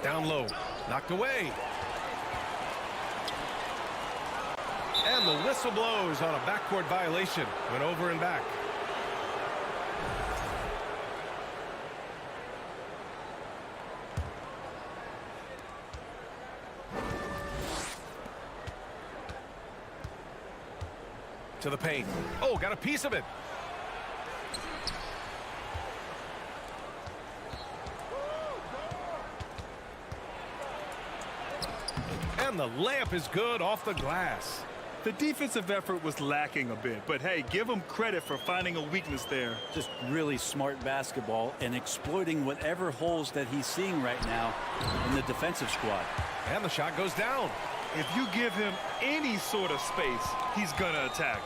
Down low. Knocked away. And the whistle blows on a backcourt violation. Went over and back. To the paint. Oh, got a piece of it. And the layup is good off the glass. The defensive effort was lacking a bit, but hey, give him credit for finding a weakness there. Just really smart basketball and exploiting whatever holes that he's seeing right now in the defensive squad. And the shot goes down. If you give him any sort of space, he's gonna attack.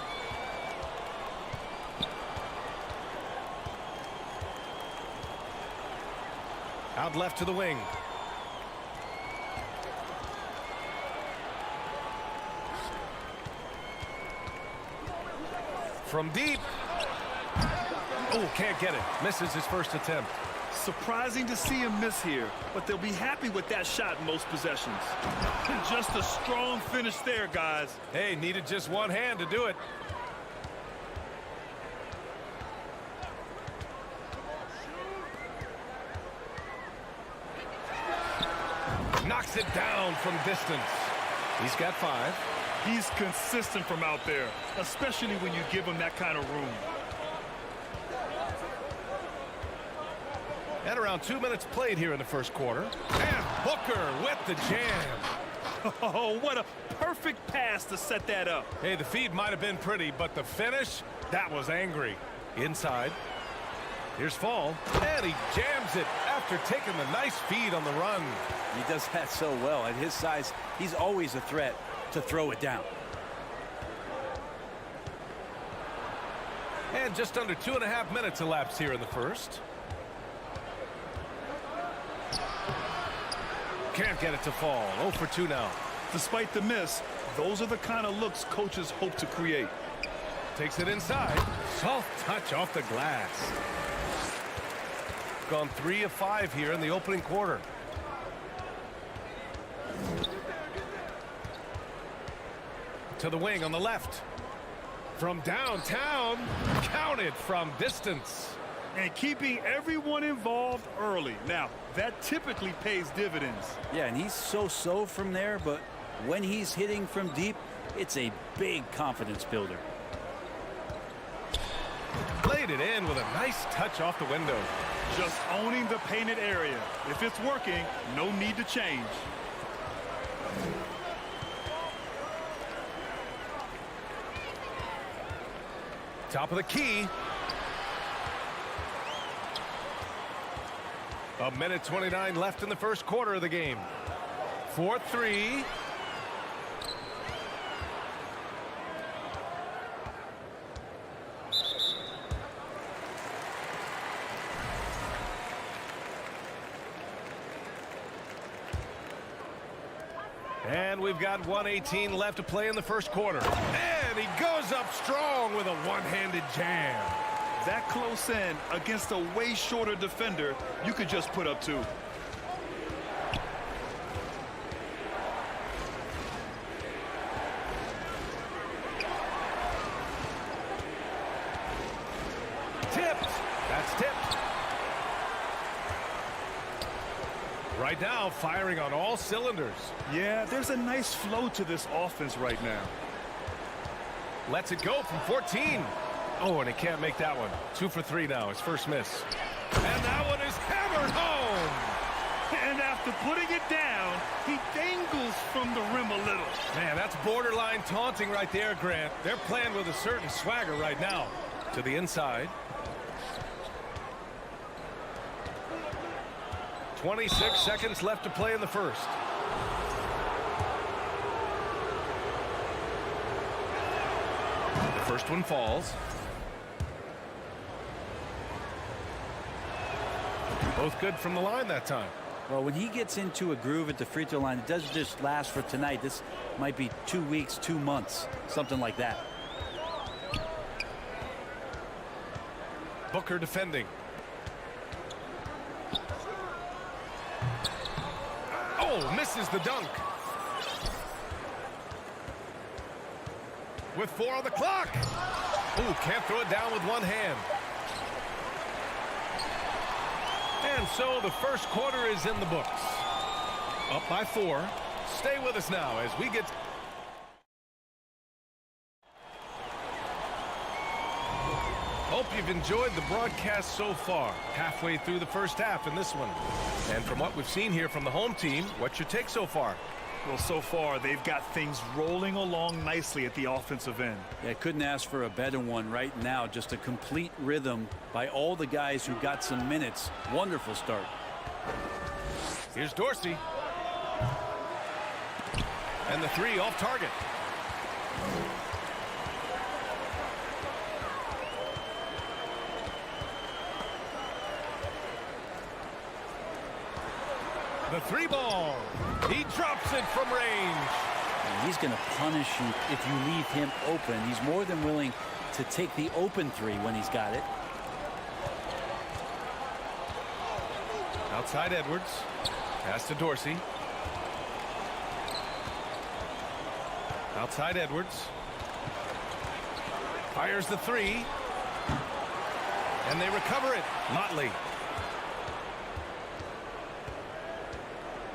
Out left to the wing. From deep. Oh, can't get it. Misses his first attempt. Surprising to see him miss here, but they'll be happy with that shot in most possessions. Just a strong finish there, guys. Hey, needed just one hand to do it. Knocks it down from distance. He's got 5. He's consistent from out there, especially when you give him that kind of room. And around 2 minutes played here in the first quarter. And Booker with the jam. Oh, what a perfect pass to set that up. Hey, the feed might have been pretty, but the finish, that was angry. Inside. Here's Fall. And he jams it after taking the nice feed on the run. He does that so well. At his size, he's always a threat to throw it down. And just under 2.5 minutes elapsed here in the first. Can't get it to fall. 0 for 2 now. Despite the miss, those are the kind of looks coaches hope to create. Takes it inside. Soft touch off the glass. Gone 3 of 5 here in the opening quarter. To the wing on the left. From downtown. Counted from distance. And keeping everyone involved early. Now, that typically pays dividends. Yeah, and he's so-so from there, but when he's hitting from deep, it's a big confidence builder. Laid it in with a nice touch off the window. Just owning the painted area. If it's working, no need to change. Top of the key. A minute 29 left in the first quarter of the game. 4-3. And we've got 1:18 left to play in the first quarter. And he goes up strong with a one-handed jam. That close in against a way shorter defender, you could just put up 2. Tipped. That's tipped. Right now, firing on all cylinders. Yeah, there's a nice flow to this offense right now. Lets it go from 14. Oh, and he can't make that one. 2 for 3 now, his first miss. And that one is hammered home. And after putting it down, he dangles from the rim a little. Man, that's borderline taunting right there, Grant. They're playing with a certain swagger right now. To the inside. 26 seconds left to play in the first. The first one falls. Both good from the line that time. Well, when he gets into a groove at the free throw line, it doesn't just last for tonight. This might be 2 weeks, 2 months, something like that. Booker defending. Oh, misses the dunk. With 4 on the clock. Ooh, can't throw it down with one hand. And so the first quarter is in the books. Up by 4. Stay with us now as we get... Hope you've enjoyed the broadcast so far. Halfway through the first half in this one. And from what we've seen here from the home team, what's your take so far? Well, so far, they've got things rolling along nicely at the offensive end. Yeah, couldn't ask for a better one right now. Just a complete rhythm by all the guys who got some minutes. Wonderful start. Here's Dorsey. And the 3 off target. The 3 ball. He drops it from range. And he's going to punish you if you leave him open. He's more than willing to take the open 3 when he's got it. Outside Edwards. Pass to Dorsey. Outside Edwards. Fires the 3. And they recover it. Motley.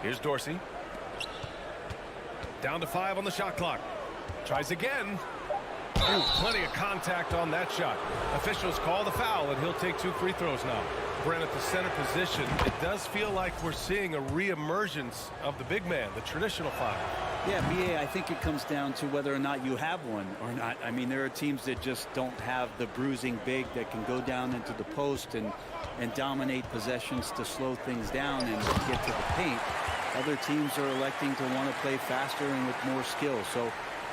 Here's Dorsey. Down to 5 on the shot clock. Tries again. Ooh, plenty of contact on that shot. Officials call the foul, and he'll take 2 free throws now. Brent, at the center position, it does feel like we're seeing a re-emergence of the big man, the traditional 5. Yeah, BA, I think it comes down to whether or not you have one or not. I mean, there are teams that just don't have the bruising big that can go down into the post and dominate possessions to slow things down and get to the paint. Other teams are electing to want to play faster and with more skill. So it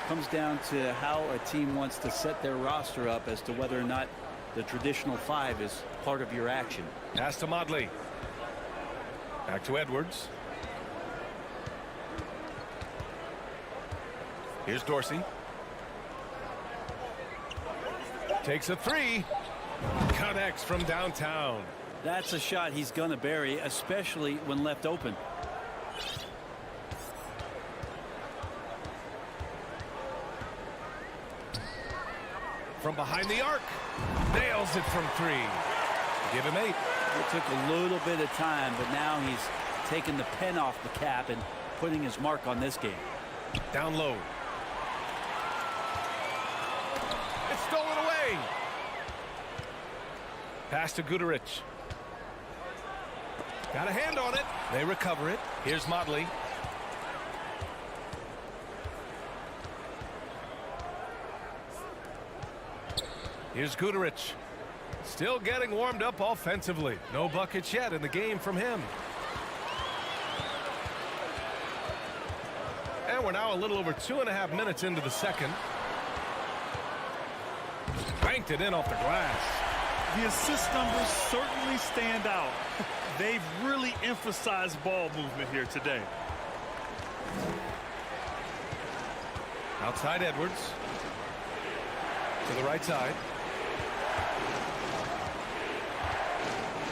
comes down to how a team wants to set their roster up as to whether or not the traditional 5 is part of your action. Pass to Motley. Back to Edwards. Here's Dorsey. Takes a 3. Connects from downtown. That's a shot he's going to bury, especially when left open. From behind the arc. Nails it from 3. Give him 8. It took a little bit of time, but now he's taking the pen off the cap and putting his mark on this game. Down low. It's stolen away. Pass to Guduric. Got a hand on it. They recover it. Here's Motley. Here's Guduric. Still getting warmed up offensively. No buckets yet in the game from him. And we're now a little over 2.5 minutes into the second. Banked it in off the glass. The assist numbers certainly stand out. They've really emphasized ball movement here today. Outside Edwards. To the right side.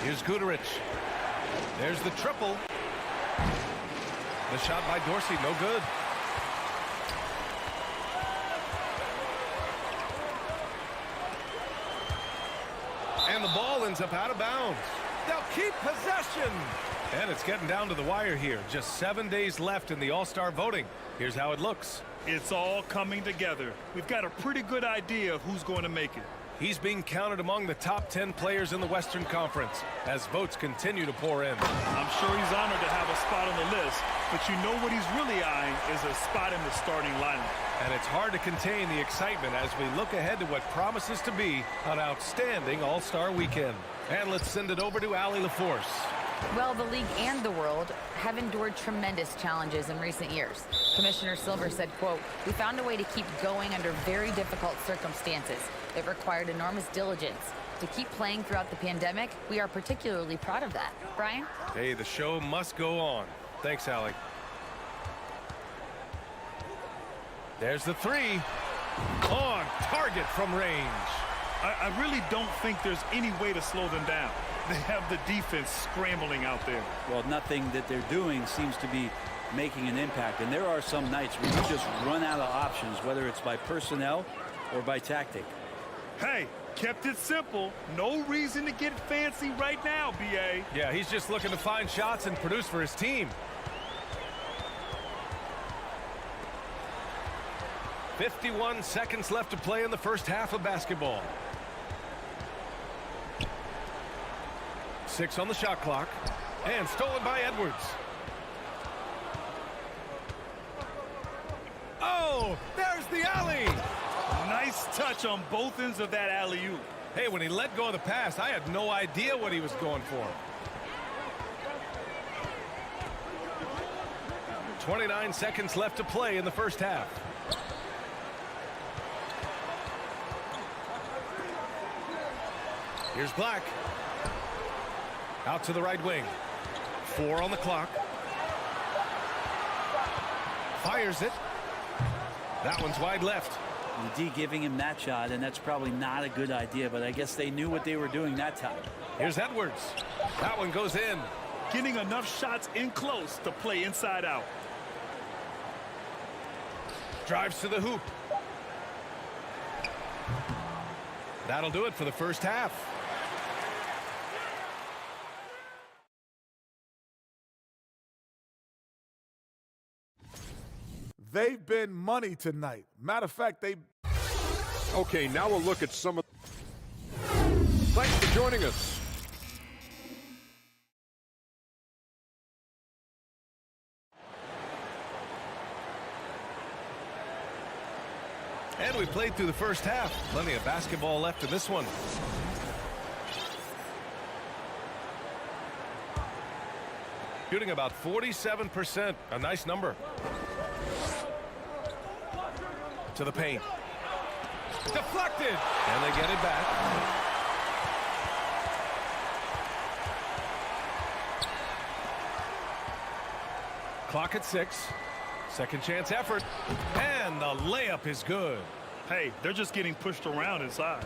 Here's Guduric. There's the triple. The shot by Dorsey, no good. And the ball ends up out of bounds. They'll keep possession. And it's getting down to the wire here. Just 7 days left in the All-Star voting. Here's how it looks. It's all coming together. We've got a pretty good idea of who's going to make it. He's being counted among the top 10 players in the Western Conference as votes continue to pour in. I'm sure he's honored to have a spot on the list, but you know what he's really eyeing is a spot in the starting lineup. And it's hard to contain the excitement as we look ahead to what promises to be an outstanding All-Star weekend. And let's send it over to Allie LaForce. Well, the league and the world have endured tremendous challenges in recent years. Commissioner Silver said, quote, "We found a way to keep going under very difficult circumstances. It required enormous diligence. To keep playing throughout the pandemic, we are particularly proud of that." Brian? Hey, the show must go on. Thanks, Allie. There's the 3. On target from range. I really don't think there's any way to slow them down. They have the defense scrambling out there. Well, nothing that they're doing seems to be making an impact. And there are some nights where you just run out of options, whether it's by personnel or by tactic. Hey, kept it simple. No reason to get fancy right now, B.A. Yeah, he's just looking to find shots and produce for his team. 51 seconds left to play in the first half of basketball. 6 on the shot clock. And stolen by Edwards. Oh, there's the alley. Nice touch on both ends of that alley-oop. Hey, when he let go of the pass, I had no idea what he was going for. 29 seconds left to play in the first half. Here's Black. Out to the right wing. 4 on the clock. Fires it. That one's wide left. The D giving him that shot, and that's probably not a good idea, but I guess they knew what they were doing that time. Here's Edwards. That one goes in. Getting enough shots in close to play inside out. Drives to the hoop. That'll do it for the first half. They've been money tonight. Matter of fact, they... Okay, now we'll look at some of... Thanks for joining us. And we played through the first half. Plenty of basketball left in this one. Shooting about 47%. A nice number. To the paint. Deflected. And they get it back. Clock at 6. Second chance effort. And the layup is good. Hey, they're just getting pushed around inside.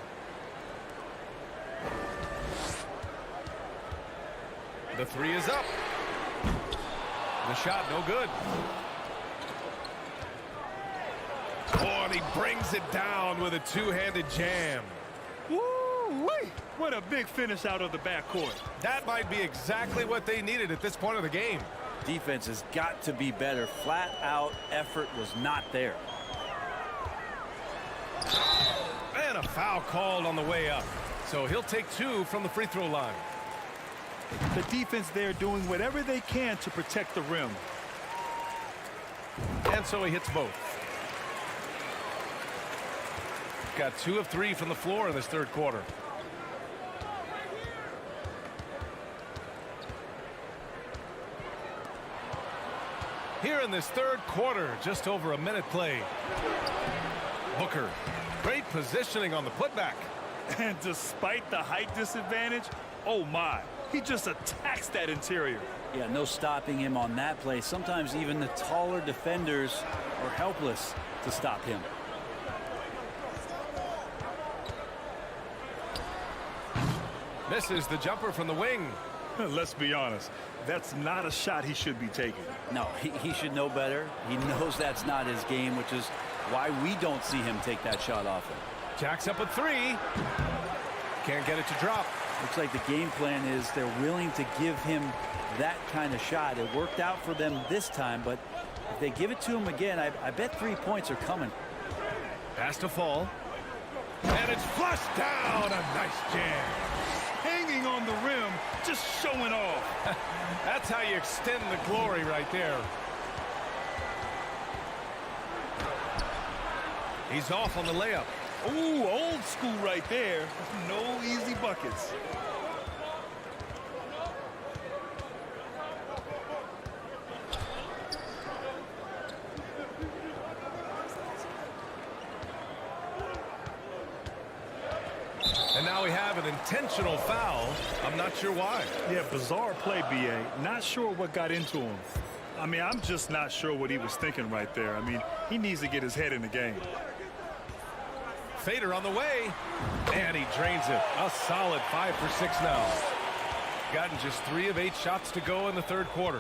The 3 is up. The shot no good. Oh, and he brings it down with a two-handed jam. Woo-wee! What a big finish out of the backcourt. That might be exactly what they needed at this point of the game. Defense has got to be better. Flat out effort was not there. And a foul called on the way up. So he'll take 2 from the free throw line. The defense there doing whatever they can to protect the rim. And so he hits both. Got 2 of 3 from the floor in this third quarter. Here in this third quarter, just over a minute played. Booker, great positioning on the putback. And despite the height disadvantage, oh my, he just attacks that interior. Yeah, no stopping him on that play. Sometimes even the taller defenders are helpless to stop him. Misses the jumper from the wing. Let's be honest, that's not a shot he should be taking. No, he should know better. He knows that's not his game, which is why we don't see him take that shot often. Jacks up a 3. Can't get it to drop. Looks like the game plan is they're willing to give him that kind of shot. It worked out for them this time, but if they give it to him again, I bet 3 points are coming. Pass to fall. And it's flushed down. A nice jam. Hanging on the rim, just showing off. That's how you extend the glory right there. He's off on the layup. Ooh, old school right there. No easy buckets. And now we have an intentional foul. I'm not sure why. Yeah, bizarre play, B.A. Not sure what got into him. I mean, I'm just not sure what he was thinking right there. I mean, he needs to get his head in the game. Fader on the way. And he drains it. A solid 5 for 6 now. Gotten just 3 of 8 shots to go in the third quarter.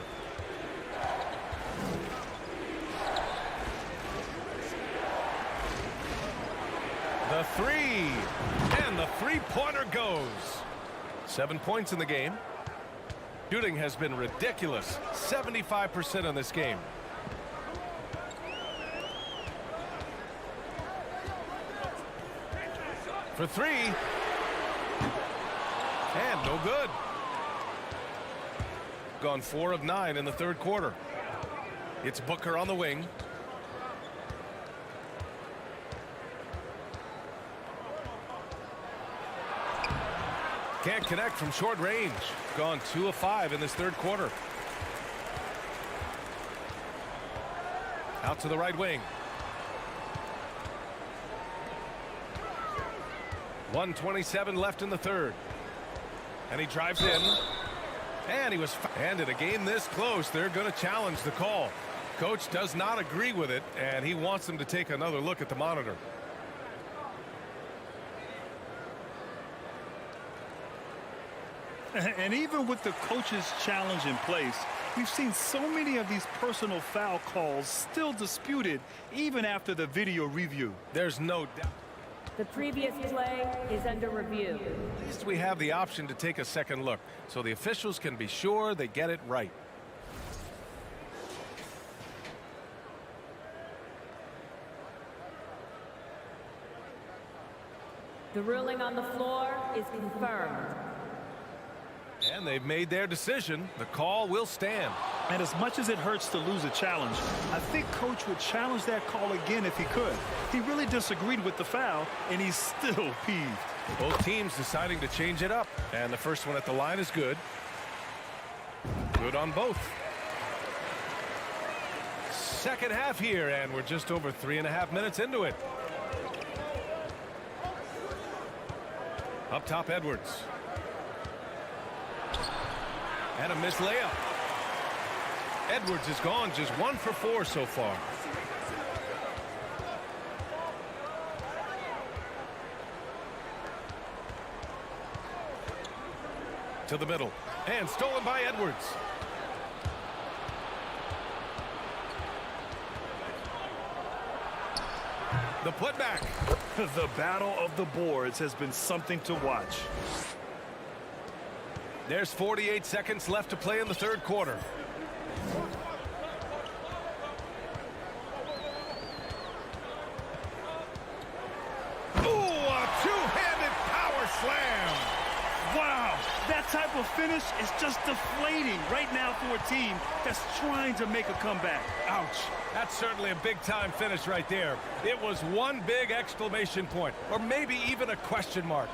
The three. And the three-pointer goes. 7 points in the game. Shooting has been ridiculous. 75% in this game. For three. And no good. Gone 4 of 9 in the third quarter. It's Booker on the wing. Can't connect from short range. Gone 2 of 5 in this third quarter. Out to the right wing. 1:27 left in the third. And he drives in. And he was and in a game this close, they're going to challenge the call. Coach does not agree with it, and he wants them to take another look at the monitor. And even with the coach's challenge in place, we've seen so many of these personal foul calls still disputed even after the video review. There's no doubt. The previous play is under review. At least we have the option to take a second look, so the officials can be sure they get it right. The ruling on the floor is confirmed. And they've made their decision. The call will stand. And as much as it hurts to lose a challenge, I think Coach would challenge that call again if he could. He really disagreed with the foul, and he's still peeved. Both teams deciding to change it up. And the first one at the line is good. Good on both. Second half here, and we're just over 3.5 minutes into it. Up top, Edwards. And a missed layup. Edwards is gone, just 1 for 4 so far. To the middle. And stolen by Edwards. The putback. The battle of the boards has been something to watch. There's 48 seconds left to play in the third quarter. Ooh, a two-handed power slam. Wow, that type of finish is just deflating right now for a team that's trying to make a comeback. Ouch. That's certainly a big-time finish right there. It was one big exclamation point, or maybe even a question mark.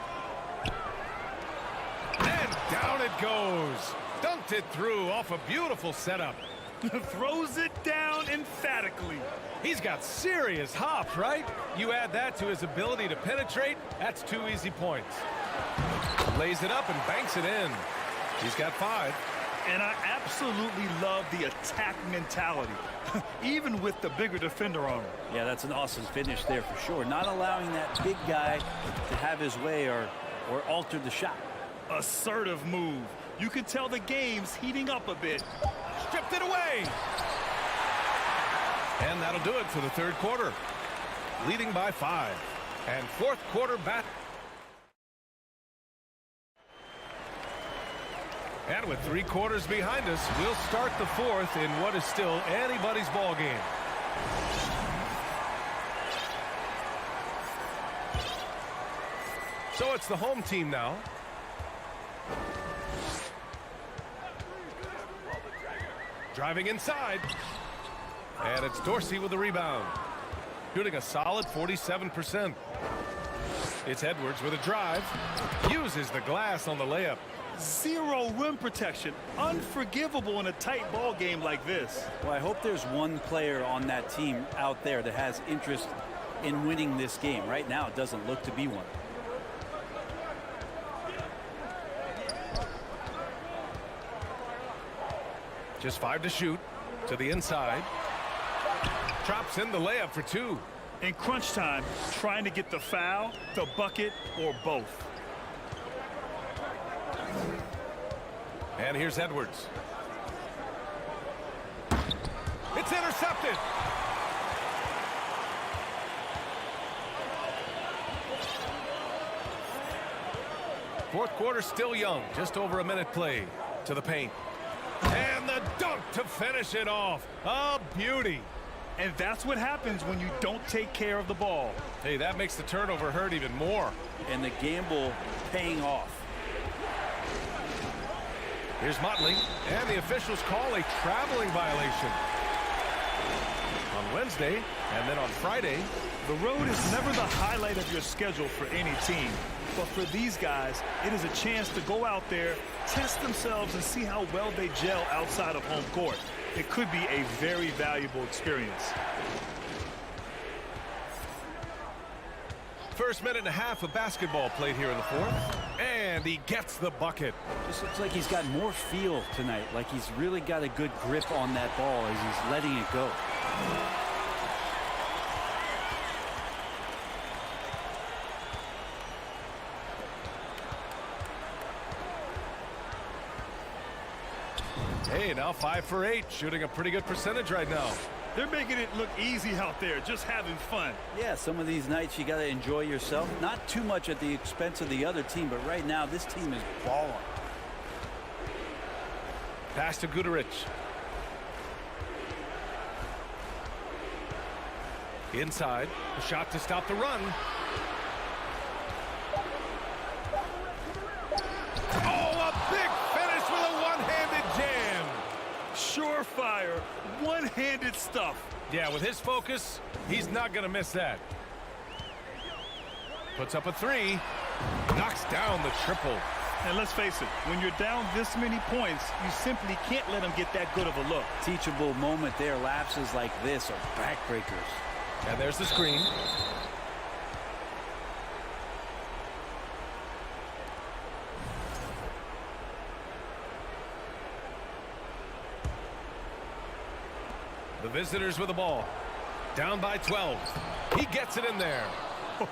And down it goes. Dunked it through off a beautiful setup. Throws it down emphatically. He's got serious hops, right? You add that to his ability to penetrate, that's 2 easy points. Lays it up and banks it in. He's got 5. And I absolutely love the attack mentality, even with the bigger defender on him. Yeah, that's an awesome finish there for sure. Not allowing that big guy to have his way or alter the shot. Assertive move. You can tell the game's heating up a bit. Stripped it away. And that'll do it for the third quarter. Leading by 5. And fourth quarter bat. And with 3 quarters behind us, we'll start the fourth in what is still anybody's ball game. So it's the home team now. Driving inside. And it's Dorsey with the rebound. Shooting a solid 47%. It's Edwards with a drive. Uses the glass on the layup. Zero rim protection. Unforgivable in a tight ball game like this. Well, I hope there's one player on that team out there that has interest in winning this game. Right now, it doesn't look to be one. Just 5 to shoot. To the inside. Drops in the layup for 2. In crunch time, trying to get the foul, the bucket, or both. And here's Edwards. It's intercepted. Fourth quarter still young, just over a minute played. To the paint. And the dunk to finish it off. A beauty. And that's what happens when you don't take care of the ball. Hey, that makes the turnover hurt even more. And the gamble paying off. Here's Motley, and the officials call a traveling violation. On Wednesday, and then on Friday. The road is never the highlight of your schedule for any team. But for these guys, it is a chance to go out there, test themselves, and see how well they gel outside of home court. It could be a very valuable experience. First minute and a half of basketball played here in the fourth. And he gets the bucket. Just looks like he's got more feel tonight, like he's really got a good grip on that ball as he's letting it go. Hey, now 5 for 8, shooting a pretty good percentage right now. They're making it look easy out there, just having fun. Yeah, some of these nights you got to enjoy yourself. Not too much at the expense of the other team, but right now this team is balling. Pass to Guterich. Inside, a shot to stop the run. Oh, a big finish with a one-handed jam. Surefire, one-handed stuff. Yeah, with his focus, he's not going to miss that. Puts up a three, knocks down the triple. And let's face it, when you're down this many points, you simply can't let them get that good of a look. Teachable moment there. Lapses like this are backbreakers. And there's the screen. The visitors with the ball. Down by 12. He gets it in there.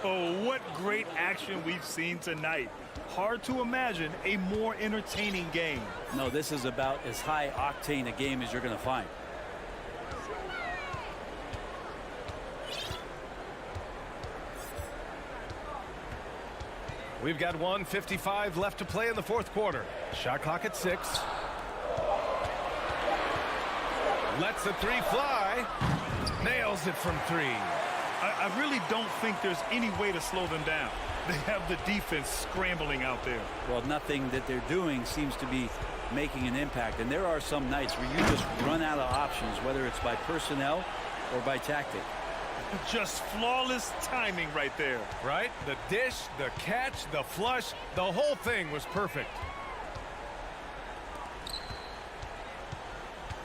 Oh, what great action we've seen tonight. Hard to imagine a more entertaining game. No, this is about as high octane a game as you're going to find. We've got 1:55 left to play in the fourth quarter. Shot clock at 6. Lets the three fly. Nails it from 3. I really don't think there's any way to slow them down. They have the defense scrambling out there. Well, nothing that they're doing seems to be making an impact. And there are some nights where you just run out of options, whether it's by personnel or by tactic. Just flawless timing right there. Right? The dish, the catch, the flush, the whole thing was perfect.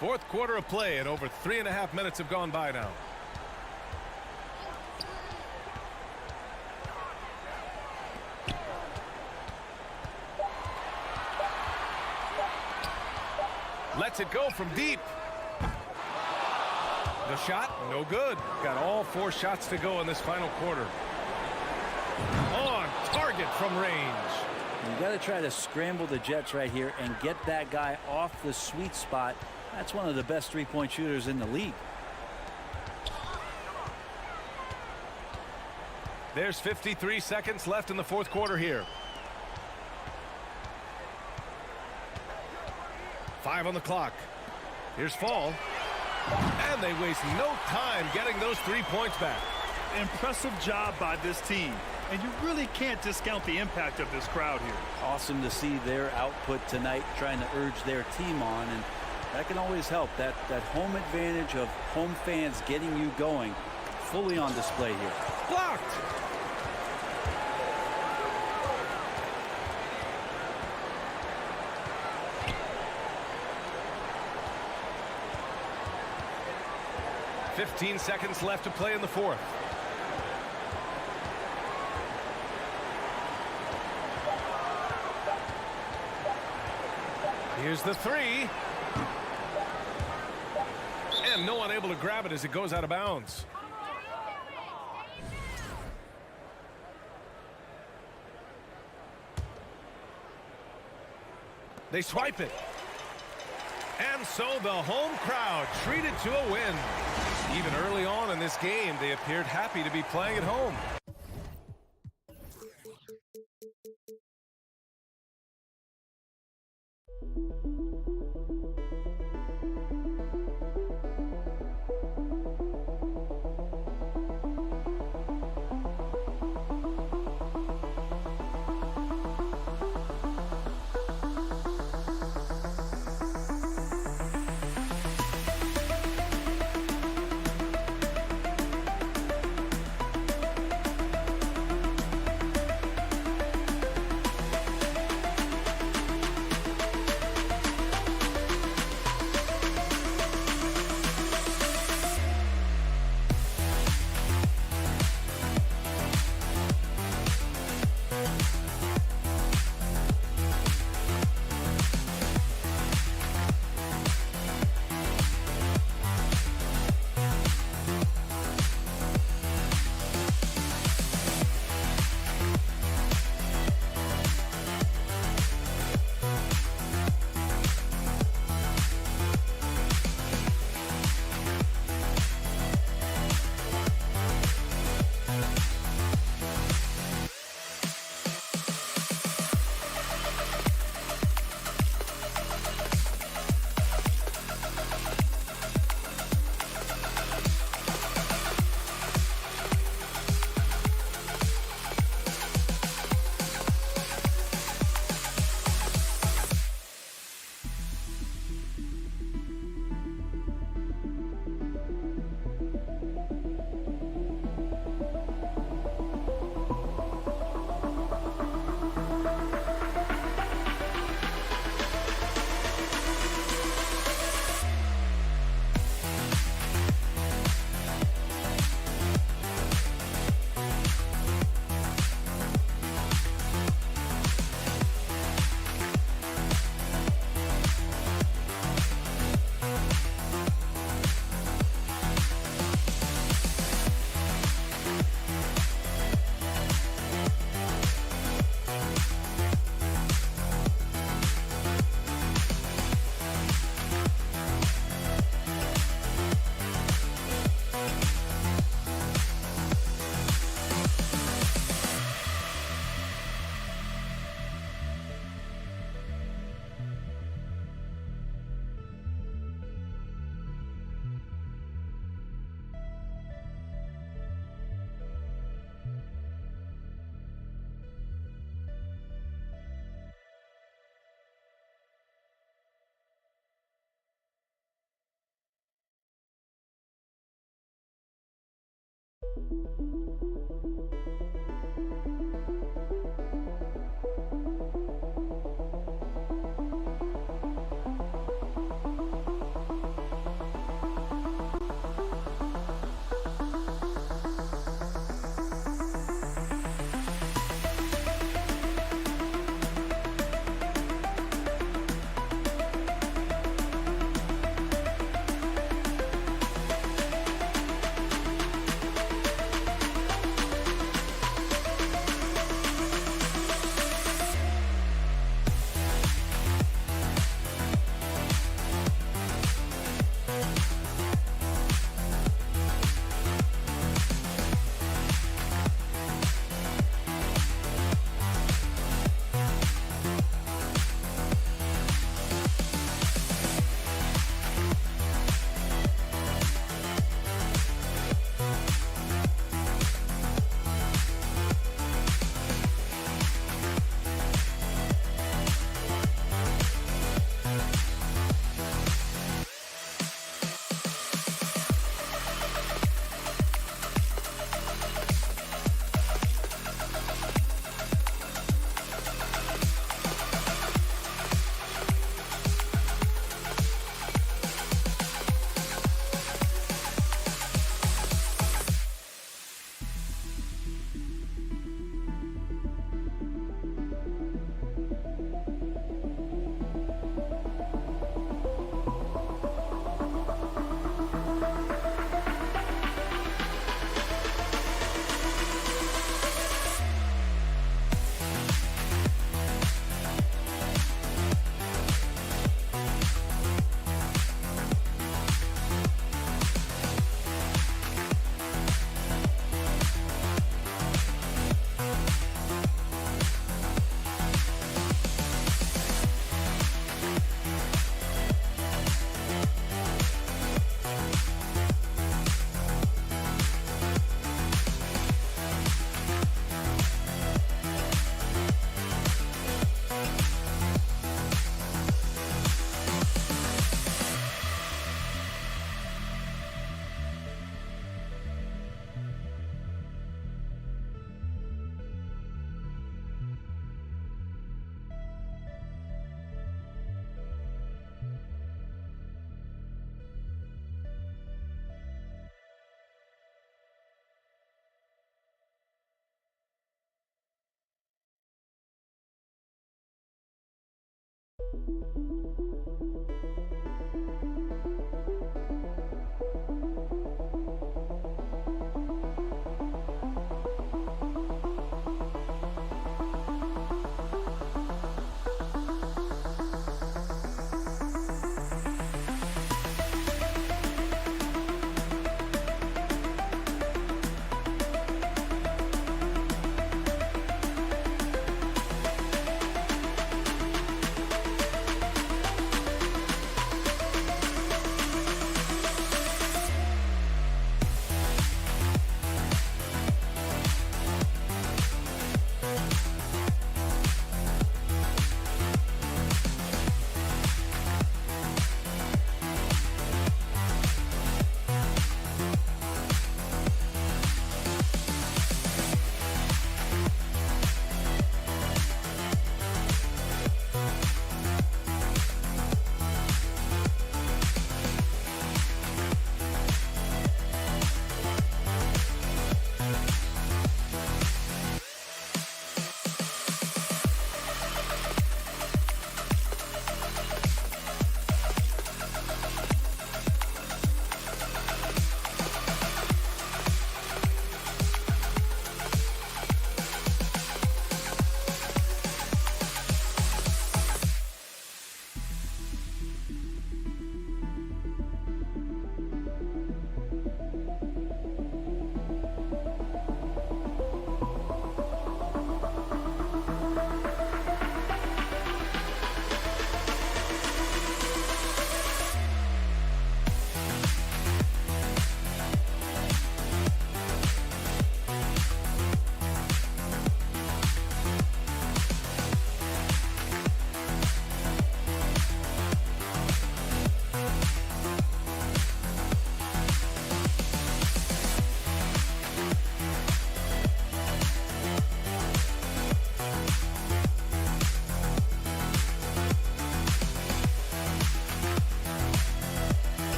Fourth quarter of play, and over 3.5 minutes have gone by now. Lets it go from deep. The shot, no good. Got all 4 shots to go in this final quarter. On target from range. You got to try to scramble the Jets right here and get that guy off the sweet spot. That's one of the best three-point shooters in the league. There's 53 seconds left in the fourth quarter here. 5 on the clock. Here's Fall. And they waste no time getting those 3 points back. Impressive job by this team. And you really can't discount the impact of this crowd here. Awesome to see their output tonight, trying to urge their team on. And that can always help. That home advantage of home fans getting you going fully on display here. Blocked. "15 seconds left to play in the fourth. Here's the three. And no one able to grab it as it goes out of bounds. They swipe it. And so the home crowd treated to a win. Even early on in this game, they appeared happy to be playing at home.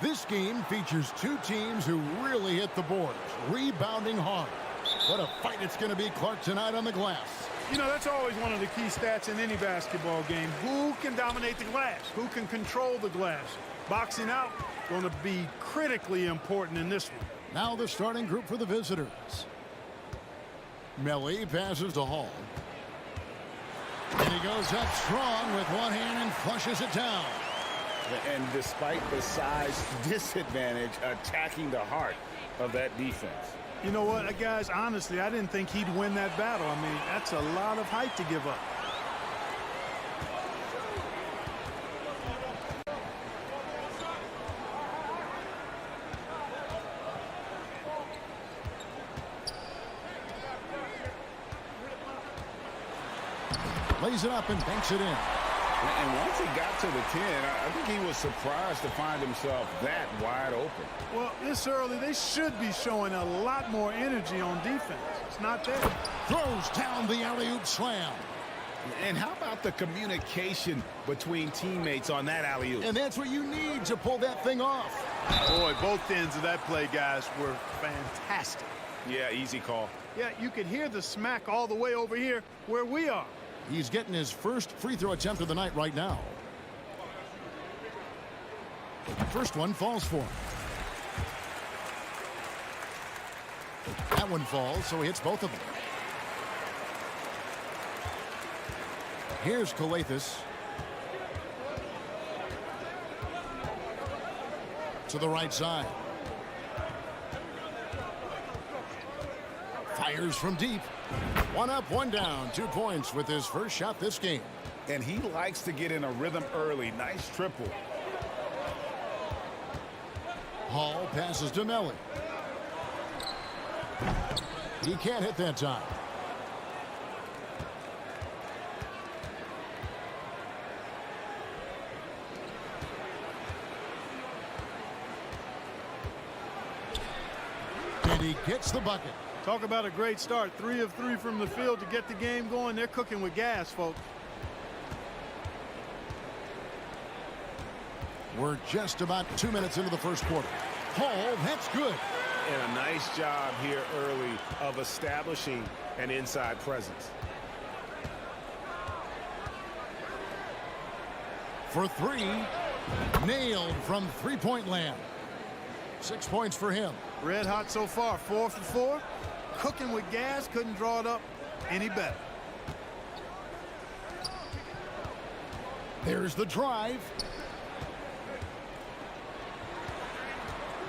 This game features two teams who really hit the boards, rebounding hard. What a fight it's going to be, Clark, tonight on the glass. You know, that's always one of the key stats in any basketball game. Who can dominate the glass? Who can control the glass? Boxing out going to be critically important in this one. Now the starting group for the visitors. Melly passes to Hall. And he goes up strong with one hand and flushes it down. And despite the size disadvantage, attacking the heart of that defense. You know what, guys, honestly, I didn't think he'd win that battle. I mean, that's a lot of height to give up. Lays it up and banks it in. And once he got to the 10, I think he was surprised to find himself that wide open. Well, this early, they should be showing a lot more energy on defense. It's not there. Throws down the alley-oop slam. And how about the communication between teammates on that alley-oop? And that's what you need to pull that thing off. Boy, both ends of that play, guys, were fantastic. Yeah, easy call. Yeah, you could hear the smack all the way over here where we are. He's getting his first free throw attempt of the night right now. First one falls for him. That one falls, so he hits both of them. Here's Skijesss. To the right side. Fires from deep. One up, one down. 2 points with his first shot this game. And he likes to get in a rhythm early. Nice triple. Hall passes to Melly. He can't hit that time. And he gets the bucket. Talk about a great start. 3 of 3 from the field to get the game going. They're cooking with gas, folks. We're just about 2 minutes into the first quarter. Hall, that's good. And a nice job here early of establishing an inside presence. For 3, nailed from three-point land. 6 points for him. Red hot so far. 4 for 4. cooking with gas, couldn't draw it up any better. There's the drive.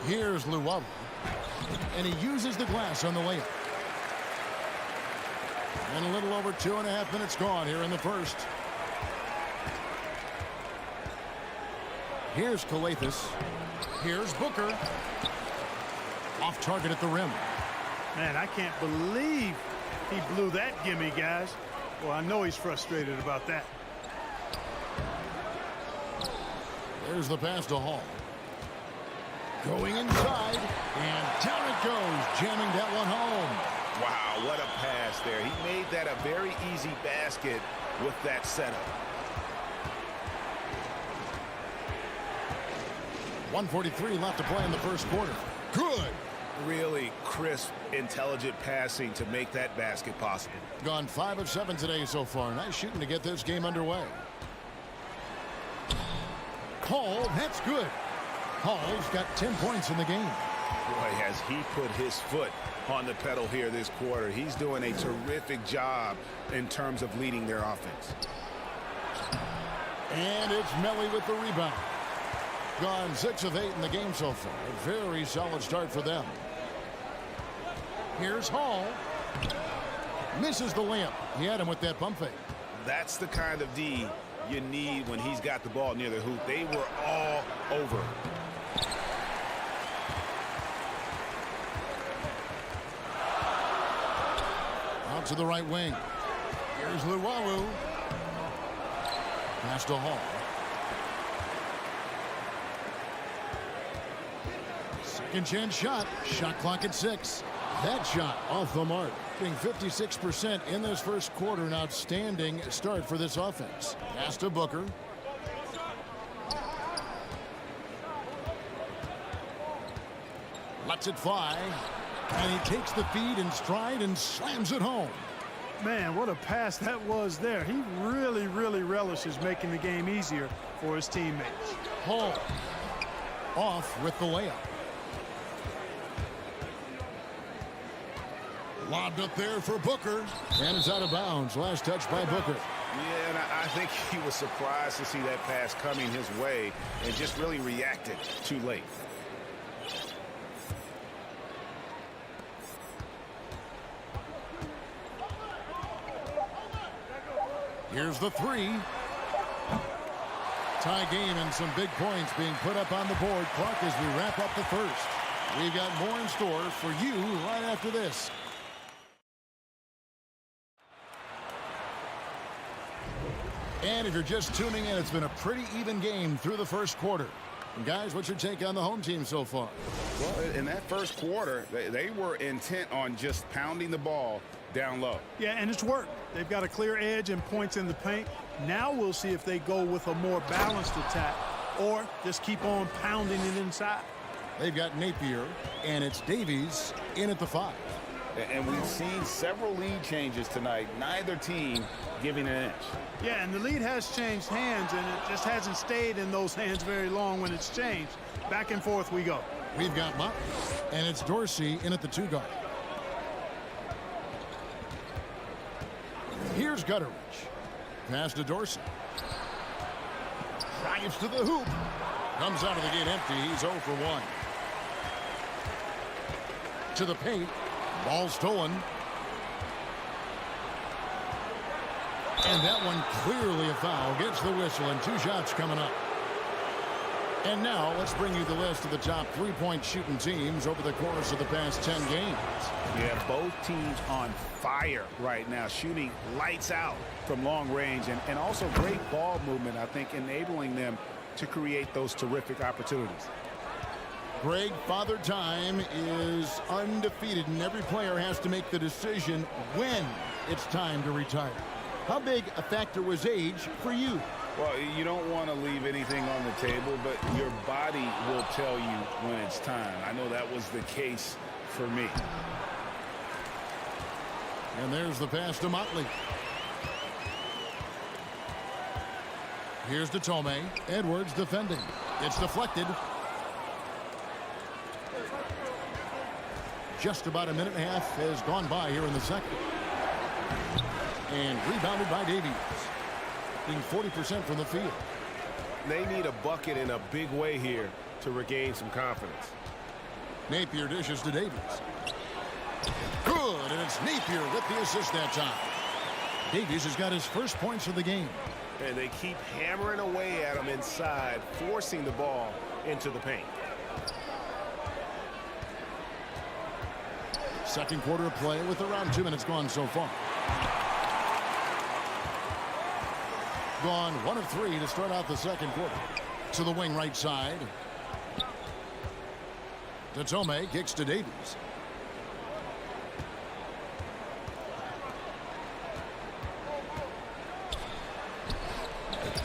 Here's Luwawu. And he uses the glass on the layup. And a little over 2.5 minutes gone here in the first. Here's Skijesss. Here's Booker. Off target at the rim. Man, I can't believe he blew that gimme, guys. Well, I know he's frustrated about that. There's the pass to Hall. Going inside, and down it goes, jamming that one home. Wow, what a pass there. He made that a very easy basket with that setup. 1:43 left to play in the first quarter. Good. Really crisp, intelligent passing to make that basket possible. Gone 5 of 7 today so far. Nice shooting to get this game underway. Hall, that's good. Hall's got 10 points in the game. Boy, has he put his foot on the pedal here this quarter. He's doing a terrific job in terms of leading their offense. And it's Melly with the rebound. Gone 6 of 8 in the game so far. A very solid start for them. Here's Hall. Misses the layup. He had him with that pump fake. That's the kind of D you need when he's got the ball near the hoop. They were all over. Out to the right wing. Here's Luwawu. Pass to Hall. Second chance shot. Shot clock at 6. That shot off the mark. Being 56% in this first quarter. An outstanding start for this offense. Pass to Booker. Lets it fly. And he takes the feed in stride and slams it home. Man, what a pass that was there. He really, really relishes making the game easier for his teammates. Hall off with the layup. Lobbed up there for Booker. And it's out of bounds. Last touch by Booker. Yeah, and I think he was surprised to see that pass coming his way and just really reacted too late. Here's the 3. Tie game and some big points being put up on the board. Clark, as we wrap up the first. We've got more in store for you right after this. And if you're just tuning in, it's been a pretty even game through the first quarter. And guys, what's your take on the home team so far? Well, in that first quarter, they were intent on just pounding the ball down low. Yeah, and it's worked. They've got a clear edge and points in the paint. Now we'll see if they go with a more balanced attack or just keep on pounding it inside. They've got Napier, and it's Davies in at the 5. And we've seen several lead changes tonight. Neither team giving an inch. Yeah, and the lead has changed hands, and it just hasn't stayed in those hands very long when it's changed. Back and forth we go. We've got Mott, and it's Dorsey in at the 2 guard. Here's Gutteridge. Pass to Dorsey. Drives to the hoop. Comes out of the gate empty. He's 0 for 1. To the paint. Ball stolen. And that one clearly a foul. Gets the whistle, and 2 shots coming up. And now let's bring you the list of the top 3-point shooting teams over the course of the past 10 games. Yeah, both teams on fire right now, shooting lights out from long range, and also great ball movement, I think, enabling them to create those terrific opportunities. Greg, Father Time is undefeated, and every player has to make the decision when it's time to retire. How big a factor was age for you? Well, you don't want to leave anything on the table, but your body will tell you when it's time. I know that was the case for me. And there's the pass to Motley. Here's to Tomei. Edwards defending. It's deflected. Just about a minute and a half has gone by here in the second. And rebounded by Davies. Being 40% from the field. They need a bucket in a big way here to regain some confidence. Napier dishes to Davies. Good, and it's Napier with the assist that time. Davies has got his first points of the game. And they keep hammering away at him inside, forcing the ball into the paint. Second quarter of play with around 2 minutes gone so far. Gone 1 of 3 to start out the second quarter. To the wing right side. Tome kicks to Davies.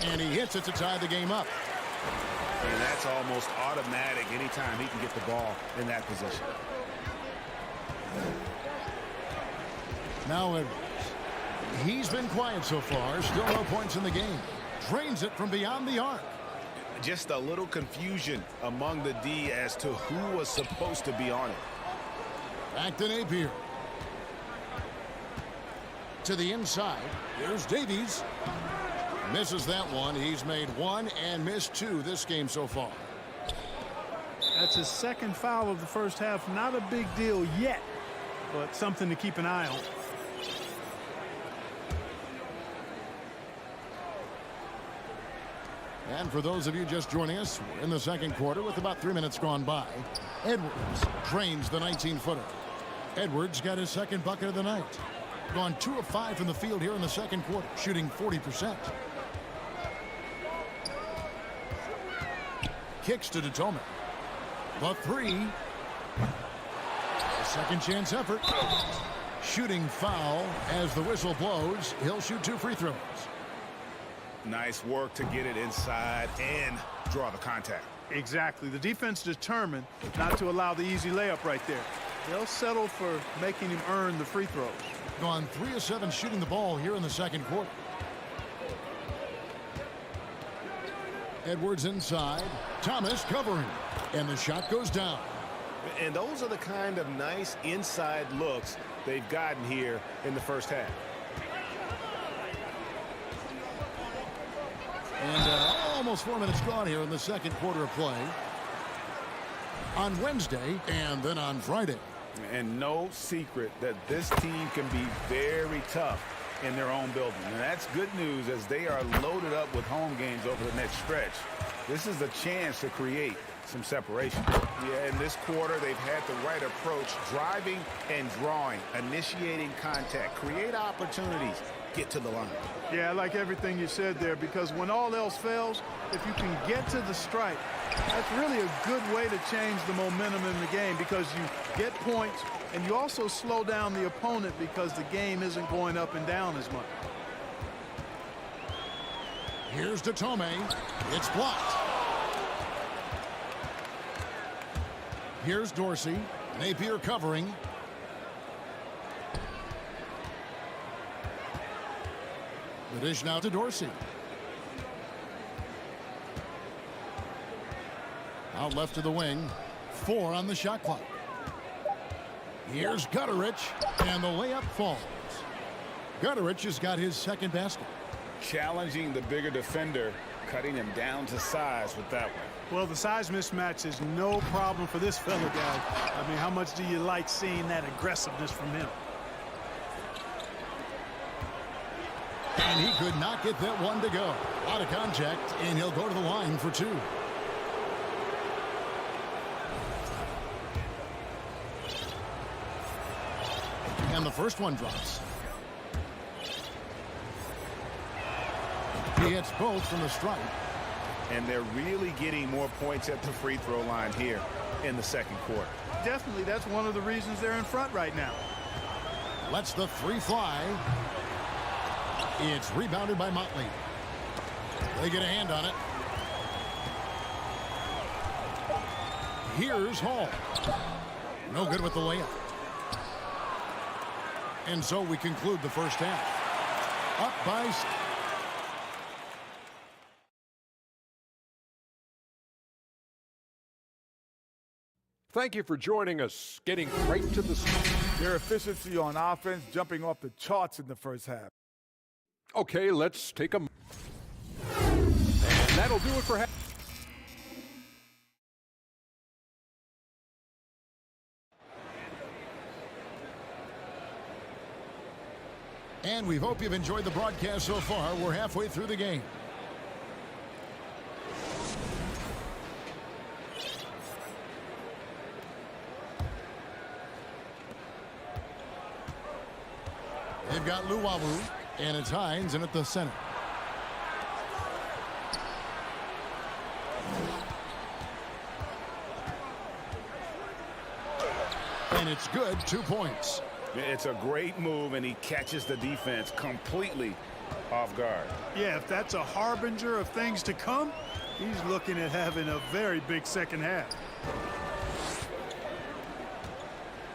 And he hits it to tie the game up. And that's almost automatic anytime he can get the ball in that position. Now Edwards. He's been quiet so far. Still no points in the game. Drains it from beyond the arc. Just a little confusion among the D as to who was supposed to be on it. Back to Napier. To the inside. Here's Davies. Misses that one. He's made 1 and missed 2 this game so far. That's his second foul of the first half. Not a big deal yet, but something to keep an eye on. And for those of you just joining us, we're in the second quarter with about 3 minutes gone by. Edwards drains the 19-footer. Edwards got his second bucket of the night. Gone 2 of 5 from the field here in the second quarter, shooting 40%. Kicks to Tome. The 3. A second chance effort. Shooting foul as the whistle blows. He'll shoot 2 free throws. Nice work to get it inside and draw the contact. Exactly. The defense determined not to allow the easy layup right there. They'll settle for making him earn the free throws. Gone 3 of 7 shooting the ball here in the second quarter. Edwards inside. Thomas covering. And the shot goes down. And those are the kind of nice inside looks they've gotten here in the first half. And almost 4 minutes gone here in the second quarter of play. On Wednesday and then on Friday. And no secret that this team can be very tough in their own building. And that's good news as they are loaded up with home games over the next stretch. This is a chance to create some separation. Yeah, in this quarter, they've had the right approach, driving and drawing, initiating contact, create opportunities, get to the line. Yeah, I like everything you said there, because when all else fails, if you can get to the stripe, that's really a good way to change the momentum in the game, because you get points and you also slow down the opponent because the game isn't going up and down as much. Here's Tome. It's blocked. Here's Dorsey. Napier covering. The dish now to Dorsey. Out left to the wing. 4 on the shot clock. Here's Gutterich, and the layup falls. Gutterich has got his second basket. Challenging the bigger defender, cutting him down to size with that one. Well, the size mismatch is no problem for this fella, guy. I mean, how much do you like seeing that aggressiveness from him? And he could not get that one to go. Out of contact, and he'll go to the line for 2. And the first one drops. He hits both from the stripe. And they're really getting more points at the free throw line here in the second quarter. Definitely, that's one of the reasons they're in front right now. Lets the 3 fly. It's rebounded by Motley. They get a hand on it. Here's Hall. No good with the layup. And so we conclude the first half. Up by... Thank you for joining us. Getting right to the... Their efficiency on offense jumping off the charts in the first half. Okay, let's take a... And that'll do it for... And we hope you've enjoyed the broadcast so far. We're halfway through the game. They've got Luwawu, and it's Hines in at the center. And it's good, 2 points. It's a great move, and he catches the defense completely off guard. Yeah, if that's a harbinger of things to come, he's looking at having a very big second half.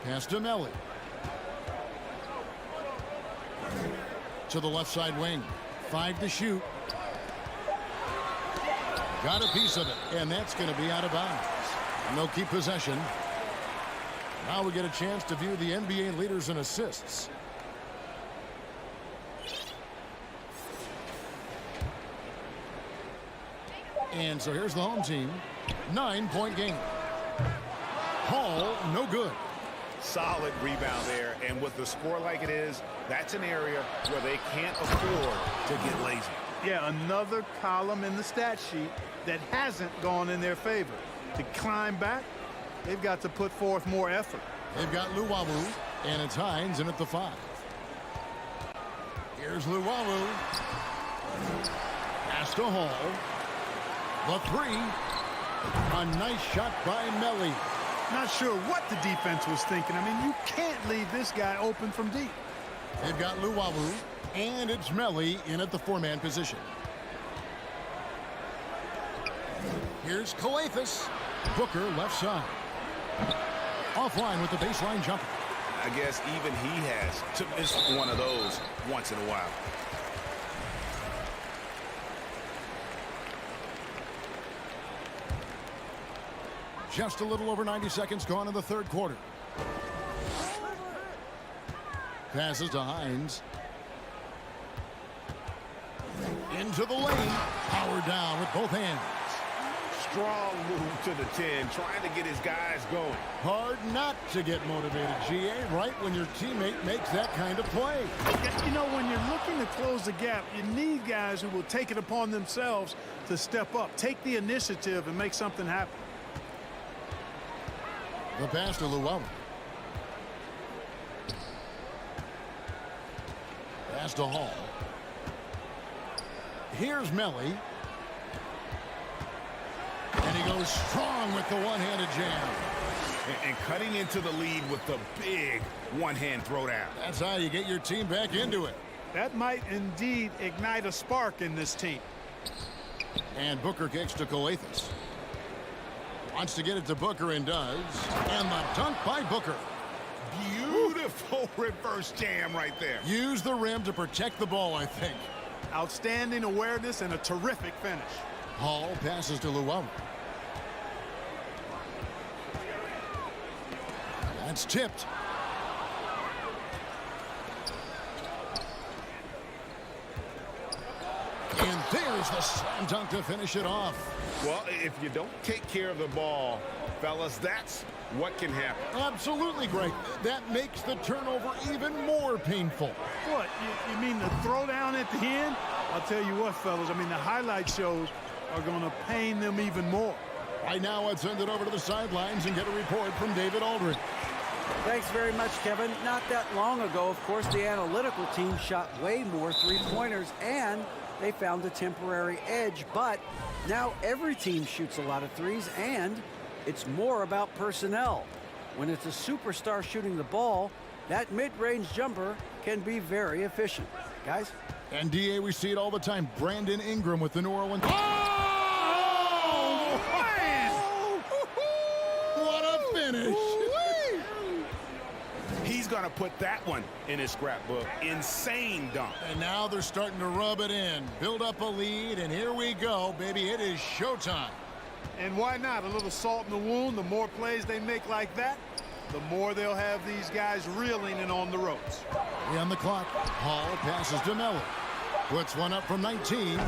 Pass to Melly. To the left side wing. 5 to shoot. Got a piece of it, and that's going to be out of bounds. And they'll keep possession. Now we get a chance to view the NBA leaders in assists. And so here's the home team. 9-point game. Hall, no good. Solid rebound there, and with the score like it is, that's an area where they can't afford to get lazy. Yeah, another column in the stat sheet that hasn't gone in their favor. To climb back, they've got to put forth more effort. They've got Luwawu, and it's Hines in at the 5. Here's Luwawu. Pass to Hall. The 3. A nice shot by Melly. Not sure what the defense was thinking. I mean, you can't leave this guy open from deep. They've got Luwawu, and it's Melly in at the 4-man position. Here's Skijesss. Booker left side. Offline with the baseline jumper. I guess even he has to miss one of those once in a while. Just a little over 90 seconds gone in the third quarter. Passes to Hines. Into the lane. Power down with both hands. Strong move to the 10, trying to get his guys going. Hard not to get motivated, GA, right when your teammate makes that kind of play. You know, when you're looking to close the gap, you need guys who will take it upon themselves to step up, take the initiative, and make something happen. The pass to Luwawu. Pass to Hall. Here's Melly. And he goes strong with the one-handed jam. And cutting into the lead with the big one-hand throwdown. That's how you get your team back into it. That might indeed ignite a spark in this team. And Booker kicks to Skijesss. Wants to get it to Booker and does. And the dunk by Booker. Beautiful reverse jam right there. Use the rim to protect the ball, I think. Outstanding awareness and a terrific finish. Hall passes to Luwawu. That's tipped. And there's the slam dunk to finish it off. Well, if you don't take care of the ball, fellas, that's what can happen. Absolutely, Greg. That makes the turnover even more painful. What, you mean the throwdown at the end? I'll tell you what, fellas, I mean, the highlight shows are going to pain them even more. Right now, let's send it over to the sidelines and get a report from David Aldridge. Thanks very much, Kevin. Not that long ago, of course, the analytical team shot way more three-pointers, and they found a temporary edge. But now every team shoots a lot of threes, and it's more about personnel. When it's a superstar shooting the ball, that mid-range jumper can be very efficient. Guys? And, DA, we see it all the time. Brandon Ingram with the New Orleans. Oh, man! What a finish. He's going to put that one in his scrapbook. Insane dunk. And now they're starting to rub it in. Build up a lead, and here we go, baby. It is showtime. And why not? A little salt in the wound. The more plays they make like that, the more they'll have these guys reeling and on the ropes. On the clock, Hall passes to Miller. Puts one up from 19.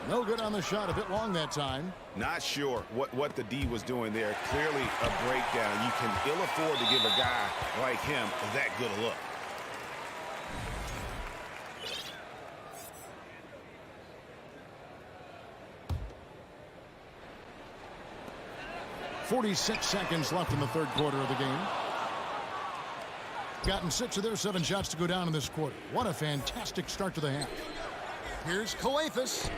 No good on the shot, a bit long that time. Not sure what the D was doing there. Clearly a breakdown. You can ill afford to give a guy like him that good a look. .46 seconds left in the third quarter of the game. Gotten 6 of their 7 shots to go down in this quarter. What a fantastic start to the half. Here's Skijesss.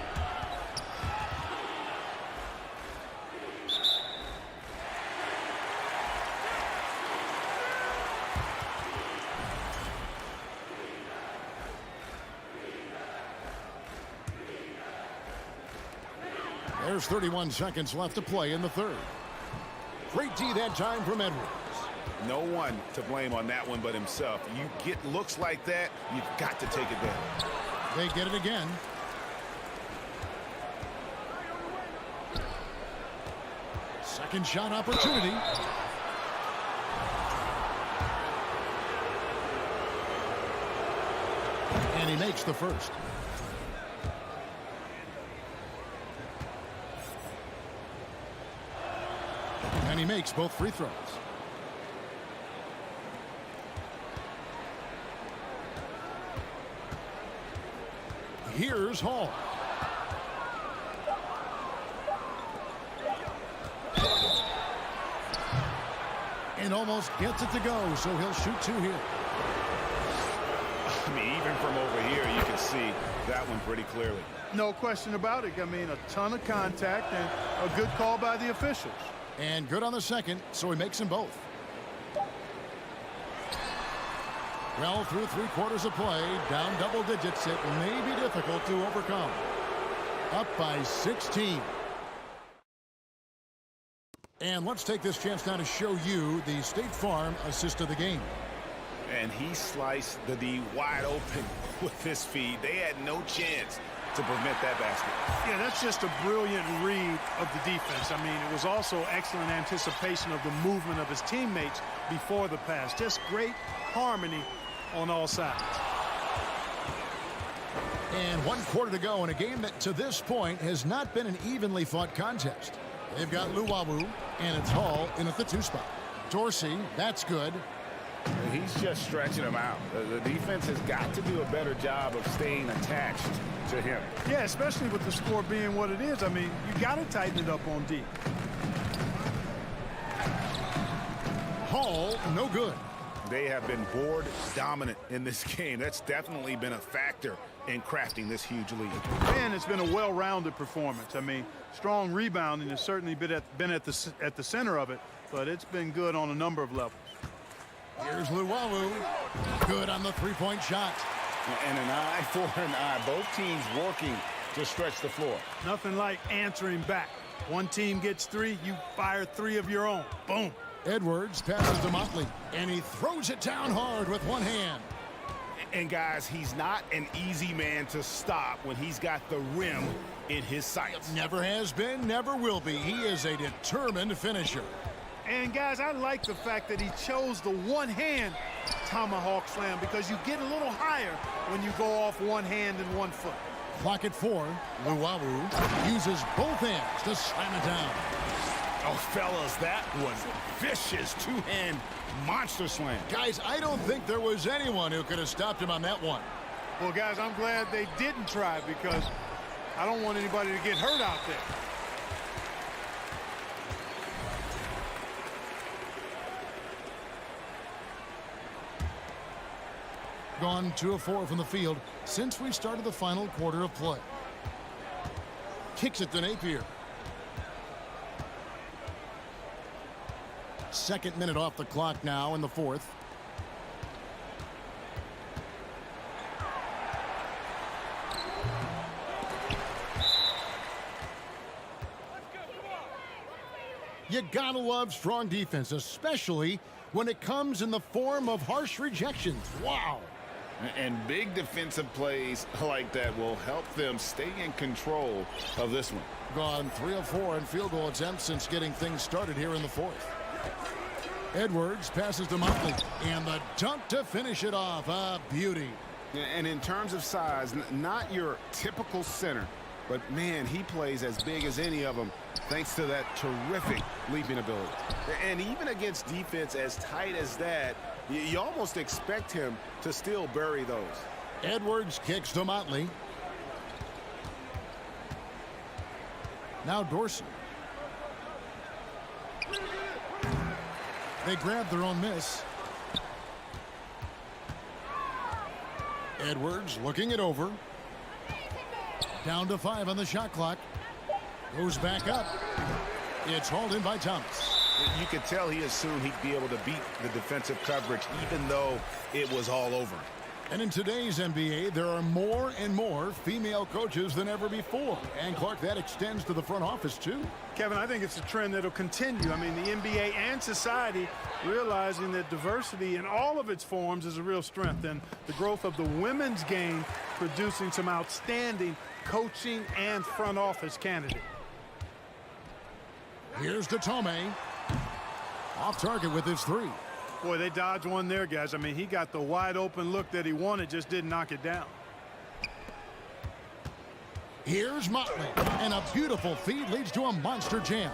There's 31 seconds left to play in the third. Great D that time from Edwards. No one to blame on that one but himself. You get looks like that, you've got to take advantage. They get it again. Second shot opportunity. And he makes the first. And he makes both free throws. Here's Hall. And almost gets it to go, so he'll shoot 2 here. I mean, even from over here, you can see that one pretty clearly. No question about it. I mean, a ton of contact and a good call by the officials. And good on the second, so he makes them both. Well, through 3 quarters of play, down double digits, it may be difficult to overcome. Up by 16. And let's take this chance now to show you the State Farm assist of the game. And he sliced the D wide open with his feed. They had no chance to prevent that basket. Yeah, that's just a brilliant read of the defense. I mean, it was also excellent anticipation of the movement of his teammates before the pass. Just great harmony on all sides. And 1 quarter to go in a game that to this point has not been an evenly fought contest. They've got Luwawu, and it's Hall in at the 2 spot. Dorsey, that's good. He's just stretching him out. The defense has got to do a better job of staying attached to him. Yeah, especially with the score being what it is. I mean, you got to tighten it up on D. Hall, no good. They have been board dominant in this game. That's definitely been a factor in crafting this huge lead. And it's been a well-rounded performance. I mean, strong rebounding has certainly been at the center of it, but it's been good on a number of levels. Here's Luwawu. Good on the 3-point shot. And an eye for an eye. Both teams working to stretch the floor. Nothing like answering back. One team gets 3, you fire 3 of your own. Boom. Edwards passes to Motley, and he throws it down hard with one hand. And guys, he's not an easy man to stop when he's got the rim in his sights. Never has been, never will be. He is a determined finisher. And guys, I like the fact that he chose the one-hand tomahawk slam because you get a little higher when you go off one hand and 1 foot. Clock at 4. Luwawu uses both hands to slam it down. Oh, fellas, that was vicious 2-hand monster slam. Guys, I don't think there was anyone who could have stopped him on that one. Well, guys, I'm glad they didn't try because I don't want anybody to get hurt out there. Gone 2 of 4 from the field since we started the final quarter of play. Kicks it to Napier. 2nd minute off the clock now in the 4th. You gotta love strong defense, especially when it comes in the form of harsh rejections. Wow. And big defensive plays like that will help them stay in control of this one. Gone 3 of 4 in field goal attempts since getting things started here in the fourth. Edwards passes to Motley, and the dunk to finish it off. A beauty. And in terms of size, not your typical center, but man, he plays as big as any of them thanks to that terrific leaping ability. And even against defense as tight as that, you almost expect him to still bury those. Edwards kicks to Motley. Now Dorsey. They grab their own miss. Edwards looking it over. Down to 5 on the shot clock. Goes back up. It's hauled in by Thomas. You could tell he assumed he'd be able to beat the defensive coverage even though it was all over. And in today's NBA, there are more and more female coaches than ever before. And, Clark, that extends to the front office, too. Kevin, I think it's a trend that'll continue. I mean, the NBA and society realizing that diversity in all of its forms is a real strength. And the growth of the women's game producing some outstanding coaching and front office candidates. Here's Datome. Off target with his 3. Boy, they dodged one there, guys. I mean, he got the wide open look that he wanted, just didn't knock it down. Here's Motley, and a beautiful feed leads to a monster jam.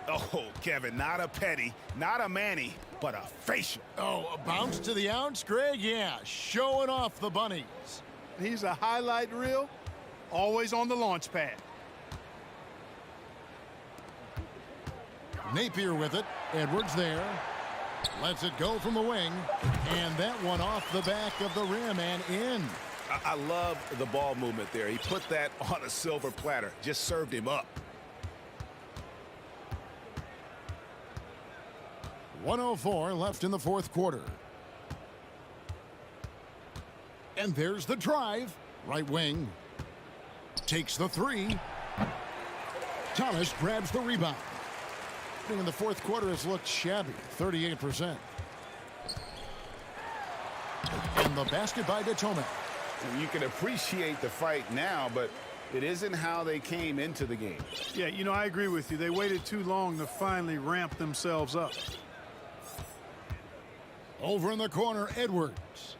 Oh, Kevin, not a petty, not a Manny, but a facial. Oh, a bounce to the ounce, Greg? Yeah, showing off the bunnies. He's a highlight reel, always on the launch pad. Napier with it. Edwards there. Lets it go from the wing. And that one off the back of the rim and in. I love the ball movement there. He put that on a silver platter. Just served him up. 1:04 left in the fourth quarter. And there's the drive. Right wing. Takes the 3. Thomas grabs the rebound. In the fourth quarter has looked shabby, 38%. And the basket by Datome. You can appreciate the fight now, but it isn't how they came into the game. Yeah, you know, I agree with you. They waited too long to finally ramp themselves up. Over in the corner, Edwards.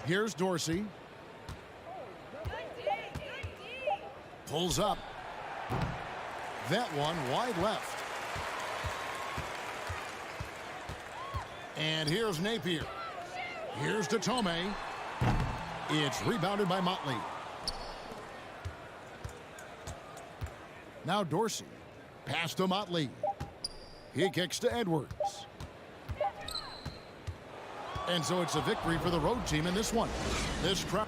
Here's Dorsey. Pulls up. That one wide left. And here's Napier. Here's Datome. It's rebounded by Motley. Now Dorsey. Pass to Motley. He kicks to Edwards. And so it's a victory for the road team in this one. This crowd.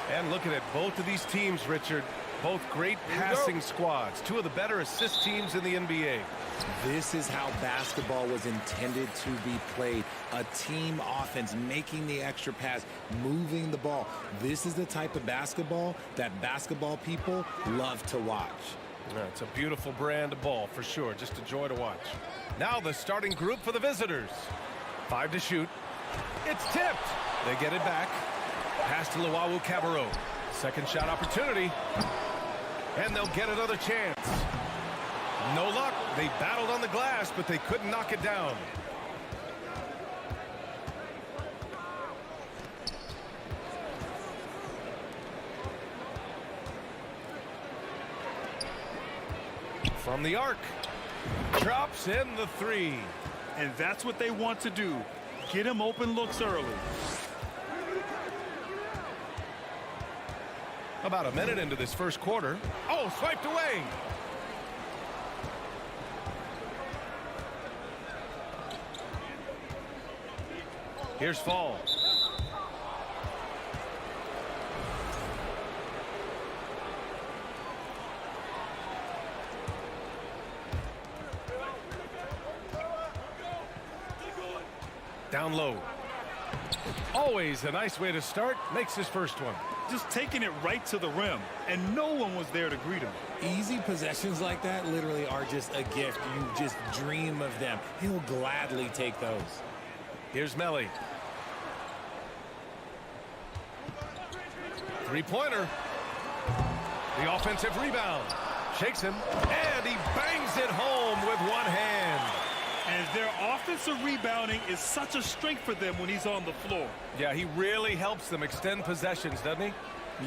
And looking at both of these teams, Richard, both great passing squads, two of the better assist teams in the NBA. This is how basketball was intended to be played. A team offense, making the extra pass, moving the ball. This is the type of basketball that basketball people love to watch. It's a beautiful brand of ball for sure. Just a joy to watch. Now the starting group for the visitors. 5 to shoot. It's tipped. They get it back. Pass to Cabarrot. Second shot opportunity. And they'll get another chance. No luck. They battled on the glass, but they couldn't knock it down. From the arc. Drops in the 3. And that's what they want to do. Get him open looks early. About a minute into this first quarter. Oh, swiped away. Here's Fall. Down low. Always a nice way to start. Makes his first one. Just taking it right to the rim, and no one was there to greet him. Easy possessions like that literally are just a gift. You just dream of them. He'll gladly take those. Here's Melly. Three-pointer. The offensive rebound. Shakes him, and he bangs it home with one hand. And their offensive rebounding is such a strength for them when he's on the floor. Yeah, he really helps them extend possessions, doesn't he?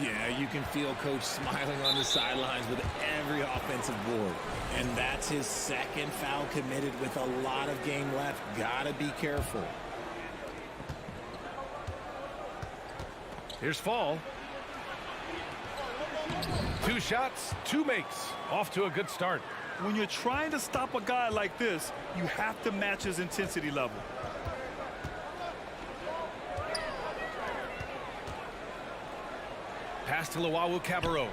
Yeah, you can feel Coach smiling on the sidelines with every offensive board. And that's his second foul committed with a lot of game left. Gotta be careful. Here's Fall. 2 shots, 2 makes. Off to a good start. When you're trying to stop a guy like this, you have to match his intensity level. Pass to Cabarrot.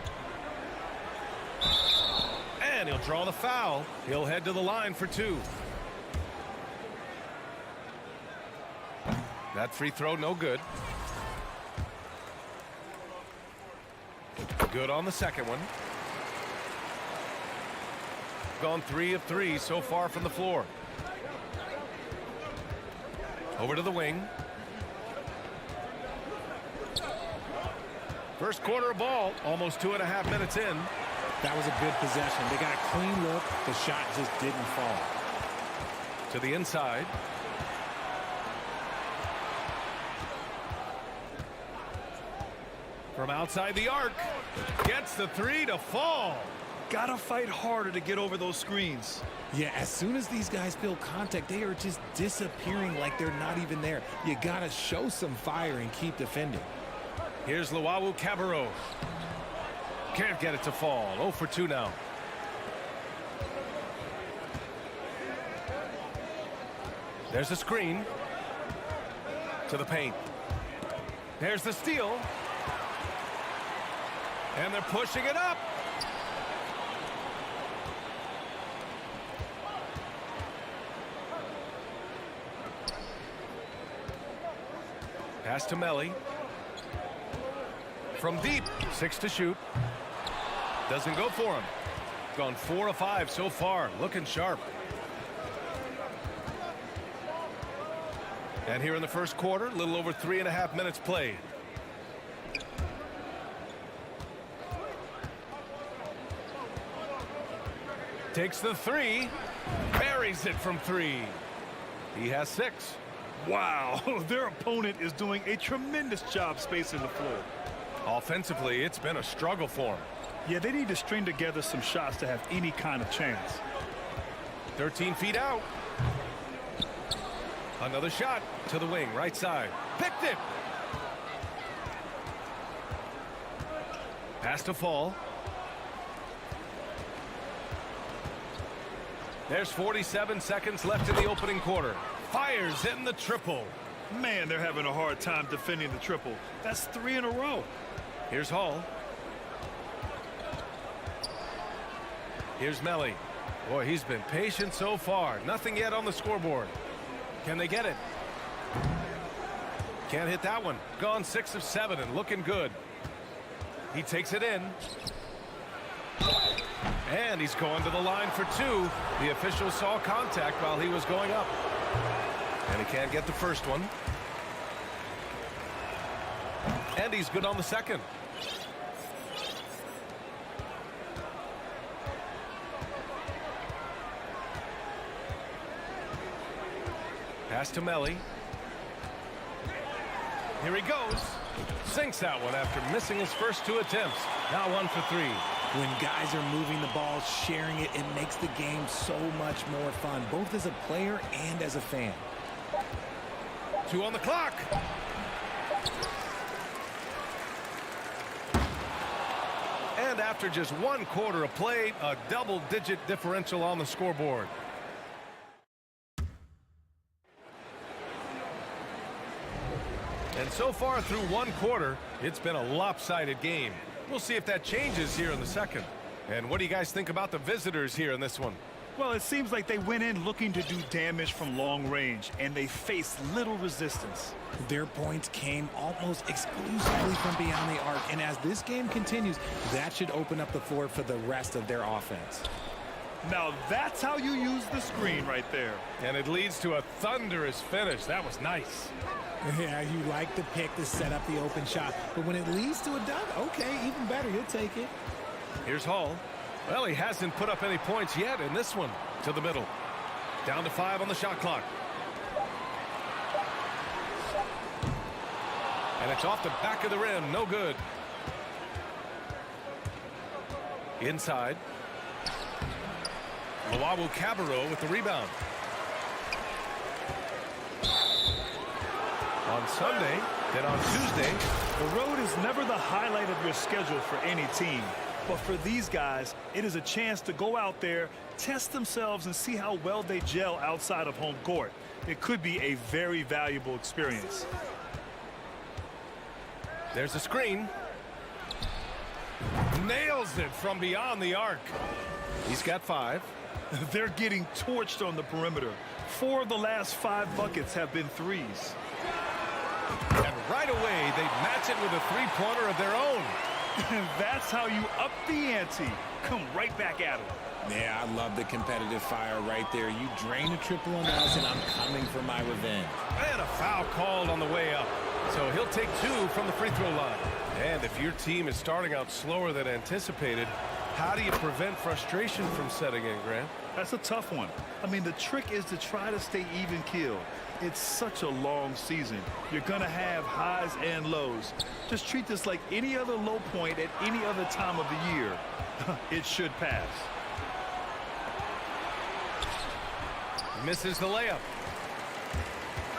And he'll draw the foul. He'll head to the line for 2. That free throw, no good. Good on the second one. Gone 3 of 3 so far from the floor. Over to the wing. First quarter of ball, almost 2.5 minutes in. That was a good possession. They got a clean look. The shot just didn't fall. To the inside. From outside the arc. Gets the 3 to fall. Gotta fight harder to get over those screens. Yeah, as soon as these guys feel contact, they are just disappearing like they're not even there. You gotta show some fire and keep defending. Here's Cabarrot. Can't get it to fall. 0 for 2 now. There's the screen. To the paint. There's the steal. And they're pushing it up. Pass to Melly. From deep, 6 to shoot. Doesn't go for him. Gone 4 of 5 so far. Looking sharp. And here in the first quarter, a little over 3.5 minutes played. Takes the three, buries it from 3. He has 6. Wow, their opponent is doing a tremendous job spacing the floor. Offensively, it's been a struggle for him. Yeah, they need to string together some shots to have any kind of chance. 13 feet out. Another shot to the wing, right side. Picked it. Pass to fall. There's 47 seconds left in the opening quarter. Fires in the triple. Man, they're having a hard time defending the triple. That's 3 in a row. Here's Hall. Here's Melly. Boy, he's been patient so far. Nothing yet on the scoreboard. Can they get it? Can't hit that one. Gone 6 of 7 and looking good. He takes it in. And he's going to the line for 2. The official saw contact while he was going up. And he can't get the first one. And he's good on the second. Pass to Melly. Here he goes. Sinks that one after missing his first 2 attempts. Now 1 for 3. When guys are moving the ball, sharing it, it makes the game so much more fun, both as a player and as a fan. 2 on the clock. And after just 1 quarter of play, a double-digit differential on the scoreboard. And so far through 1 quarter, it's been a lopsided game. We'll see if that changes here in the second. And what do you guys think about the visitors here in this one? Well, it seems like they went in looking to do damage from long range, and they faced little resistance. Their points came almost exclusively from beyond the arc, and as this game continues, that should open up the floor for the rest of their offense. Now that's how you use the screen right there. And it leads to a thunderous finish. That was nice. Yeah, you like the pick to set up the open shot, but when it leads to a dunk, okay, even better, you'll take it. Here's Hall. Well, he hasn't put up any points yet in this one. To the middle. Down to 5 on the shot clock. And it's off the back of the rim. No good. Inside. Luau Cabarro with the rebound. On Sunday, then on Tuesday. The road is never the highlight of your schedule for any team. But for these guys, it is a chance to go out there, test themselves, and see how well they gel outside of home court. It could be a very valuable experience. There's a screen. Nails it from beyond the arc. He's got 5. They're getting torched on the perimeter. 4 of the last 5 buckets have been threes. And right away, they match it with a three-pointer of their own. And that's how you up the ante. Come right back at it. Yeah, I love the competitive fire right there. You drain a triple on us, and I'm coming for my revenge. And a foul called on the way up. So he'll take 2 from the free throw line. And if your team is starting out slower than anticipated, how do you prevent frustration from setting in, Grant? That's a tough one. I mean, the trick is to try to stay even-keeled. It's such a long season. You're going to have highs and lows. Just treat this like any other low point at any other time of the year. It should pass. Misses the layup.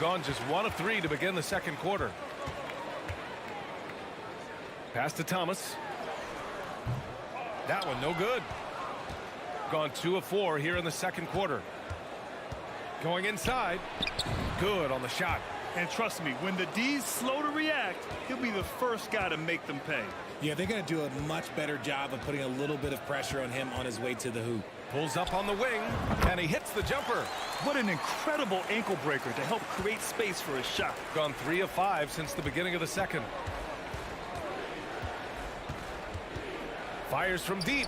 Gone just 1 of 3 to begin the second quarter. Pass to Thomas. That one no good. Gone 2 of 4 here in the second quarter. Going inside. Good on the shot. And trust me, when the D's slow to react, he'll be the first guy to make them pay. Yeah, they're going to do a much better job of putting a little bit of pressure on him on his way to the hoop. Pulls up on the wing, and he hits the jumper. What an incredible ankle breaker to help create space for his shot. Gone 3 of 5 since the beginning of the second. Fires from deep.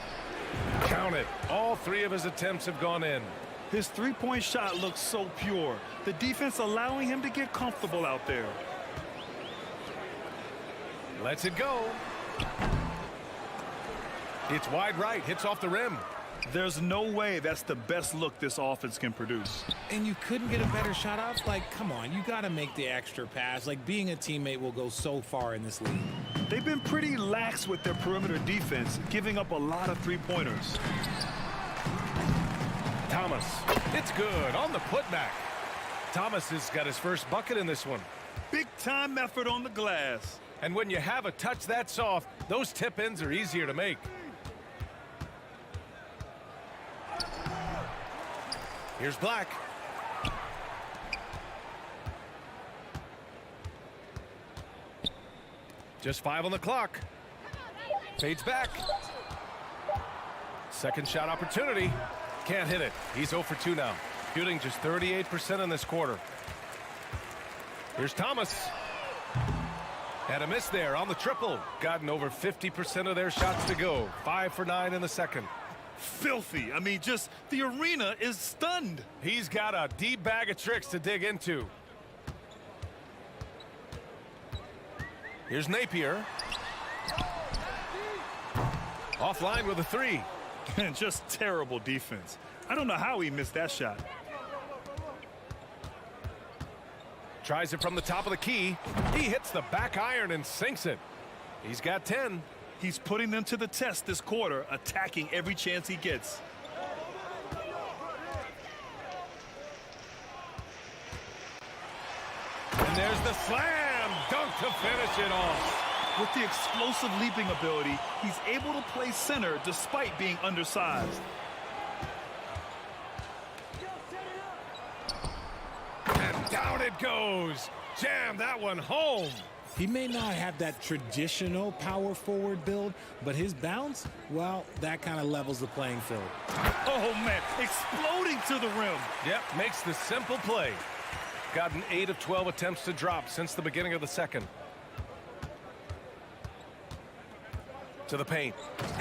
Count it. All 3 of his attempts have gone in. His three-point shot looks so pure. The defense allowing him to get comfortable out there. Lets it go. It's wide right, hits off the rim. There's no way that's the best look this offense can produce. And you couldn't get a better shot off? Like, come on, you got to make the extra pass. Like, being a teammate will go so far in this league. They've been pretty lax with their perimeter defense, giving up a lot of three-pointers. Thomas, it's good on the putback. Thomas has got his first bucket in this one. Big-time effort on the glass. And when you have a touch that soft, those tip-ins are easier to make. Here's Black. Just 5 on the clock. Fades back. Second shot opportunity. Can't hit it. He's 0 for 2 now. Shooting just 38% in this quarter. Here's Thomas. Had a miss there on the triple. Gotten over 50% of their shots to go. 5 for 9 in the second. Filthy. I mean, just the arena is stunned. He's got a deep bag of tricks to dig into. Here's Napier. Offline with a 3. And just terrible defense. I don't know how he missed that shot. Tries it from the top of the key. He hits the back iron and sinks it. He's got 10. He's putting them to the test this quarter, attacking every chance he gets. And there's the slam dunk to finish it off. With the explosive leaping ability, he's able to play center despite being undersized. And down it goes. Jam that one home. He may not have that traditional power forward build, but his bounce, well, that kind of levels the playing field. Oh, man, exploding to the rim. Yep, makes the simple play. Gotten 8 of 12 attempts to drop since the beginning of the second. To the paint.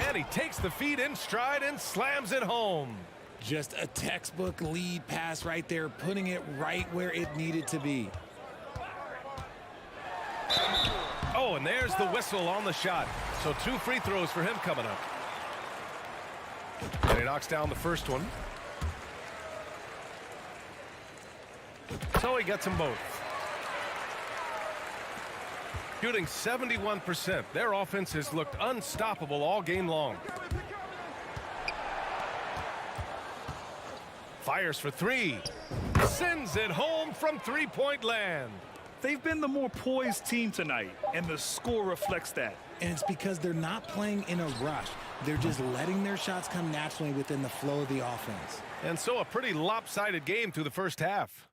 And he takes the feed in stride and slams it home. Just a textbook lead pass right there, putting it right where it needed to be. Oh, and there's the whistle on the shot. So 2 free throws for him coming up. And he knocks down the first one. So he gets them both. Shooting 71%. Their offense has looked unstoppable all game long. Fires for 3. Sends it home from three-point land. They've been the more poised team tonight, and the score reflects that. And it's because they're not playing in a rush. They're just letting their shots come naturally within the flow of the offense. And so a pretty lopsided game through the first half.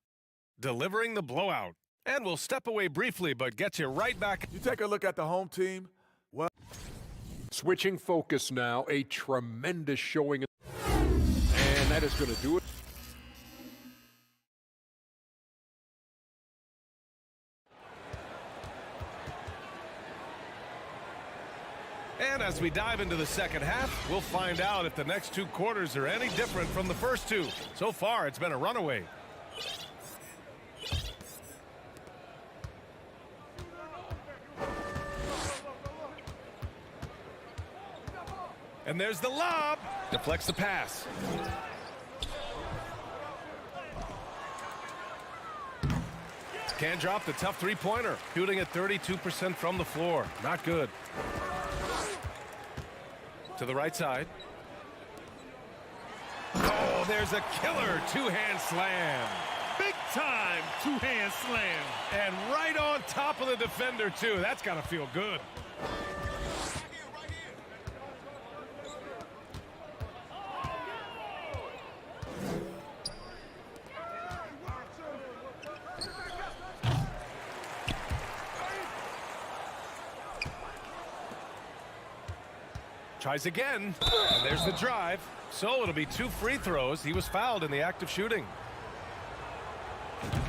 Delivering the blowout. And we'll step away briefly, but get you right back. You take a look at the home team. Well, Switching focus now, a tremendous showing. And that is going to do it. And as we dive into the second half, we'll find out if the next 2 quarters are any different from the first 2. So far, it's been a runaway. And there's the lob. Deflects the pass. Can't drop the tough three-pointer. Shooting at 32% from the floor. Not good. To the right side. Oh, there's a killer 2-hand slam. Big time 2-hand slam. And right on top of the defender, too. That's got to feel good. Tries again, and there's the drive. So it'll be 2 free throws. He was fouled in the act of shooting.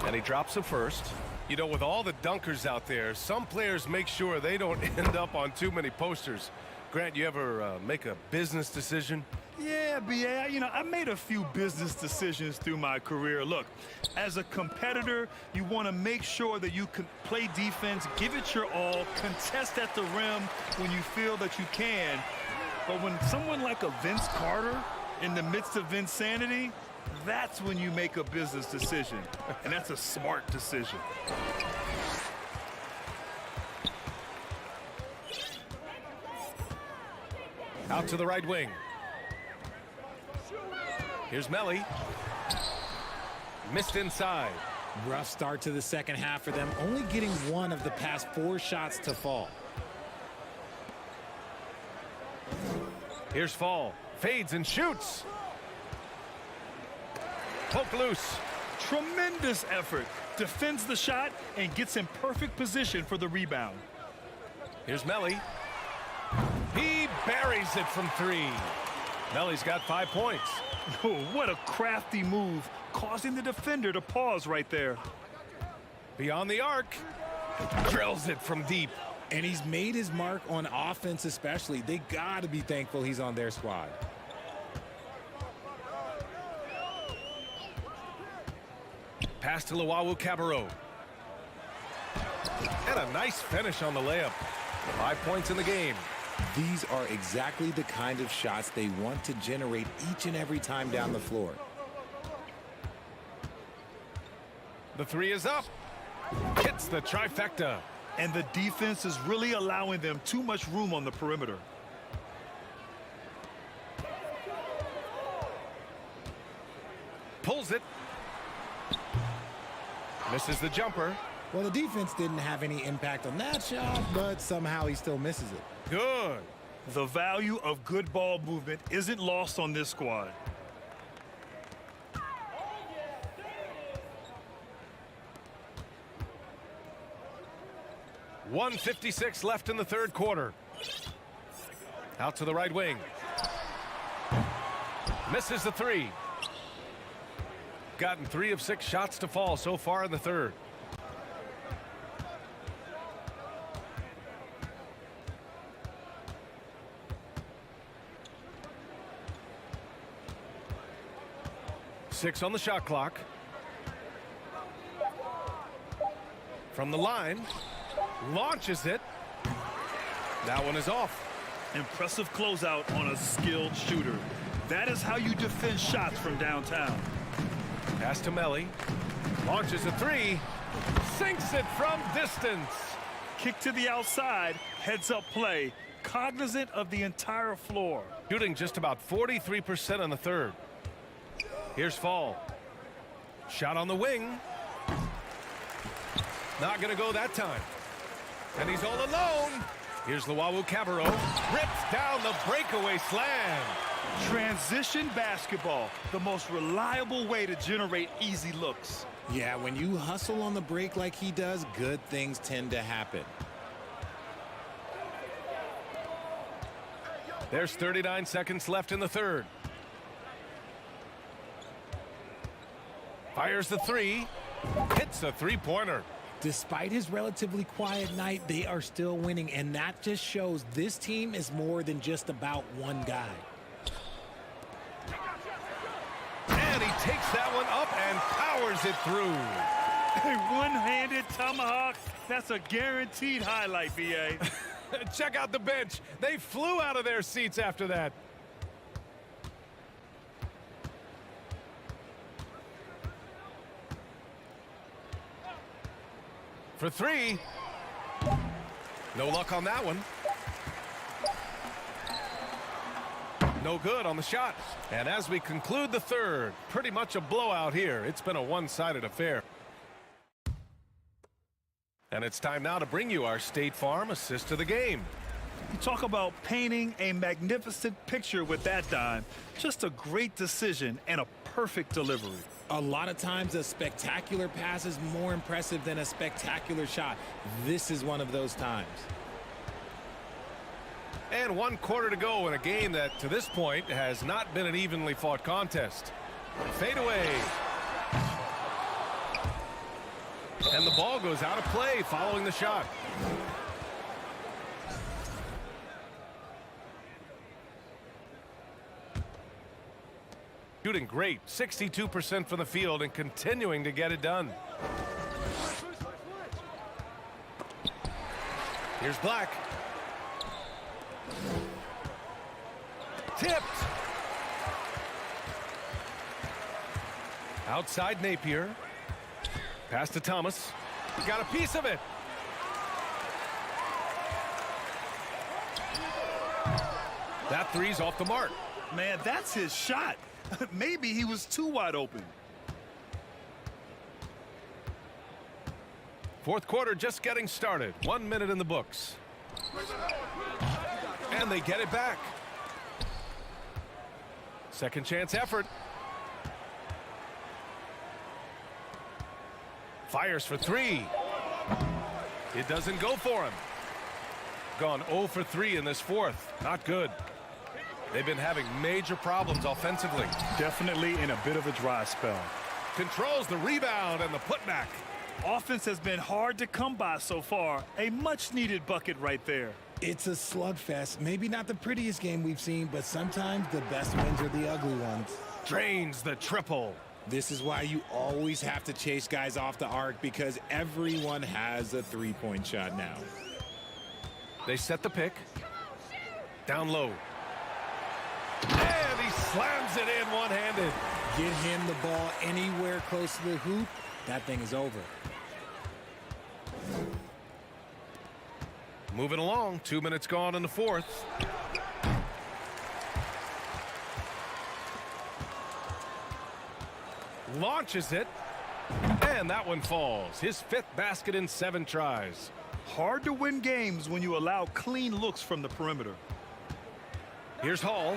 And he drops the first. You know, with all the dunkers out there, some players make sure they don't end up on too many posters. Grant, you ever make a business decision? Yeah, B.A., I made a few business decisions through my career. Look, as a competitor, you want to make sure that you can play defense, give it your all, contest at the rim when you feel that you can. But when someone like a Vince Carter in the midst of insanity, that's when you make a business decision. And that's a smart decision. Out to the right wing. Here's Melly. Missed inside. Rough start to the second half for them, only getting one of the past 4 shots to fall. Here's Fall. Fades and shoots. Poke loose. Tremendous effort. Defends the shot and gets in perfect position for the rebound. Here's Melly. He buries it from 3. Melly's got 5 points. Oh, what a crafty move, causing the defender to pause right there. Beyond the arc. Drills it from deep. And he's made his mark on offense especially. They got to be thankful he's on their squad. Pass to Luwawu Cabarrot. And a nice finish on the layup. 5 points in the game. These are exactly the kind of shots they want to generate each and every time down the floor. The 3 is up. Hits the trifecta. And the defense is really allowing them too much room on the perimeter. Pulls it. Misses the jumper. Well, the defense didn't have any impact on that shot, but somehow he still misses it. Good. The value of good ball movement isn't lost on this squad. .156 left in the third quarter. Out to the right wing. Misses the 3. Gotten 3 of 6 shots to fall so far in the third. Six on the shot clock. From the line. Launches it. That one is off. Impressive closeout on a skilled shooter. That is how you defend shots from downtown. Pass to Melly. Launches a 3. Sinks it from distance. Kick to the outside. Heads up play. Cognizant of the entire floor. Shooting just about 43% on the third. Here's Fall. Shot on the wing. Not going to go that time. And he's all alone. Here's Luwawu Cabarrot. Rips down the breakaway slam. Transition basketball, the most reliable way to generate easy looks. Yeah, when you hustle on the break like he does, good things tend to happen. There's 39 seconds left in the third. Fires the 3. Hits a 3-pointer. Despite his relatively quiet night, they are still winning, and that just shows this team is more than just about one guy. And he takes that one up and powers it through. A one-handed tomahawk. That's a guaranteed highlight, B.A. Check out the bench. They flew out of their seats after that. For 3. No luck on that one. No good on the shot. And as we conclude the third, pretty much a blowout here. It's been a one-sided affair. And it's time now to bring you our State Farm assist of the game. You talk about painting a magnificent picture with that dime. Just a great decision and a perfect delivery. A lot of times a spectacular pass is more impressive than a spectacular shot. This is one of those times. And 1 quarter to go in a game that to this point has not been an evenly fought contest. Fade away. And the ball goes out of play following the shot. Shooting great, 62% from the field and continuing to get it done. Here's Black. Tipped. Outside Napier. Pass to Thomas. Got a piece of it. That three's off the mark. Man, that's his shot. Maybe he was too wide open. Fourth quarter just getting started. 1 minute in the books. And they get it back. Second chance effort. Fires for three. It doesn't go for him. Gone 0 for 3 in this fourth. Not good. They've been having major problems offensively. Definitely in a bit of a dry spell. Controls the rebound and the putback. Offense has been hard to come by so far. A much-needed bucket right there. It's a slugfest. Maybe not the prettiest game we've seen, but sometimes the best wins are the ugly ones. Drains the triple. This is why you always have to chase guys off the arc, because everyone has a three-point shot now. They set the pick. Down low. And he slams it in one-handed. Get him the ball anywhere close to the hoop, that thing is over. Moving along, 2 minutes gone in the fourth. Launches it, and that one falls. His 5th basket in 7 tries. Hard to win games when you allow clean looks from the perimeter. Here's Hall.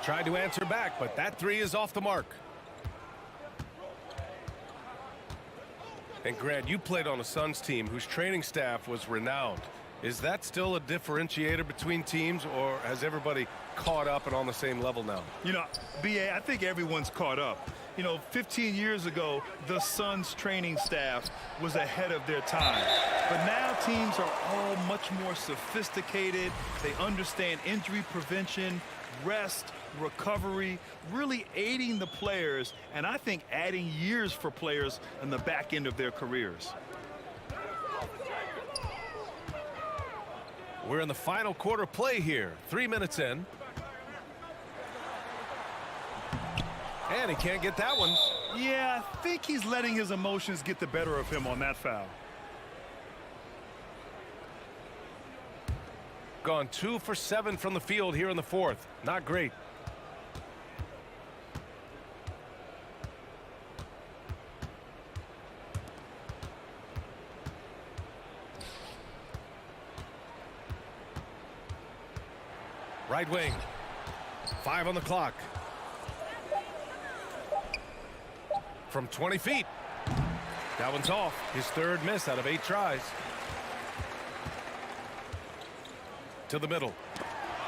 Tried to answer back, but that three is off the mark. And Grant, you played on a Suns team whose training staff was renowned. Is that still a differentiator between teams, or has everybody caught up and on the same level now? You know, B.A., I think everyone's caught up. You know, 15 years ago, the Suns training staff was ahead of their time. But now teams are all much more sophisticated. They understand injury prevention, rest, recovery, really aiding the players, and I think adding years for players in the back end of their careers. We're in the final quarter play here. 3 minutes in. And he can't get that one. Yeah, I think he's letting his emotions get the better of him on that foul. Gone 2 for 7 from the field here in the fourth. Not great. Right wing. 5 on the clock. From 20 feet. That one's off. His 3rd miss out of 8 tries. To the middle.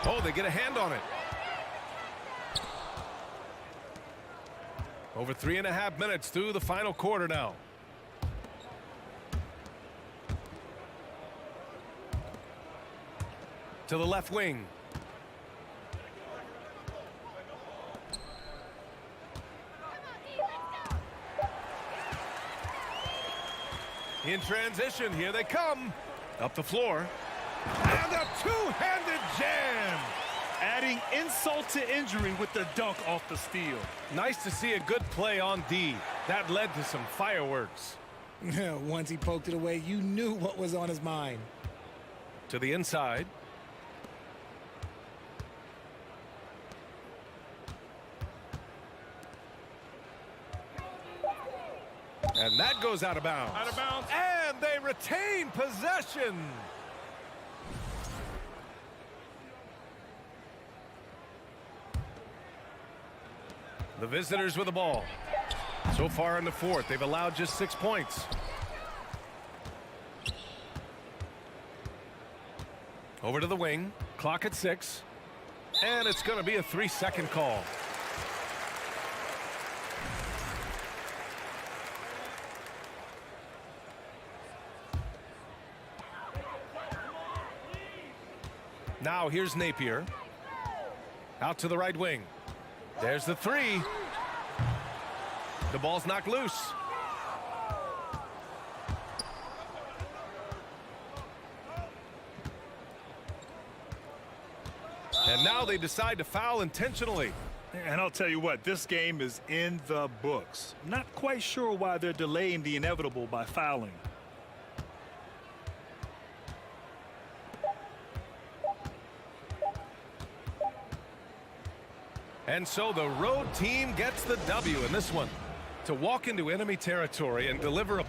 Oh, they get a hand on it. Over 3.5 minutes through the final quarter now. To the left wing. In transition, here they come. Up the floor. And a two-handed jam. Adding insult to injury with the dunk off the steal. Nice to see a good play on D. That led to some fireworks. Once he poked it away, you knew what was on his mind. To the inside. And that goes out of bounds. Out of bounds. And they retain possession. The visitors with the ball. So far in the fourth, they've allowed just 6 points. Over to the wing. Clock at 6. And it's going to be a 3-second call. Now here's Napier. Out to the right wing. There's the three. The ball's knocked loose. And now they decide to foul intentionally. And I'll tell you what, this game is in the books. Not quite sure why they're delaying the inevitable by fouling. And so the road team gets the W in this one. To walk into enemy territory and deliver a...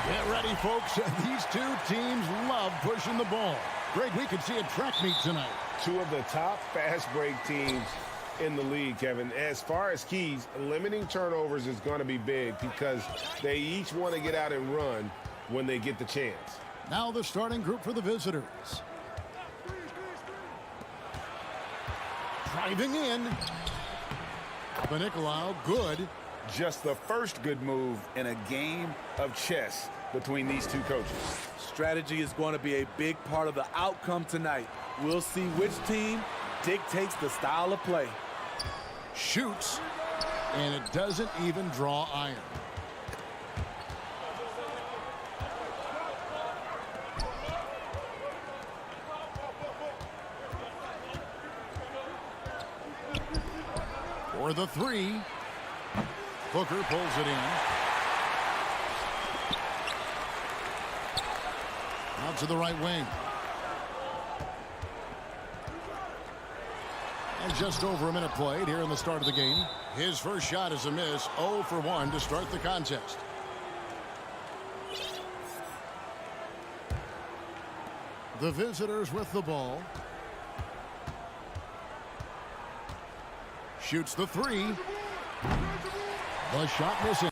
Get ready, folks. These two teams love pushing the ball. Greg, we could see a track meet tonight. Two of the top fast break teams in the league, Kevin. As far as keys, limiting turnovers is going to be big because they each want to get out and run when they get the chance. Now the starting group for the visitors. Driving in. Nicolau, good. Just the first good move in a game of chess between these two coaches. Strategy is going to be a big part of the outcome tonight. We'll see which team dictates the style of play. Shoots, and it doesn't even draw iron. For the three, Booker pulls it in. Out to the right wing. And just over a minute played here in the start of the game. His first shot is a miss. 0 for 1 to start the contest. The visitors with the ball. Shoots the three. The shot missing.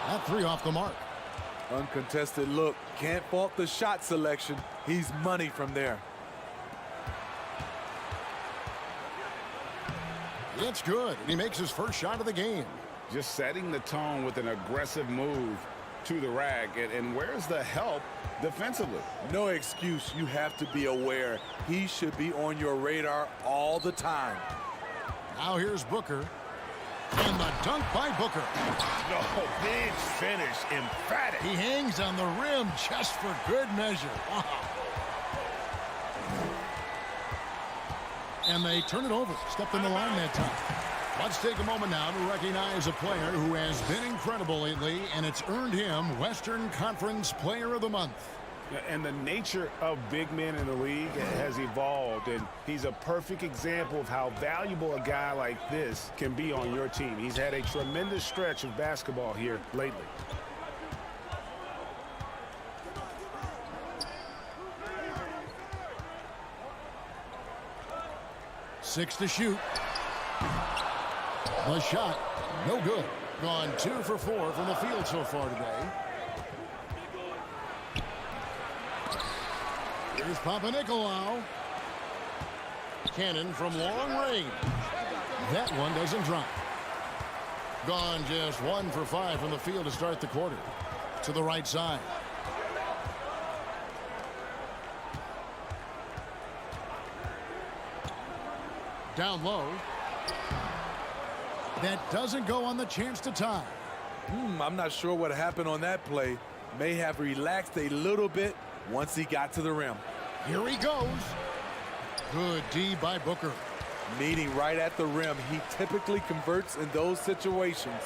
That three off the mark. Uncontested look. Can't fault the shot selection. He's money from there. It's good. He makes his first shot of the game. Just setting the tone with an aggressive move to the rack. And where's the help defensively? No excuse. You have to be aware. He should be on your radar all the time. Now here's Booker. And the dunk by Booker. No, big finish, emphatic. He hangs on the rim just for good measure. Wow. And they turn it over. Stepped in the line that time. Let's take a moment now to recognize a player who has been incredible lately, and it's earned him Western Conference Player of the Month. And the nature of big men in the league has evolved, and he's a perfect example of how valuable a guy like this can be on your team. He's had a tremendous stretch of basketball here lately. Six to shoot. The shot, no good. Gone 2 for 4 from the field so far today. Here's Nicolau. Cannon from long range. That one doesn't drop. Gone just 1 for 5 from the field to start the quarter. To the right side. Down low. That doesn't go on the chance to tie. I'm not sure what happened on that play. May have relaxed a little bit once he got to the rim. Here he goes. Good D by Booker. Meeting right at the rim. He typically converts in those situations.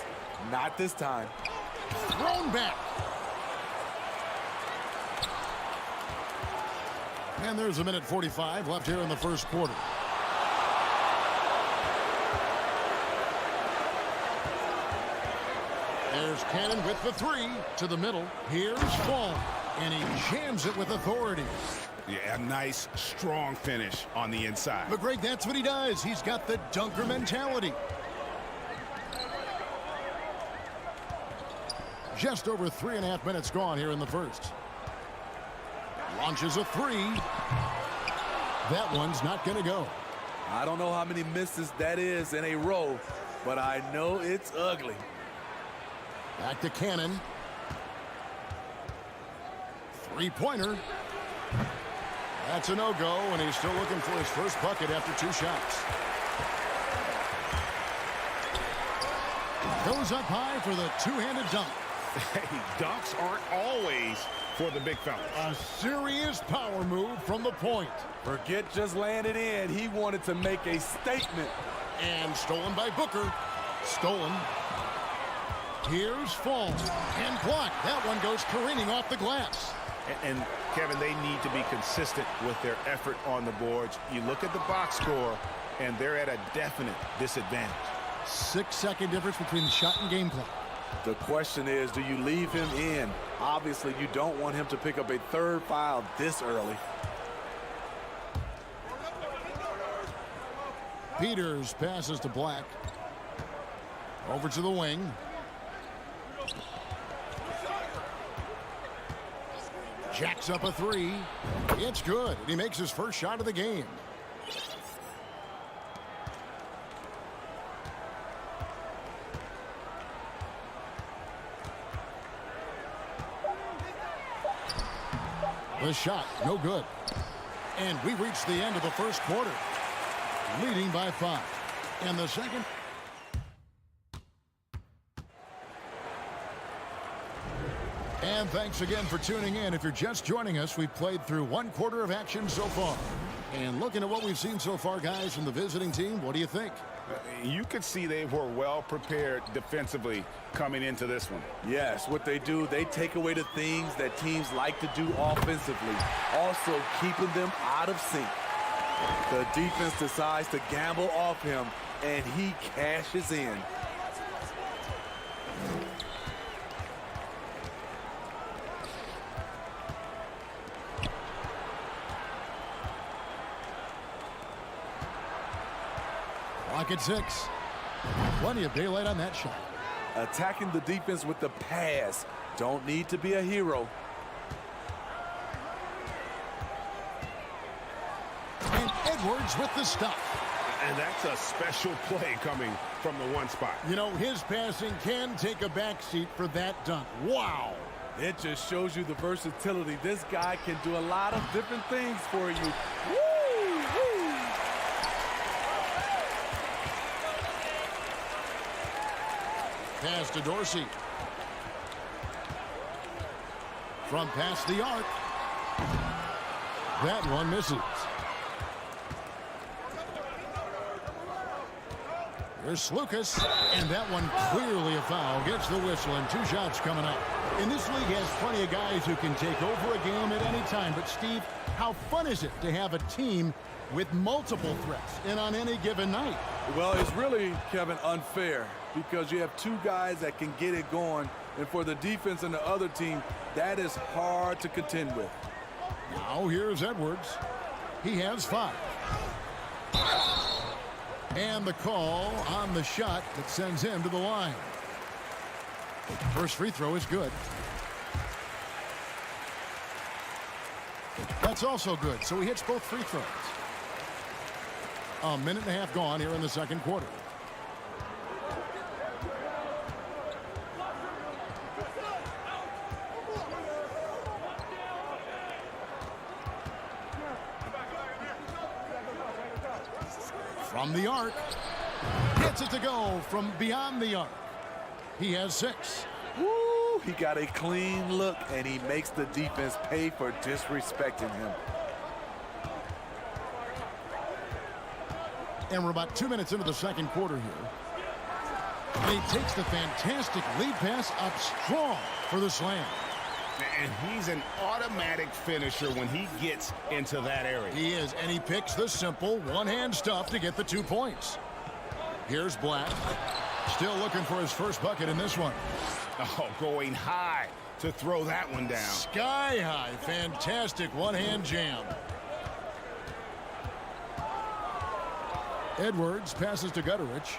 Not this time. Thrown back. And there's a minute 45 left here in the first quarter. There's Cannon with the three to the middle. Here's Fall, and he jams it with authority. Yeah, a nice, strong finish on the inside. But Greg, that's what he does. He's got the dunker mentality. Just over 3.5 minutes gone here in the first. Launches a three. That one's not going to go. I don't know how many misses that is in a row, but I know it's ugly. Back to Cannon. Three-pointer. That's a no-go, and he's still looking for his first bucket after 2 shots. Goes up high for the two-handed dunk. Hey, dunks aren't always for the big fellas. A serious power move from the point. Forget just laying it in. He wanted to make a statement. And stolen by Booker. Stolen. Here's Fall. And blocked. That one goes careening off the glass. And Kevin, they need to be consistent with their effort on the boards. You look at the box score, and they're at a definite disadvantage. 6-second difference between the shot and game clock. The question is, do you leave him in? Obviously, you don't want him to pick up a third foul this early. Peters passes to Black. Over to the wing. Jacks up a three. It's good. He makes his first shot of the game. The shot, no good. And we reached the end of the first quarter, leading by 5. And the second. And thanks again for tuning in. If you're just joining us, we've played through 1 quarter of action so far. And looking at what we've seen so far, guys, from the visiting team, what do you think? You could see they were well prepared defensively coming into this one. Yes, what they do, they take away the things that teams like to do offensively, also keeping them out of sync. The defense decides to gamble off him, and he cashes in. Clock at 6. Plenty of daylight on that shot. Attacking the defense with the pass. Don't need to be a hero. And Edwards with the stop. And that's a special play coming from the one spot. You know, his passing can take a backseat for that dunk. Wow. It just shows you the versatility. This guy can do a lot of different things for you. Woo! Pass to Dorsey. From past the arc. That one misses. Here's Lucas, and that one clearly a foul. Gets the whistle, and 2 shots coming up. And this league has plenty of guys who can take over a game at any time. But, Steve, how fun is it to have a team with multiple threats and on any given night? Well, it's really, Kevin, unfair because you have 2 guys that can get it going. And for the defense and the other team, that is hard to contend with. Now here's Edwards. He has 5. And the call on the shot that sends him to the line. First free throw is good. That's also good. So he hits both free throws. A minute and a half gone here in the second quarter. From the arc. Gets it to go from beyond the arc. He has 6. Woo! He got a clean look, and he makes the defense pay for disrespecting him. And we're about 2 minutes into the second quarter here. And he takes the fantastic lead pass up strong for the slam. And he's an automatic finisher when he gets into that area. He is, and he picks the simple one-hand stuff to get the 2 points. Here's Black. Still looking for his first bucket in this one. Oh, going high to throw that one down. Sky high. Fantastic one-hand jam. Edwards passes to Gutterich.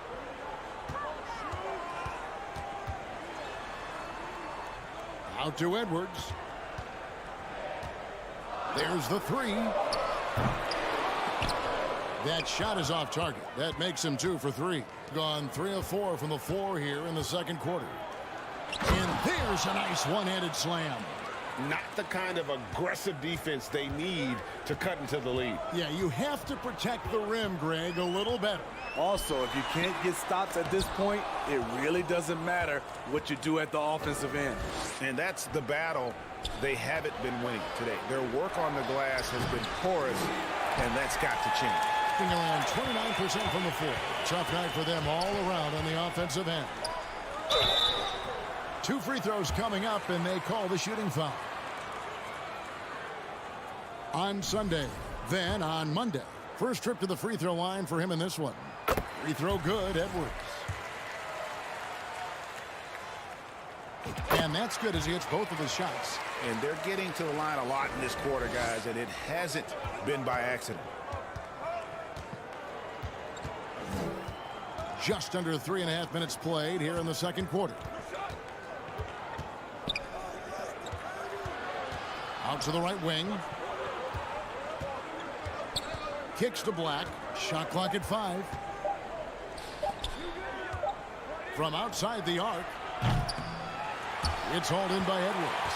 Out to Edwards. There's the 3. That shot is off target. That makes him 2 for 3. Gone 3 of 4 from the floor here in the second quarter. And there's a nice one-handed slam. Not the kind of aggressive defense they need to cut into the lead. Yeah, you have to protect the rim, Greg, a little better. Also, if you can't get stops at this point, it really doesn't matter what you do at the offensive end. And that's the battle they haven't been winning today. Their work on the glass has been porous, and that's got to change. Around 29% from the floor. Tough night for them all around on the offensive end. 2 free throws coming up, and they call the shooting foul. on Sunday. Then on Monday, first trip to the free throw line for him in this one. Free throw good, Edwards. And that's good as he hits both of his shots. And they're getting to the line a lot in this quarter, guys, and it hasn't been by accident. Just under 3.5 minutes played here in the second quarter. Out to the right wing. Kicks to Black. Shot clock at 5. From outside the arc. It's hauled in by Edwards.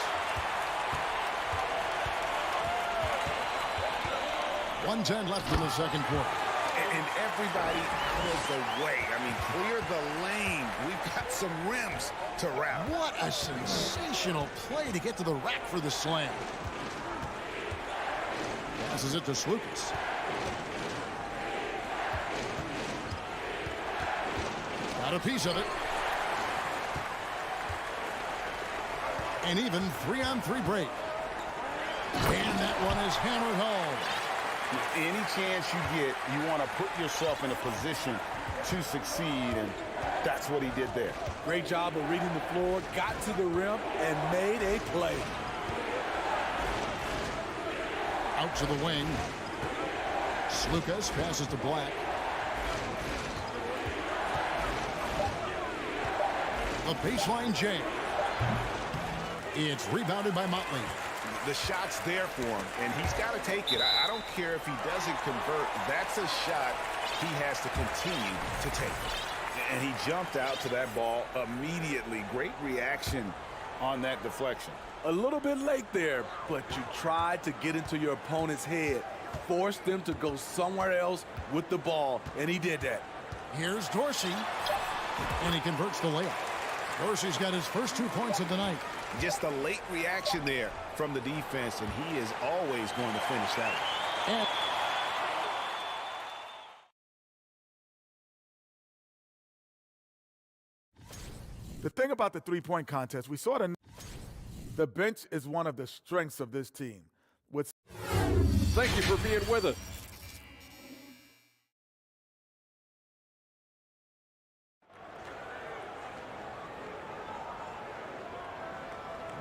1:10 left in the second quarter. And everybody out of the way. I mean, clear the lane. We've got some rims to wrap. What a sensational play to get to the rack for the slam. Passes it to Slukas. Got a piece of it. An even 3-on-3 break. And that one is hammered home. Any chance you get, you want to put yourself in a position to succeed, and that's what he did there. Great job of reading the floor, got to the rim, and made a play. Out to the wing. Slukas passes to Black. The baseline jam. It's rebounded by Motley. The shot's there for him, and he's got to take it. I don't care if he doesn't convert. That's a shot he has to continue to take. And he jumped out to that ball immediately. Great reaction on that deflection. A little bit late there, but you tried to get into your opponent's head. Forced them to go somewhere else with the ball, and he did that. Here's Dorsey, and he converts the layup. Dorsey's got his first 2 points of the night. Just a late reaction there from the defense, and he is always going to finish that one. And the thing about the three-point contest, we saw the bench is one of the strengths of this team. Thank you for being with us.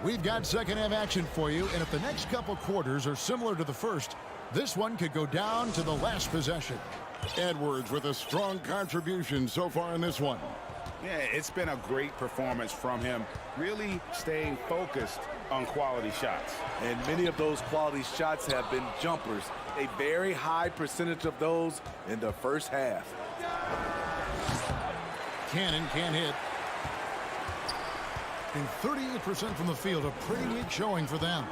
we've got second half action for you, and if the next couple quarters are similar to the first, this one could go down to the last possession. Edwards with a strong contribution so far in this one. Yeah, it's been a great performance from him, really staying focused on quality shots. And many of those quality shots have been jumpers. A very high percentage of those in the first half. Cannon can't hit. And 38% from the field, a pretty weak showing for them.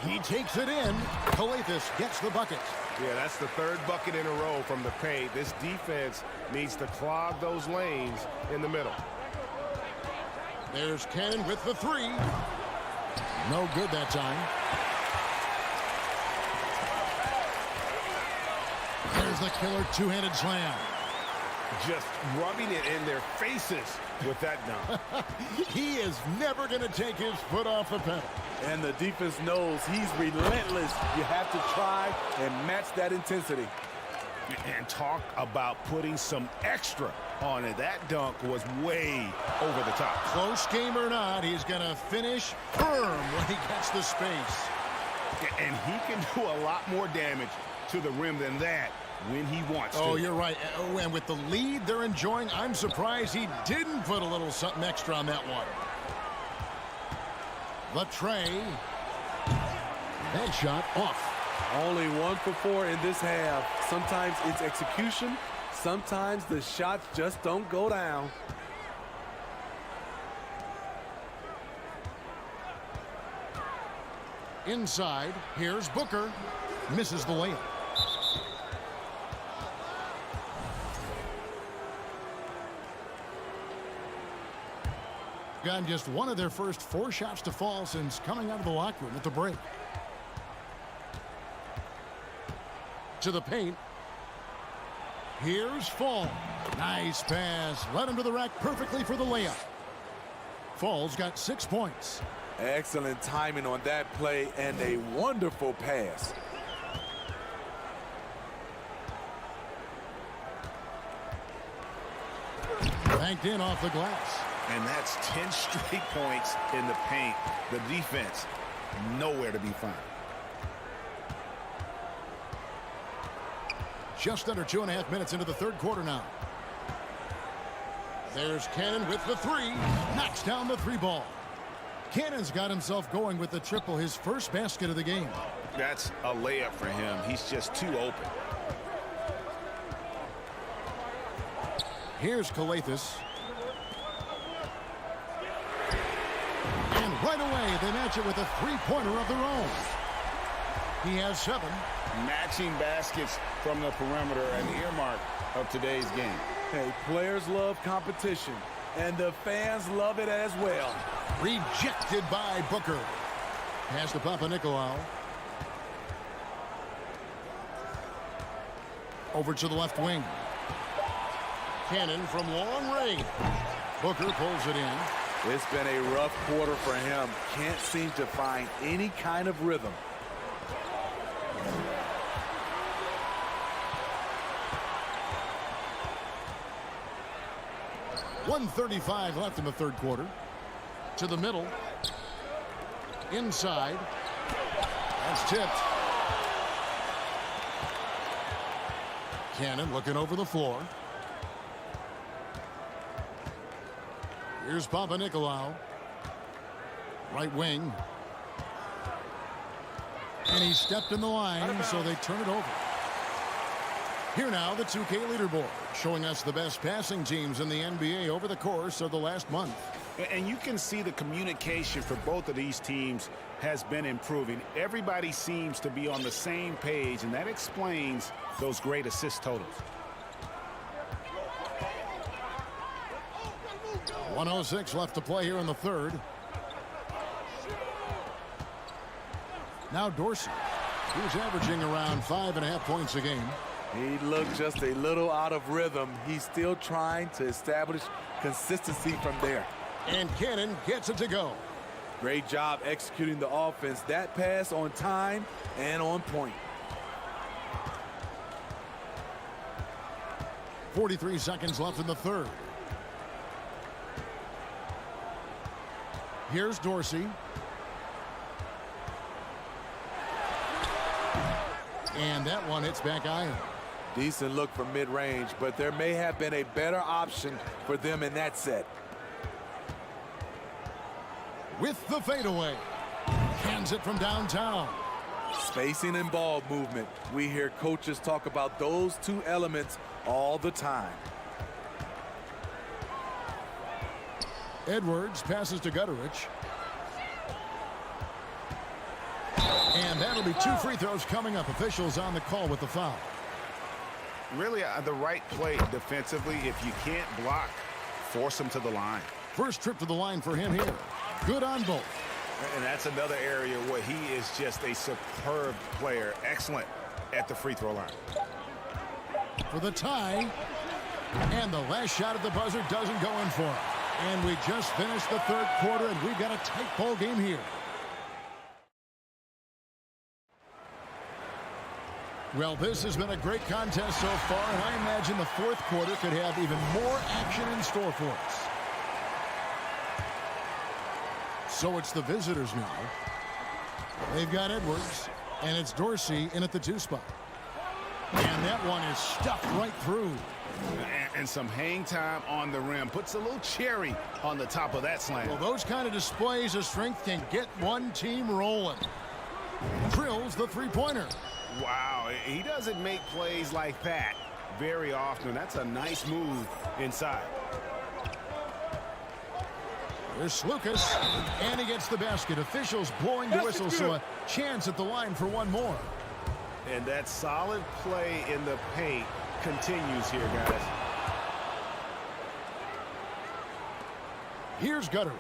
He takes it in. Calathes gets the bucket. Yeah, that's the third bucket in a row from the paint. This defense needs to clog those lanes in the middle. There's Cannon with the three. No good that time. There's the killer two-handed slam. Just rubbing it in their faces with that dunk. He is never going to take his foot off the pedal. And the defense knows he's relentless. You have to try and match that intensity. And talk about putting some extra on it. That dunk was way over the top. Close game or not, he's going to finish firm when he gets the space. And he can do a lot more damage to the rim than that when he wants to. Oh, you're right. Oh, and with the lead they're enjoying, I'm surprised he didn't put a little something extra on that one. The tray. That shot off. Only 1 for 4 in this half. Sometimes it's execution. Sometimes the shots just don't go down. Inside, here's Booker. Misses the layup. Gotten just one of their first 4 shots to fall since coming out of the locker room at the break. To the paint. Here's Fall. Nice pass. Led him to the rack perfectly for the layup. Fall's got 6 points. Excellent timing on that play and a wonderful pass. Banked in off the glass. And that's 10 straight points in the paint. The defense, nowhere to be found. Just under 2.5 minutes into the third quarter now. There's Cannon with the three. Knocks down the three ball. Cannon's got himself going with the triple, his first basket of the game. That's a layup for him. He's just too open. Here's Skijesss. And right away, they match it with a three-pointer of their own. He has 7. Matching baskets from the perimeter, an earmark of today's game. Hey, players love competition, and the fans love it as well. Rejected by Booker. Pass to Papanikolaou. Over to the left wing. Cannon from long range. Booker pulls it in. It's been a rough quarter for him. Can't seem to find any kind of rhythm. .135 left in the third quarter. To the middle. Inside. That's tipped. Cannon looking over the floor. Here's Papanikolaou. Right wing. And he stepped in the line, so they turn it over. Here now, the 2K leaderboard, showing us the best passing teams in the NBA over the course of the last month. And you can see the communication for both of these teams has been improving. Everybody seems to be on the same page, and that explains those great assist totals. 1:06 left to play here in the third. Now Dorsey, who's averaging around 5.5 points a game. He looked just a little out of rhythm. He's still trying to establish consistency from there. And Cannon gets it to go. Great job executing the offense. That pass on time and on point. 43 seconds left in the third. Here's Dorsey. And that one hits back iron. Decent look from mid-range, but there may have been a better option for them in that set. With the fadeaway. Hands it from downtown. Spacing and ball movement. We hear coaches talk about those two elements all the time. Edwards passes to Gutterich. And that'll be 2 free throws coming up. Officials on the call with the foul. Really the right play defensively. If you can't block, force him to the line. First trip to the line for him here. Good on both. And that's another area where he is just a superb player. Excellent at the free throw line. For the tie. And the last shot at the buzzer doesn't go in for him. And we just finished the third quarter, and we've got a tight ball game here. Well, this has been a great contest so far, and I imagine the fourth quarter could have even more action in store for us. So it's the visitors now. They've got Edwards, and it's Dorsey in at the 2 spot. And that one is stuffed right through. And some hang time on the rim. Puts a little cherry on the top of that slam. Well, those kind of displays of strength can get one team rolling. Drills the three-pointer. Wow, he doesn't make plays like that very often. That's a nice move inside. There's Skijesss, and he gets the basket. Officials blowing the whistle, so a chance at the line for one more. And that solid play in the paint continues here, guys. Here's Gutterich.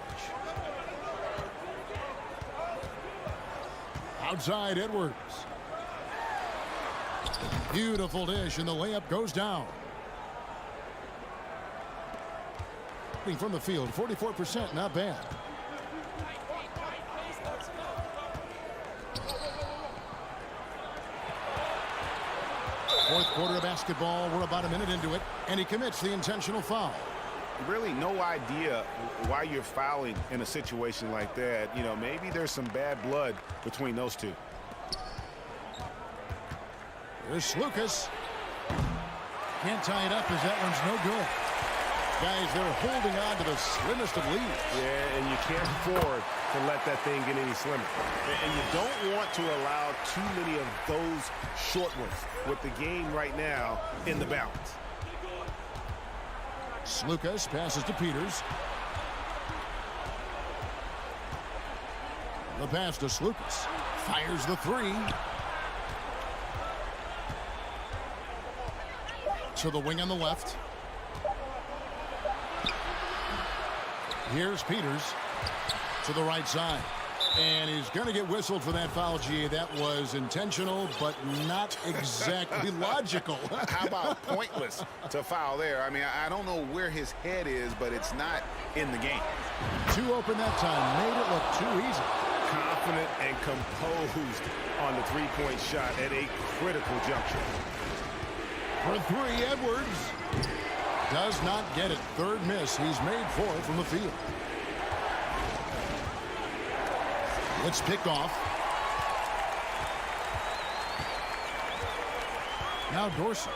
Outside Edwards. Beautiful dish, and the layup goes down. From the field, 44%, not bad. Fourth quarter of basketball, we're about a minute into it, and he commits the intentional foul. Really no idea why you're fouling in a situation like that. You know, maybe there's some bad blood between those two. Here's Lucas. Can't tie it up as that one's no good. Guys, they're holding on to the slimmest of leads. Yeah, and you can't afford to let that thing get any slimmer. And you don't want to allow too many of those short ones with the game right now in the balance. Lucas passes to Peters. The pass to Lucas. Fires the three. To the wing on the left. Here's Peters to the right side. And he's going to get whistled for that foul, G. That was intentional, but not exactly logical. How about pointless to foul there? I mean, I don't know where his head is, but it's not in the game. Too open that time. Made it look too easy. Confident and composed on the three-point shot at a critical juncture. For three, Edwards does not get it. Third miss. He's made 4 from the field. It's picked off. Now Dorsey.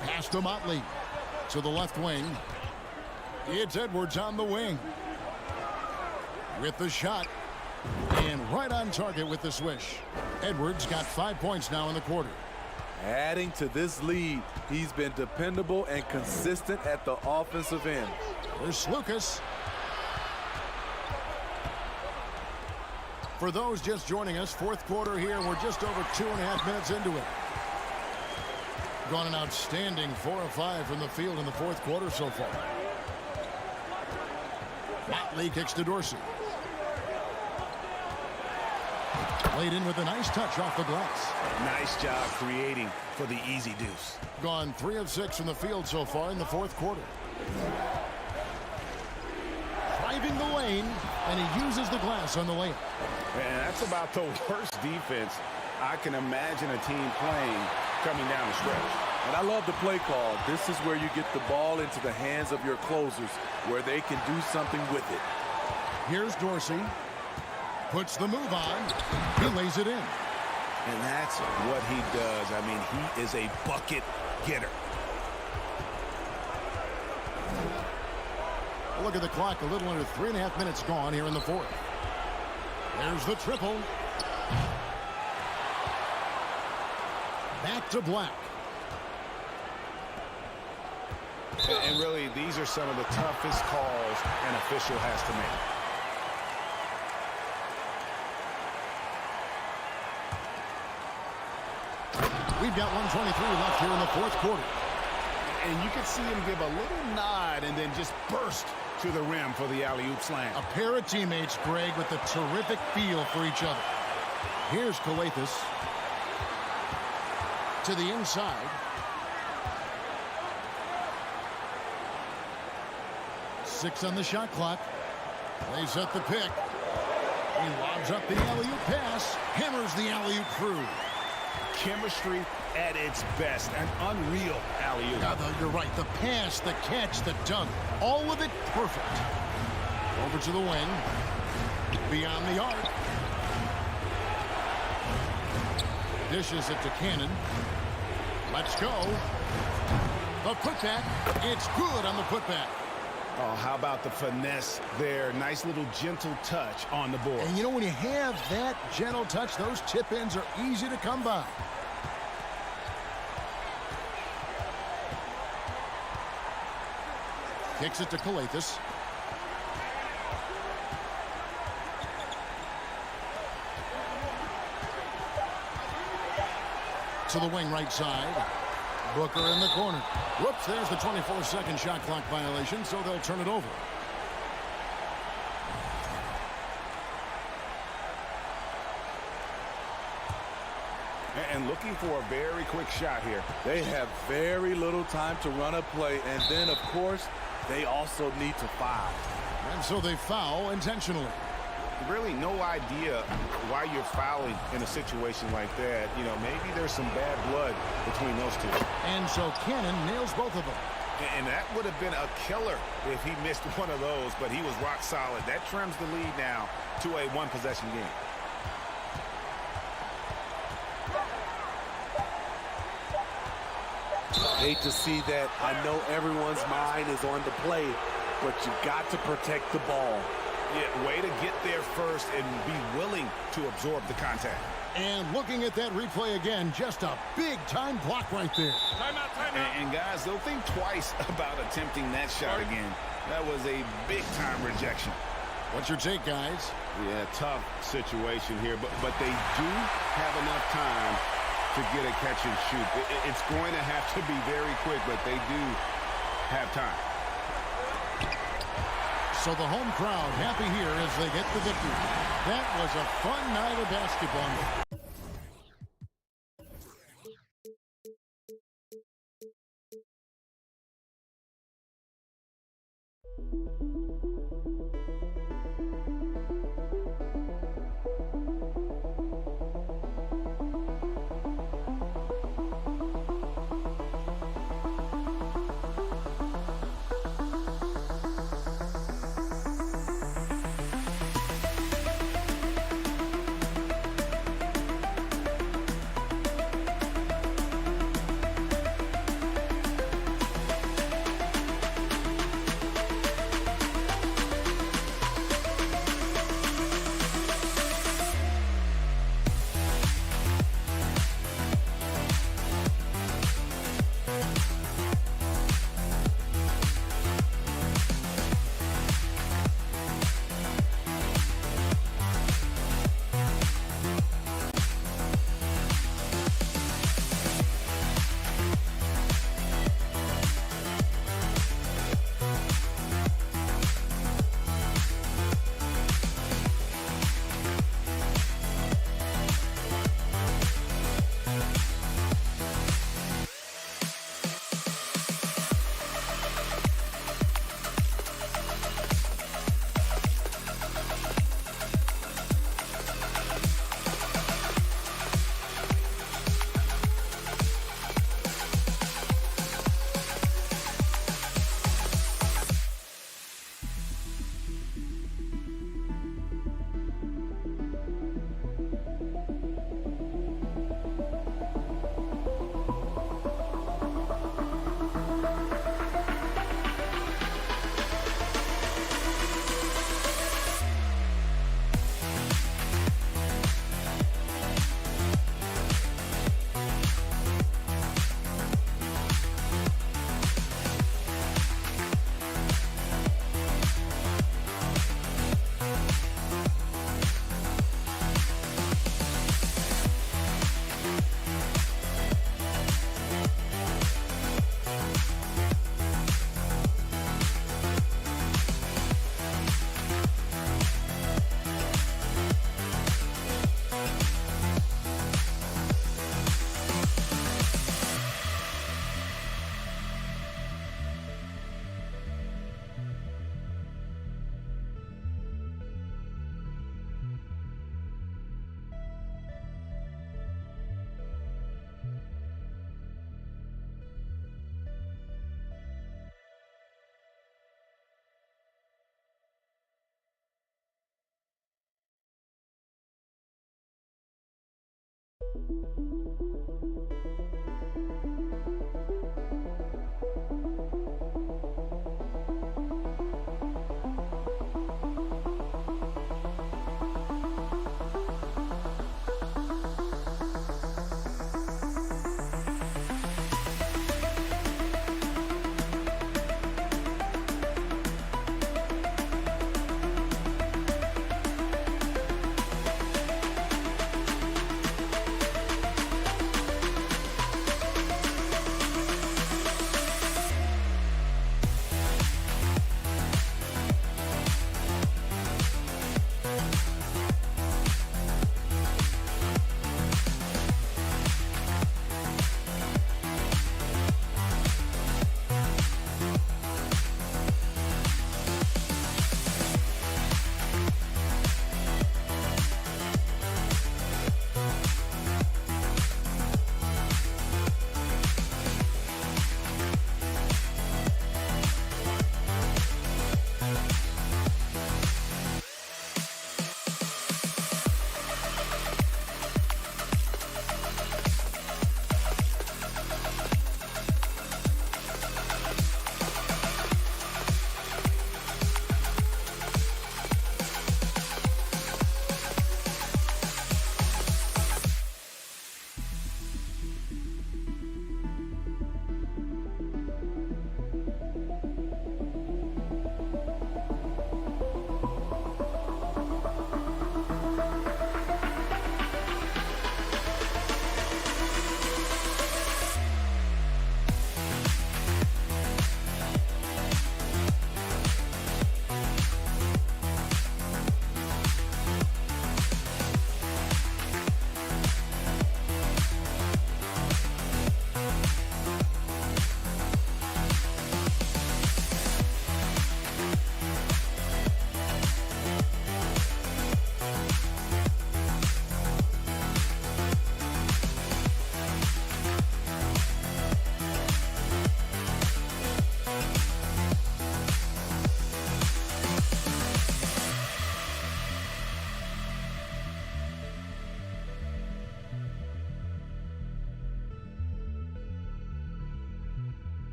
Pass to Motley. To the left wing. It's Edwards on the wing. With the shot. And right on target with the swish. Edwards got 5 points now in the quarter. Adding to this lead, he's been dependable and consistent at the offensive end. There's Lucas. For those just joining us, fourth quarter here, and we're just over 2.5 minutes into it. Gone an outstanding 4 of 5 from the field in the fourth quarter so far. Motley kicks to Dorsey. Laid in with a nice touch off the glass. Nice job creating for the easy deuce. Gone 3 of 6 from the field so far in the fourth quarter. Driving the lane, and he uses the glass on the layup. And that's about the worst defense I can imagine a team playing coming down the stretch. And I love the play call. This is where you get the ball into the hands of your closers, where they can do something with it. Here's Dorsey. Puts the move on. He lays it in. And that's what he does. I mean, he is a bucket getter. Look at the clock. A little under 3.5 minutes gone here in the fourth. There's the triple. Back to Black. And really, these are some of the toughest calls an official has to make. We've got 1:23 left here in the fourth quarter. And you can see him give a little nod and then just burst to the rim for the alley-oop slam. A pair of teammates, Greg, with a terrific feel for each other. Here's Calathes. To the inside. Six on the shot clock. They set the pick. He lobs up the alley-oop pass. Hammers the alley-oop through. Chemistry at its best. An unreal alley-oop. Yeah, you're right. The pass, the catch, the dunk. All of it perfect. Over to the wing. Beyond the arc. Dishes it to Cannon. Let's go. The putback. It's good on the putback. Oh, how about the finesse there? Nice little gentle touch on the board. And you know, when you have that gentle touch, those tip-ins are easy to come by. Kicks it to Calathes. To the wing right side. Booker in the corner. Whoops, there's the 24-second shot clock violation, so they'll turn it over. And looking for a very quick shot here. They have very little time to run a play, and then, of course, they also need to foul. And so they foul intentionally. Really no idea why you're fouling in a situation like that. You know, maybe there's some bad blood between those two. And so Cannon nails both of them. And that would have been a killer if he missed one of those, but he was rock solid. That trims the lead now to a one-possession game. Hate to see that. I know everyone's mind is on the play, but you got to protect the ball. Yeah, way to get there first and be willing to absorb the contact. And looking at that replay again, just a big-time block right there. Timeout, timeout. And guys, they'll think twice about attempting that shot again. That was a big-time rejection. What's your take, guys? Yeah, tough situation here, but they do have enough time to get a catch and shoot. It's going to have to be very quick, but they do have time. So the home crowd happy here as they get the victory. That was a fun night of basketball.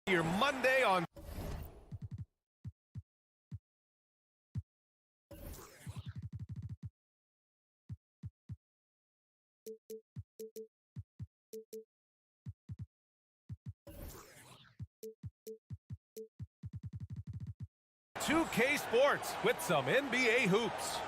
Your Monday on $2K Sports with some NBA hoops.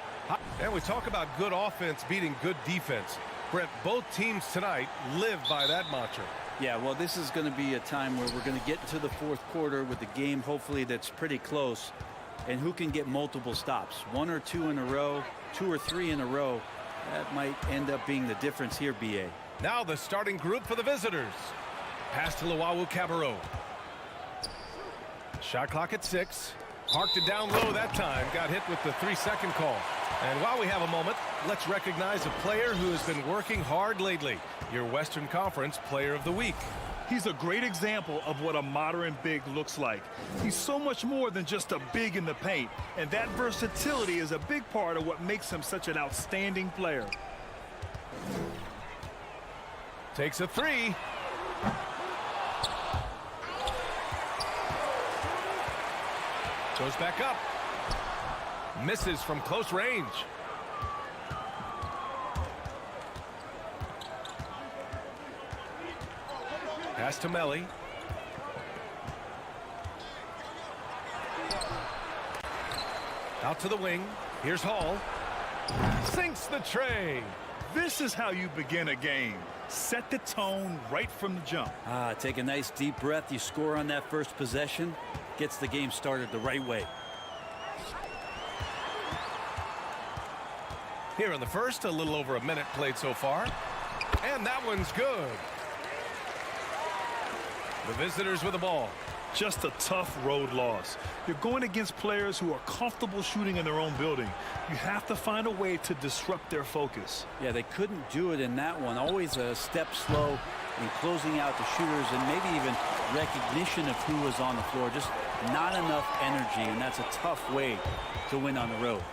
And we talk about good offense beating good defense. Brett, both teams tonight live by that mantra. Yeah, well, this is going to be a time where we're going to get into the fourth quarter with the game, hopefully, that's pretty close. And who can get multiple stops? 1 or 2 in a row, 2 or 3 in a row. That might end up being the difference here, BA. Now the starting group for the visitors. Pass to Cabarro. Shot clock at 6. Parked it down low that time. Got hit with the 3-second call. And while we have a moment, let's recognize a player who has been working hard lately. Your Western Conference Player of the Week. He's a great example of what a modern big looks like. He's so much more than just a big in the paint, and that versatility is a big part of what makes him such an outstanding player. Takes a 3. Goes back up. Misses from close range. Pass to Melly. Out to the wing. Here's Hall. Sinks the tray. This is how you begin a game. Set the tone right from the jump. Take a nice deep breath. You score on that first possession. Gets the game started the right way. Here in the first, a little over a minute played so far. And that one's good. The visitors with the ball. Just a tough road loss. You're going against players who are comfortable shooting in their own building. You have to find a way to disrupt their focus. Yeah, they couldn't do it in that one. Always a step slow in closing out the shooters and maybe even recognition of who was on the floor. Just not enough energy, and that's a tough way to win on the road.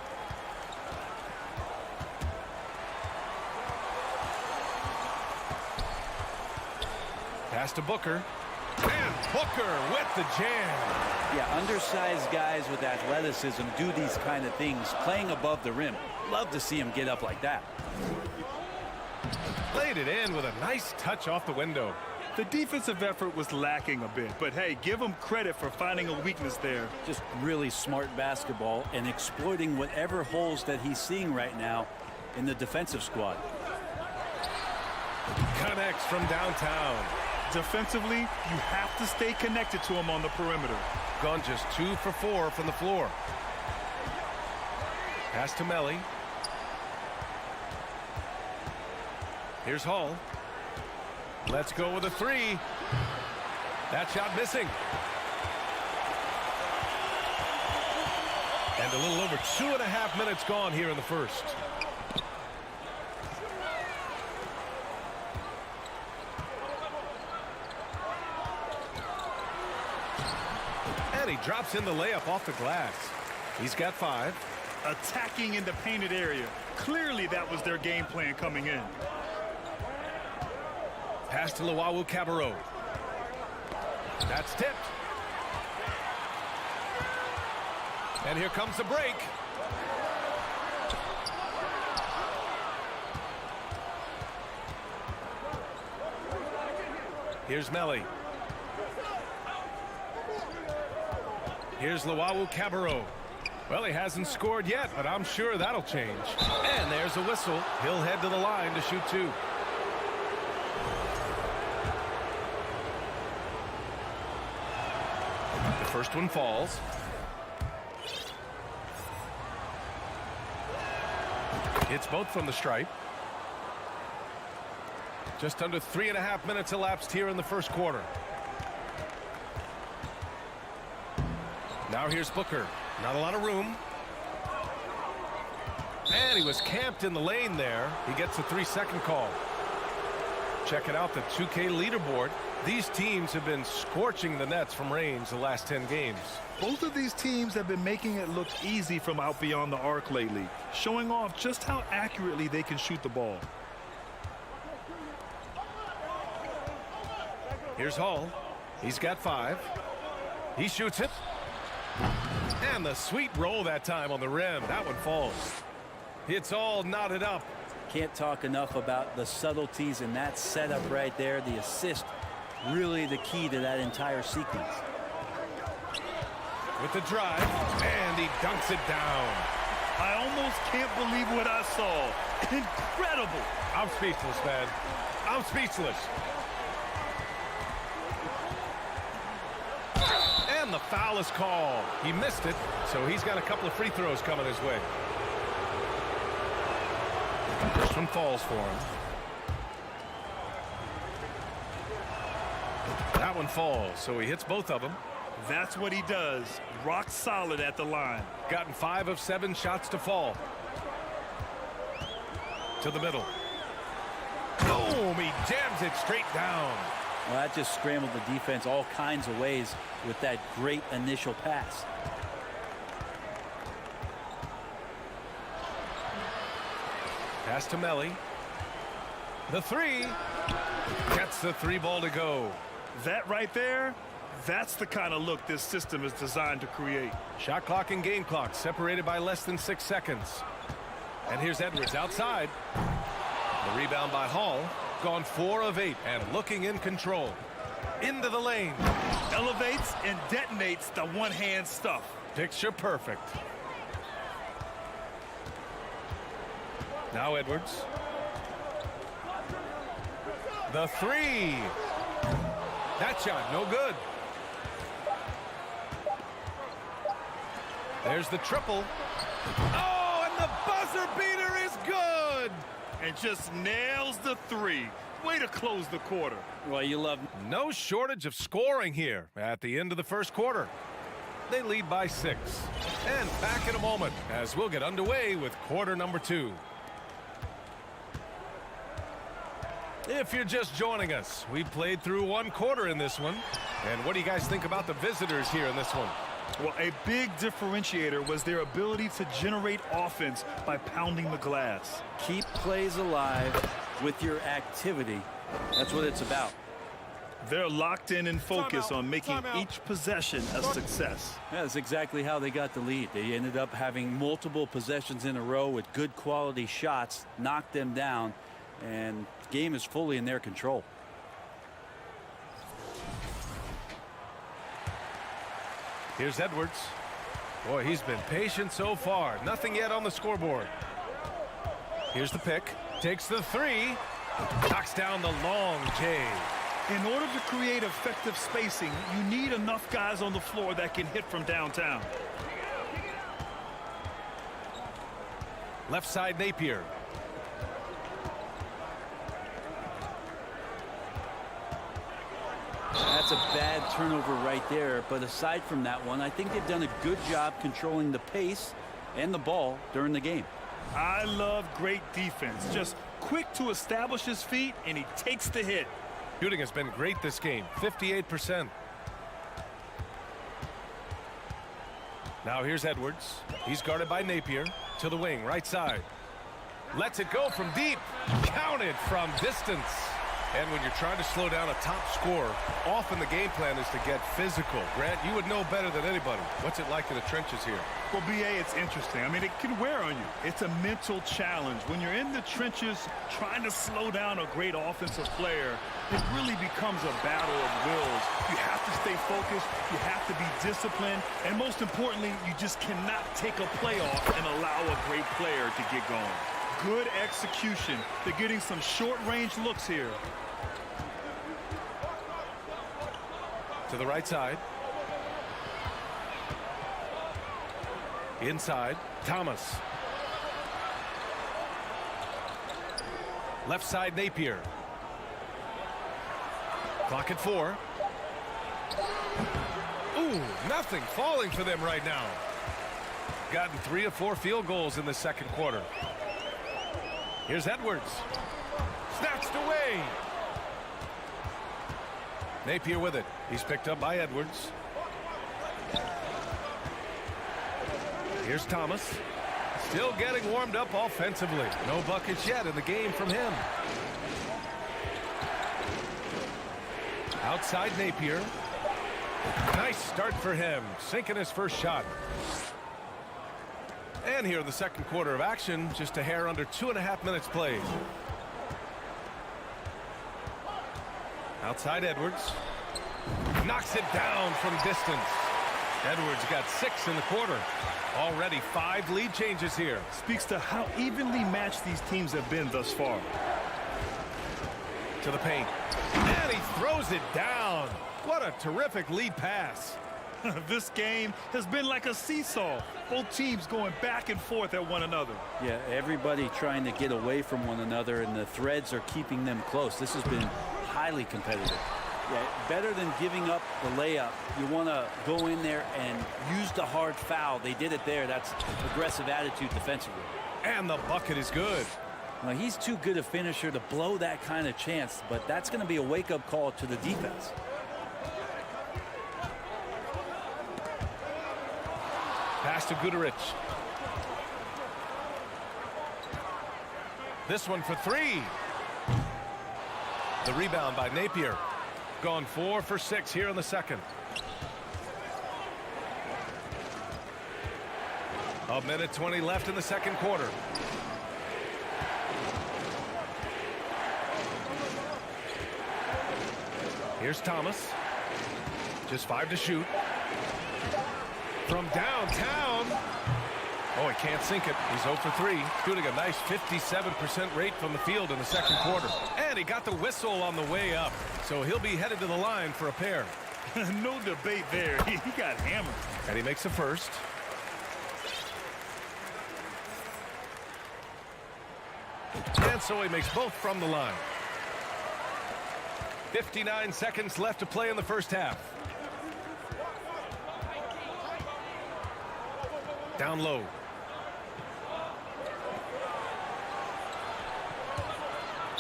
Pass to Booker. And Booker with the jam. Yeah, undersized guys with athleticism do these kind of things, playing above the rim. Love to see him get up like that. Laid it in with a nice touch off the window. The defensive effort was lacking a bit, but hey, give him credit for finding a weakness there. Just really smart basketball and exploiting whatever holes that he's seeing right now in the defensive squad. Connects from downtown. Defensively, you have to stay connected to him on the perimeter. Gone just 2 for 4 from the floor. Pass to Melly. Here's Hall. Let's go with a 3. That shot missing. And a little over 2.5 minutes gone here in the first. And he drops in the layup off the glass. He's got 5. Attacking in the painted area. Clearly that was their game plan coming in. Pass to Cabarro. That's tipped. And here comes the break. Here's Melly. Here's Cabarro. Well, he hasn't scored yet, but I'm sure that'll change. And there's a whistle. He'll head to the line to shoot 2. The first one falls. Hits both from the stripe. Just under 3.5 minutes elapsed here in the first quarter. Now here's Booker. Not a lot of room. And he was camped in the lane there. He gets a 3-second call. Checking out the 2K leaderboard. These teams have been scorching the nets from range the last 10 games. Both of these teams have been making it look easy from out beyond the arc lately, showing off just how accurately they can shoot the ball. Here's Hall. He's got 5. He shoots it. And the sweet roll that time on the rim. That one falls. It's all knotted up. Can't talk enough about the subtleties in that setup right there. The assist, really the key to that entire sequence. With the drive, and he dunks it down. I almost can't believe what I saw. Incredible. I'm speechless, man. I'm speechless. And the foul is called. He missed it, so he's got a couple of free throws coming his way. First one falls for him. That one falls, so he hits both of them. That's what he does. Rock solid at the line. Gotten 5 of 7 shots to fall. To the middle. Boom! He jams it straight down. Well, that just scrambled the defense all kinds of ways with that great initial pass. Pass to Melly. The 3. Gets the 3 ball to go. That right there, that's the kind of look this system is designed to create. Shot clock and game clock separated by less than 6 seconds. And here's Edwards outside. The rebound by Hall. Gone 4 of 8 and looking in control. Into the lane. Elevates and detonates the one-hand stuff. Picture perfect. Now Edwards. The 3. That shot, no good. There's the triple. Oh, and the buzzer beater is good. And just nails the 3. Way to close the quarter. Well, you love no shortage of scoring here at the end of the first quarter. They lead by 6. And back in a moment as we'll get underway with quarter number 2. If you're just joining us, we played through 1 quarter in this one. And what do you guys think about the visitors here in this one? Well, a big differentiator was their ability to generate offense by pounding the glass. Keep plays alive with your activity. That's what it's about. They're locked in and focused on making each possession a success. Yeah, that's exactly how they got the lead. They ended up having multiple possessions in a row with good quality shots, knocked them down, and the game is fully in their control. Here's Edwards. Boy, he's been patient so far. Nothing yet on the scoreboard. Here's the pick. Takes the 3. Knocks down the long J. In order to create effective spacing, you need enough guys on the floor that can hit from downtown. Left side Napier. That's a bad turnover right there, but aside from that one, I think they've done a good job controlling the pace and the ball during the game. I love great defense. Just quick to establish his feet, and he takes the hit. Shooting has been great this game, 58%. Now here's Edwards. He's guarded by Napier. To the wing, right side. Lets it go from deep. Counted from distance. And when you're trying to slow down a top scorer, often the game plan is to get physical. Grant, you would know better than anybody. What's it like in the trenches here? Well, B.A., it's interesting. I mean, it can wear on you. It's a mental challenge. When you're in the trenches trying to slow down a great offensive player, it really becomes a battle of wills. You have to stay focused. You have to be disciplined. And most importantly, you just cannot take a play off and allow a great player to get going. Good execution. They're getting some short-range looks here. To the right side. Inside, Thomas. Left side, Napier. Clock at 4. Ooh, nothing falling for them right now. Gotten 3 of 4 field goals in the second quarter. Here's Edwards. Snatched away. Napier with it. He's picked up by Edwards. Here's Thomas. Still getting warmed up offensively. No buckets yet in the game from him. Outside Napier. Nice start for him. Sinking his first shot. And here in the second quarter of action, just a hair under 2.5 minutes played. Outside Edwards. Knocks it down from distance. Edwards got 6 in the quarter. Already 5 lead changes here. Speaks to how evenly matched these teams have been thus far. To the paint. And he throws it down. What a terrific lead pass. This game has been like a seesaw. Both teams going back and forth at one another. Yeah, everybody trying to get away from one another, and the threads are keeping them close. This has been highly competitive. Yeah, better than giving up the layup. You want to go in there and use the hard foul. They did it there. That's aggressive attitude defensively. And the bucket is good. Now, he's too good a finisher to blow that kind of chance, but that's going to be a wake-up call to the defense. Pass to Guduric. This one for 3. The rebound by Napier. Gone 4 for 6 here in the second. A minute 20 left in the second quarter. Here's Thomas. Just 5 to shoot. From downtown. Oh, he can't sink it. He's 0 for 3. Shooting a nice 57% rate from the field in the second quarter. And he got the whistle on the way up. So he'll be headed to the line for a pair. No debate there. He got hammered. And he makes the first. And so he makes both from the line. 59 seconds left to play in the first half. Down low.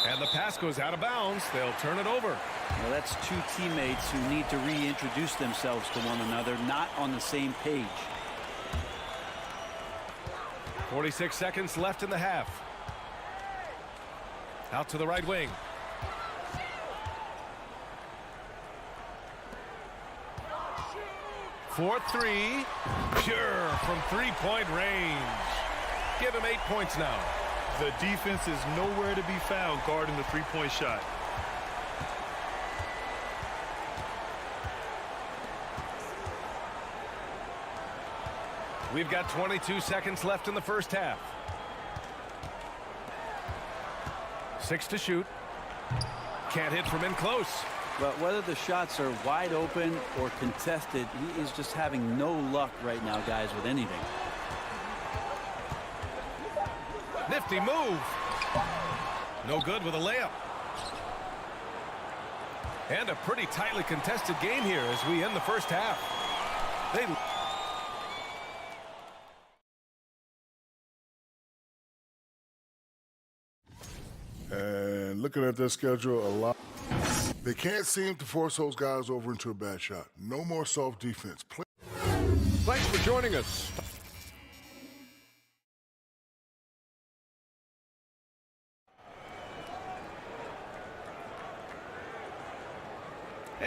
And the pass goes out of bounds. They'll turn it over. Well, that's 2 teammates who need to reintroduce themselves to one another, not on the same page. 46 seconds left in the half. Out to the right wing. For 3. Pure from 3-point range. Give him 8 points now. The defense is nowhere to be found guarding the 3-point shot. We've got 22 seconds left in the first half. 6 to shoot. Can't hit from in close. But whether the shots are wide open or contested, he is just having no luck right now, guys, with anything. Nifty move. No good with a layup. And a pretty tightly contested game here as we end the first half. And looking at their schedule, they can't seem to force those guys over into a bad shot. No more soft defense. Thanks for joining us.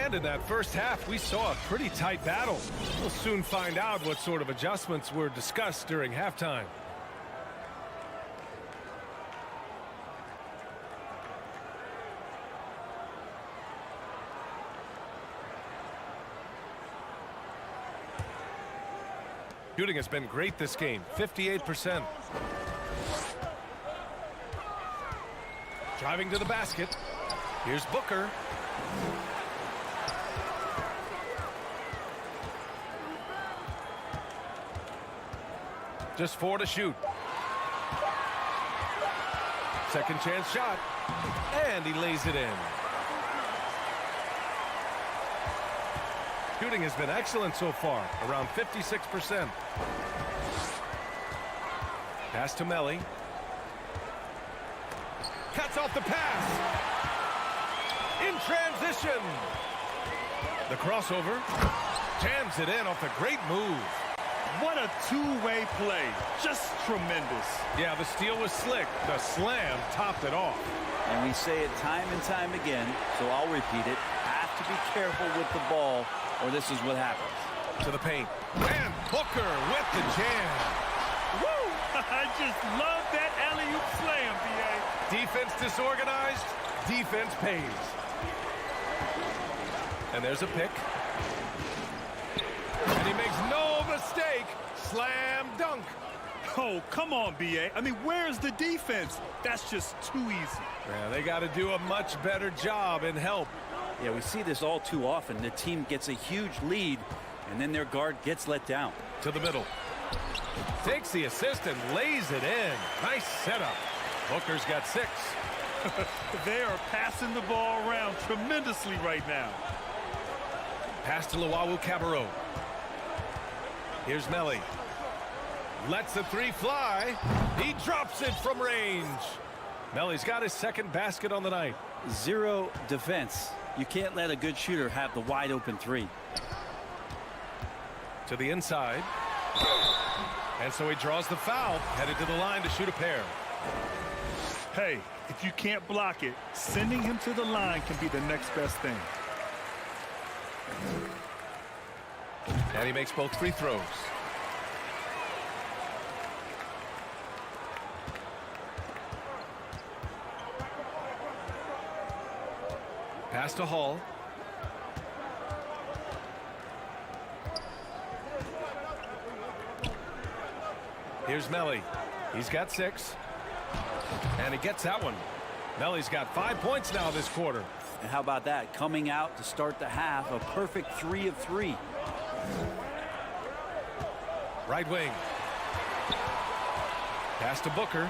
And in that first half, we saw a pretty tight battle. We'll soon find out what sort of adjustments were discussed during halftime. Shooting has been great this game, 58%. Driving to the basket. Here's Booker. Just 4 to shoot. Second chance shot. And he lays it in. Shooting has been excellent so far, around 56%. Pass to Melly. Cuts off the pass. In transition. The crossover. Jams it in off the great move. What a two-way play. Just tremendous. Yeah, the steal was slick. The slam topped it off. And we say it time and time again, so I'll repeat it. Have to be careful with the ball, or this is what happens. To the paint. And Booker with the jam. Woo! I just love that alley-oop slam, B.A. Defense disorganized. Defense pays. And there's a pick. And he makes no mistake. Slam dunk. Oh, come on, B.A. I mean, where's the defense? That's just too easy. Yeah, they got to do a much better job in help. Yeah, we see this all too often. The team gets a huge lead, and then their guard gets let down. To the middle. Takes the assist and lays it in. Nice setup. Booker's got 6. They are passing the ball around tremendously right now. Pass to Luwawu-Cabarrot. Here's Melly. Lets the 3 fly. He drops it from range. Melly's got his second basket on the night. 0 defense. You can't let a good shooter have the wide open 3. To the inside. And so he draws the foul. Headed to the line to shoot a pair. Hey, if you can't block it, sending him to the line can be the next best thing. And he makes both free throws. Pass to Hall. Here's Melly. He's got 6. And he gets that one. Melly's got 5 points now this quarter. And how about that? Coming out to start the half, a perfect 3 of 3. Right wing. Pass to Booker.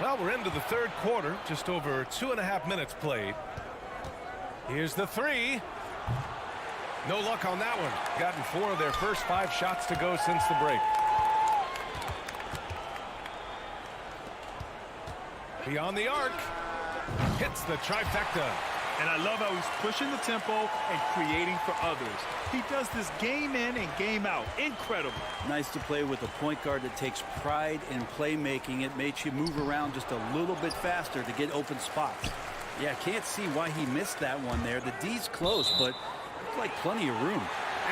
Well, we're into the third quarter. Just over 2.5 minutes played. Here's the 3. No luck on that one. Gotten 4 of their first 5 shots to go since the break. Beyond the arc. Hits the trifecta. And I love how he's pushing the tempo and creating for others. He does this game in and game out. Incredible. Nice to play with a point guard that takes pride in playmaking. It makes you move around just a little bit faster to get open spots. Yeah, can't see why he missed that one there. The D's close, but looks like plenty of room.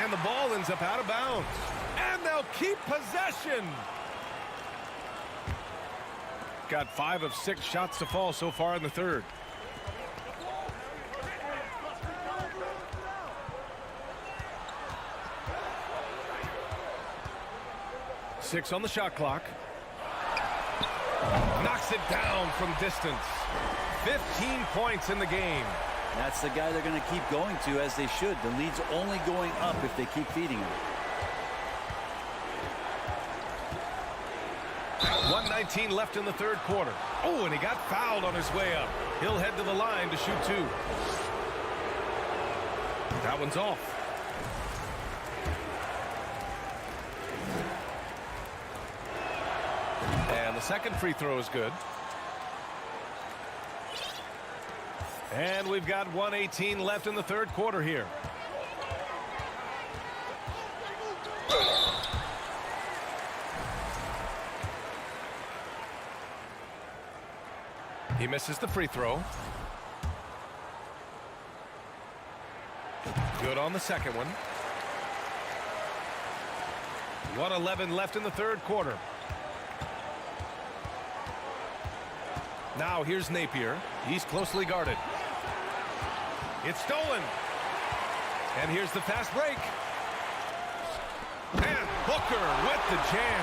And the ball ends up out of bounds. And they'll keep possession. Got 5 of 6 shots to fall so far in the third. Six on the shot clock. Knocks it down from distance. 15 points in the game. That's the guy they're going to keep going to, as they should. The lead's only going up if they keep feeding him. 1:19 left in the third quarter. Oh, and he got fouled on his way up. He'll head to the line to shoot 2. That one's off. And the second free throw is good. And we've got 1:18 left in the third quarter here. He misses the free throw. Good on the second one. 1:11 left in the third quarter. Now here's Napier. He's closely guarded. It's stolen. And here's the fast break. And Booker with the jam.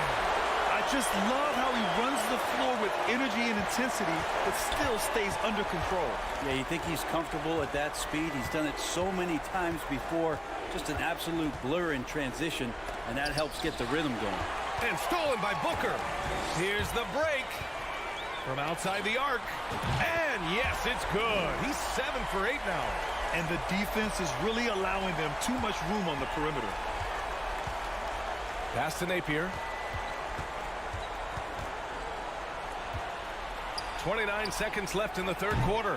I just love how he runs the floor with energy and intensity, but still stays under control. Yeah, you think he's comfortable at that speed. He's done it so many times before. Just an absolute blur in transition, and that helps get the rhythm going. And stolen by Booker. Here's the break from outside the arc. And yes, it's good. He's 7 for 8 now. And the defense is really allowing them too much room on the perimeter. Pass to Napier. 29 seconds left in the third quarter.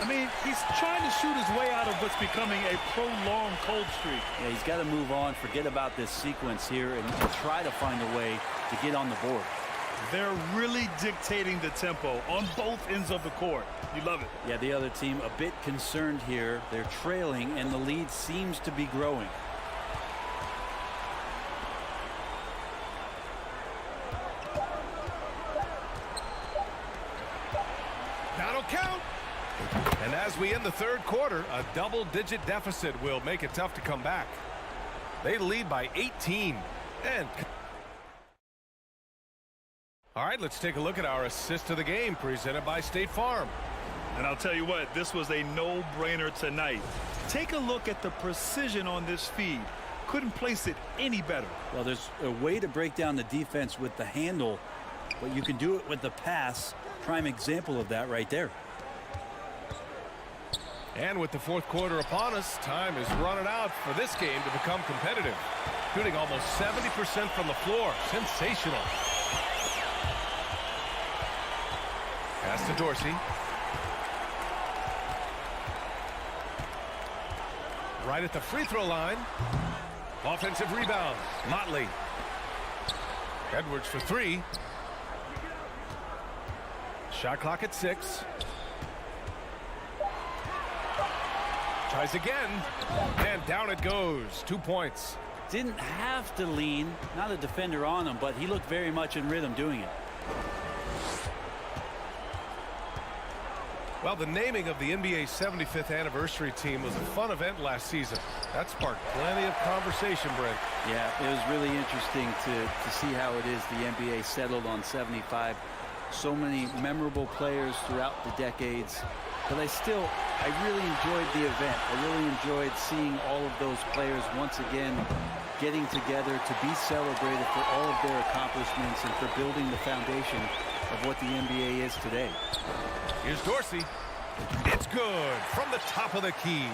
I mean, he's trying to shoot his way out of what's becoming a prolonged cold streak. Yeah, he's got to move on, forget about this sequence here, and try to find a way to get on the board. They're really dictating the tempo on both ends of the court. You love it. Yeah, the other team a bit concerned here. They're trailing, and the lead seems to be growing. That'll count. And as we end the third quarter, a double-digit deficit will make it tough to come back. They lead by 18. And all right, let's take a look at our assist of the game presented by State Farm. And I'll tell you what, this was a no-brainer tonight. Take a look at the precision on this feed. Couldn't place it any better. Well, there's a way to break down the defense with the handle, but you can do it with the pass. Prime example of that right there. And with the fourth quarter upon us, time is running out for this game to become competitive. Shooting almost 70% from the floor. Sensational. Pass to Dorsey. Right at the free throw line. Offensive rebound. Motley. Edwards for three. Shot clock at 6. Tries again. And down it goes. 2 points. Didn't have to lean. Not a defender on him, but he looked very much in rhythm doing it. Well, the naming of the NBA's 75th anniversary team was a fun event last season. That sparked plenty of conversation, Brent. Yeah, it was really interesting to see how it is the NBA settled on 75. So many memorable players throughout the decades. But I really enjoyed the event. I really enjoyed seeing all of those players once again getting together to be celebrated for all of their accomplishments and for building the foundation of what the NBA is today. Here's Dorsey. It's good from the top of the key.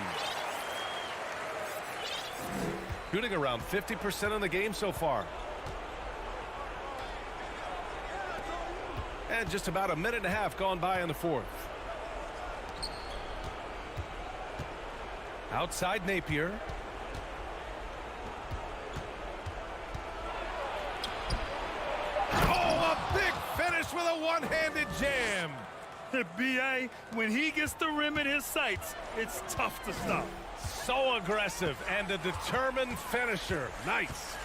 Shooting around 50% in the game so far. And just about a minute and a half gone by in the fourth. Outside Napier. Oh, a big finish with a one-handed jam. B.A., when he gets the rim in his sights, it's tough to stop. So aggressive and a determined finisher. Nice.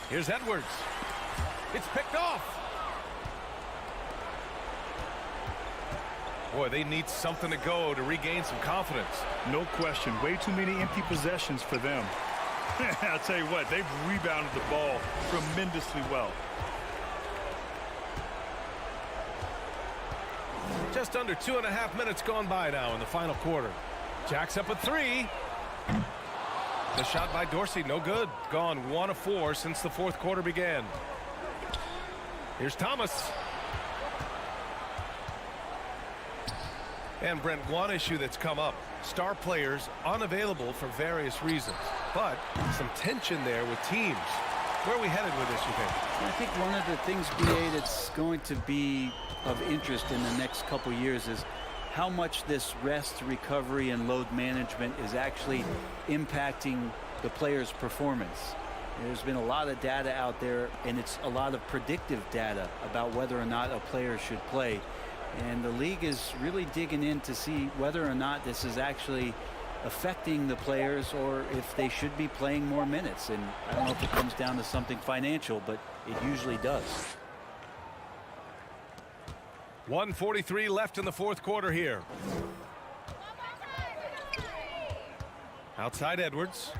Here's Edwards. It's picked off. Boy, they need something to go to regain some confidence. No question. Way too many empty possessions for them. I'll tell you what, they've rebounded the ball tremendously well. Just under 2.5 minutes gone by now in the final quarter. Jack's up a three. The shot by Dorsey, no good. Gone 1 of 4 since the fourth quarter began. Here's Thomas. And Brent, one issue that's come up. Star players unavailable for various reasons. But some tension there with teams. Where are we headed with this, you think? I think one of the things, BA, that's going to be of interest in the next couple years is how much this rest, recovery, and load management is actually impacting the player's performance. There's been a lot of data out there, and it's a lot of predictive data about whether or not a player should play. And the league is really digging in to see whether or not this is actually affecting the players or if they should be playing more minutes. And I don't know if it comes down to something financial, but it usually does. 1:43 left in the fourth quarter here. Outside Edwards.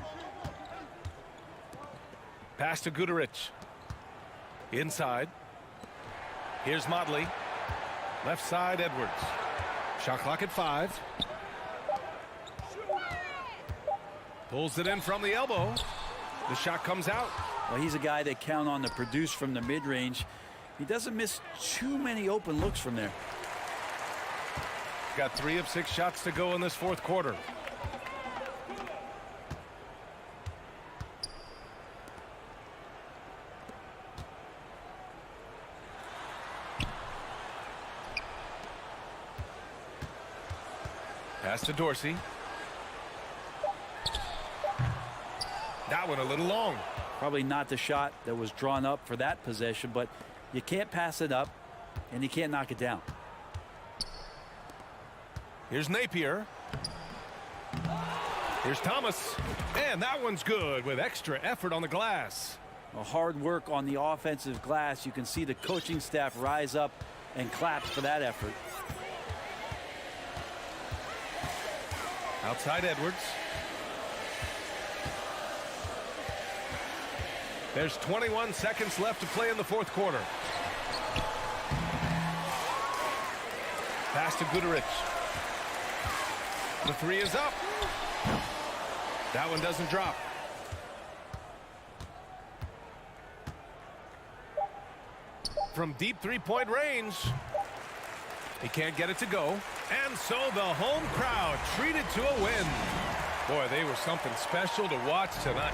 Pass to Guduric. Inside. Here's Motley. Left side Edwards. Shot clock at 5. Pulls it in from the elbow. The shot comes out. Well, he's a guy that count on to produce from the mid-range. He doesn't miss too many open looks from there. Got 3 of 6 shots to go in this fourth quarter. Pass to Dorsey. That one a little long. Probably not the shot that was drawn up for that possession, but you can't pass it up and you can't knock it down. Here's Napier. Here's Thomas. And that one's good with extra effort on the glass. Well, hard work on the offensive glass. You can see the coaching staff rise up and clap for that effort. Outside Edwards. There's 21 seconds left to play in the fourth quarter. Pass to Guduric. The 3 is up. That one doesn't drop. From deep three-point range. He can't get it to go. And so the home crowd treated to a win. Boy, they were something special to watch tonight.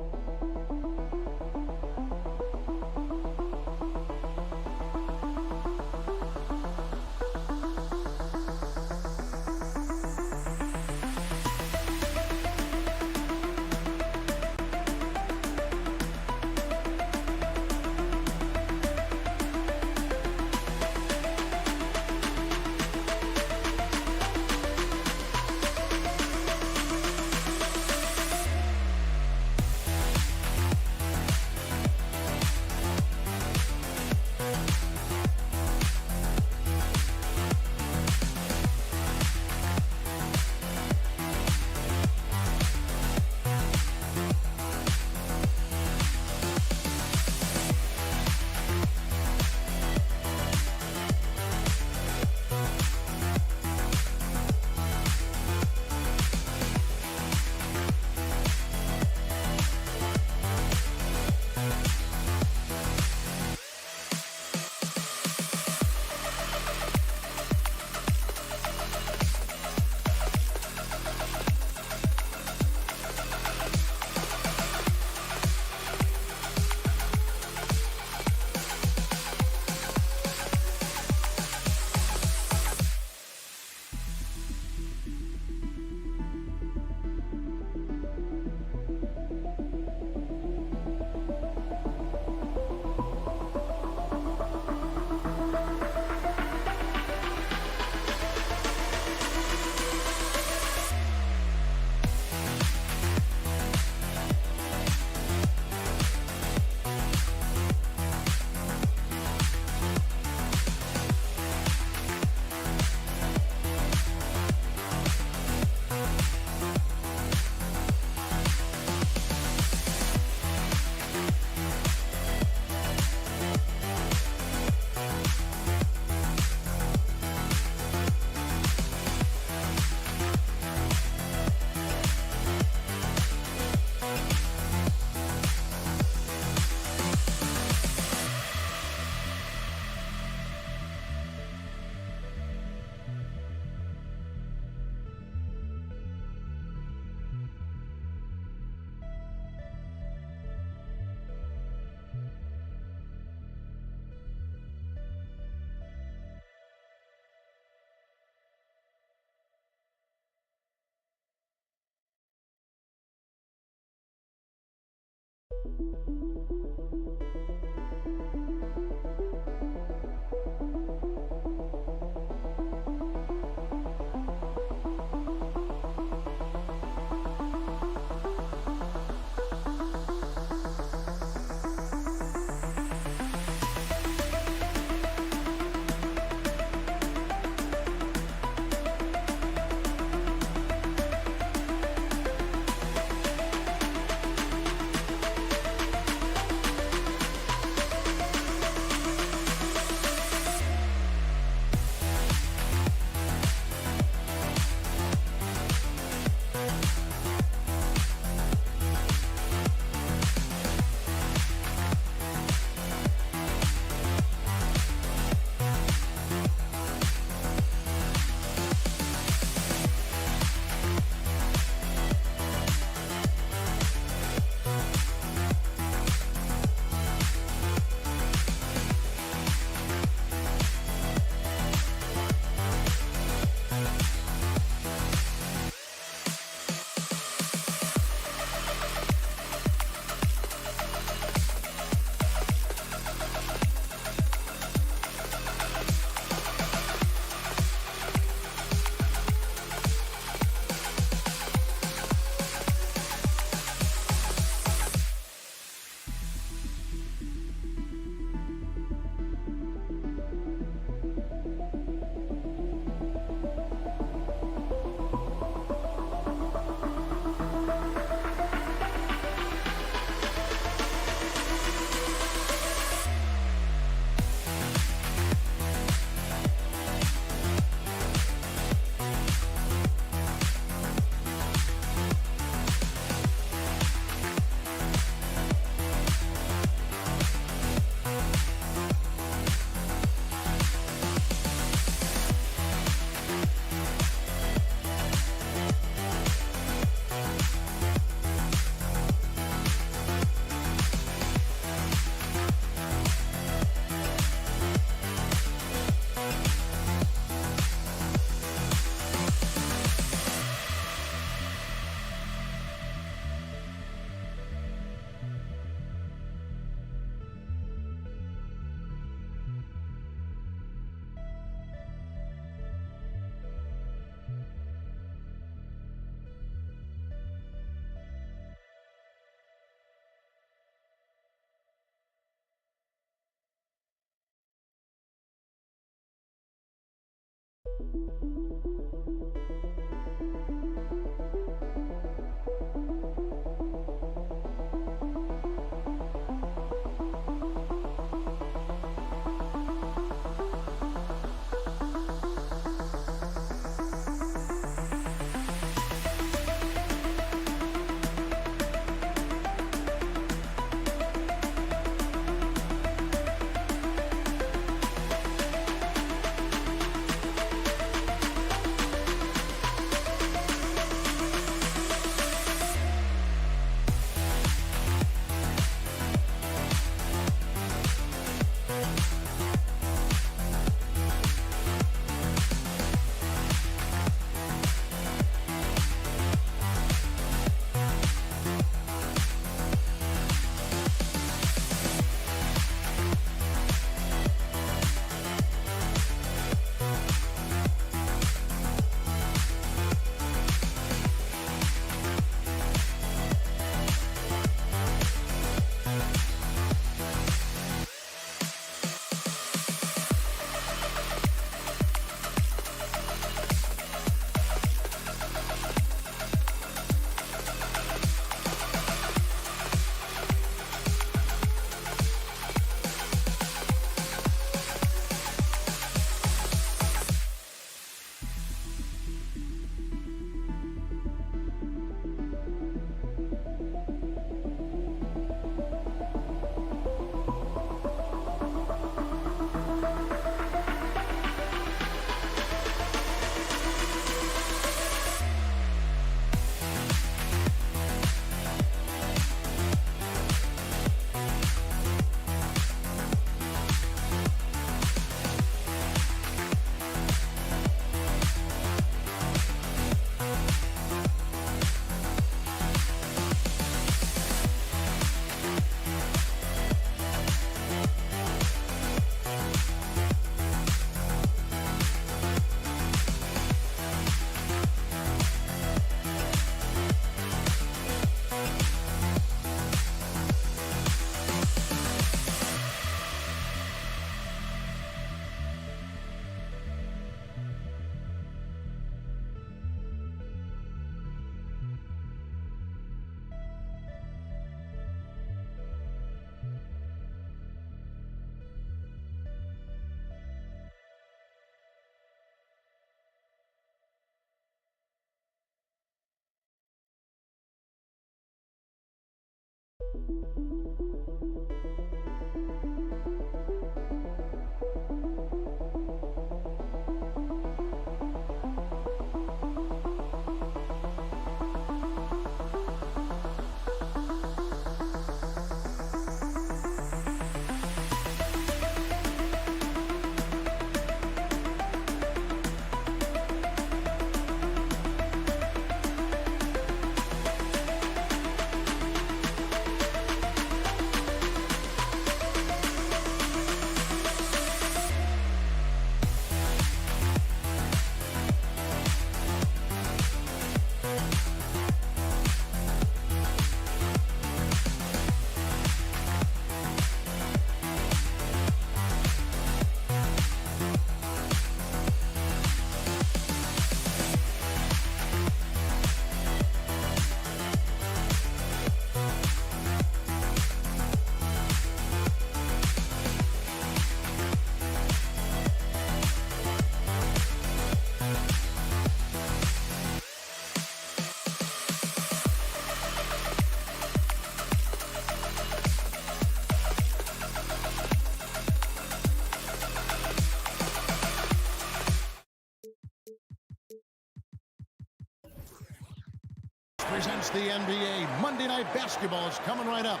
presents the NBA Monday Night Basketball. Is coming right up.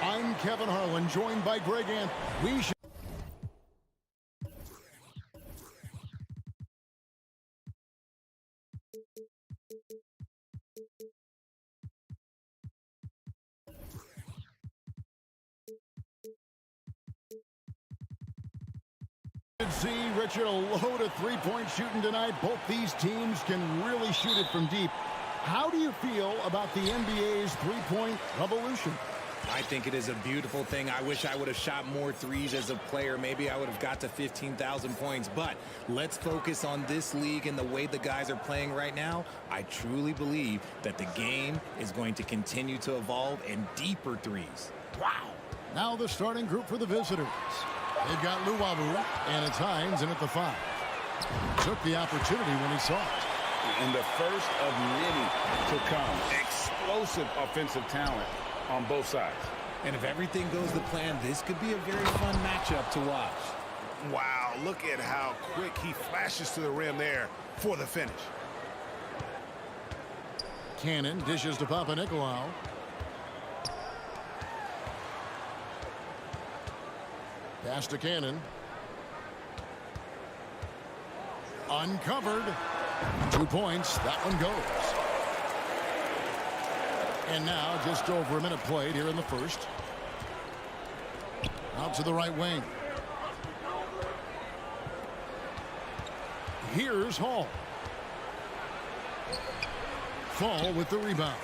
I'm Kevin Harlan, joined by Greg Ant. We should see, Richard, a load of three-point shooting tonight. Both these teams can really shoot it from deep. How do you feel about the NBA's three-point revolution? I think it is a beautiful thing. I wish I would have shot more threes as a player. Maybe I would have got to 15,000 points. But let's focus on this league and the way the guys are playing right now. I truly believe that the game is going to continue to evolve and deeper threes. Wow. Now the starting group for the visitors. They've got Luwawu, and it's Hines in at the 5. Took the opportunity when he saw it. And the first of many to come. Explosive offensive talent on both sides. And if everything goes to plan, this could be a very fun matchup to watch. Wow, look at how quick he flashes to the rim there for the finish. Cannon dishes to Papanikolaou. Pass to Cannon. Uncovered. 2 points. That one goes. And now just over a minute played here in the first. Out to the right wing. Here's Hall. Fall with the rebound.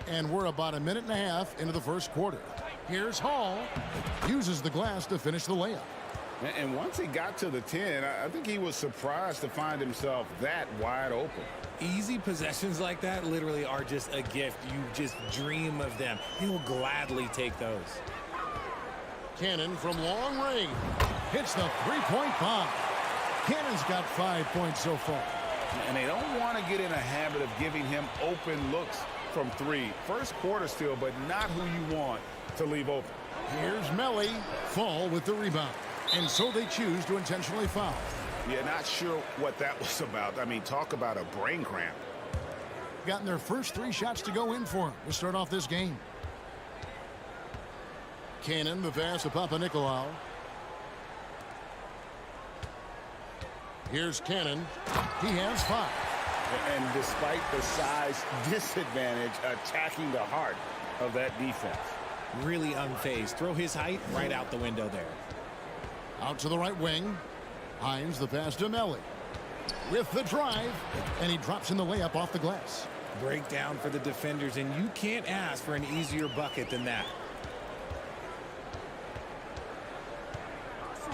And we're about a minute and a half into the first quarter. Here's Hall. Uses the glass to finish the layup. And once he got to the 10, I think he was surprised to find himself that wide open. Easy possessions like that literally are just a gift. You just dream of them. He'll gladly take those. Cannon from long range. Hits the three-point bomb. Cannon's got 5 points so far. And they don't want to get in a habit of giving him open looks from 3. First quarter still, but not who you want to leave open. Here's Melly. Fall with the rebound. And so they choose to intentionally foul. Yeah, not sure what that was about. I mean, talk about a brain cramp. Gotten their first 3 shots to go in for him to start off this game. Cannon, the pass to Papanikolaou. Here's Cannon. He has 5. And despite the size disadvantage, attacking the heart of that defense. Really unfazed. Throw his height right out the window there. Out to the right wing. Hines the pass to Melly. With the drive. And he drops in the layup off the glass. Breakdown for the defenders, and you can't ask for an easier bucket than that.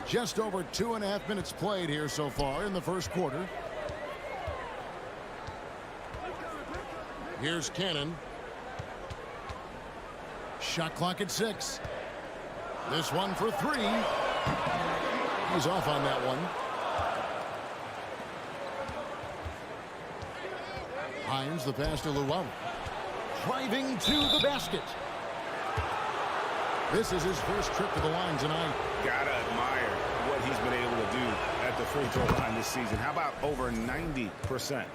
Just over 2.5 minutes played here so far in the first quarter. Here's Cannon. Shot clock at 6. This one for 3. He's off on that one. Hines the pass to Luwawu. Driving to the basket. This is his first trip to the line tonight. Gotta admire what he's been able to do at the free throw line this season. How about over 90%?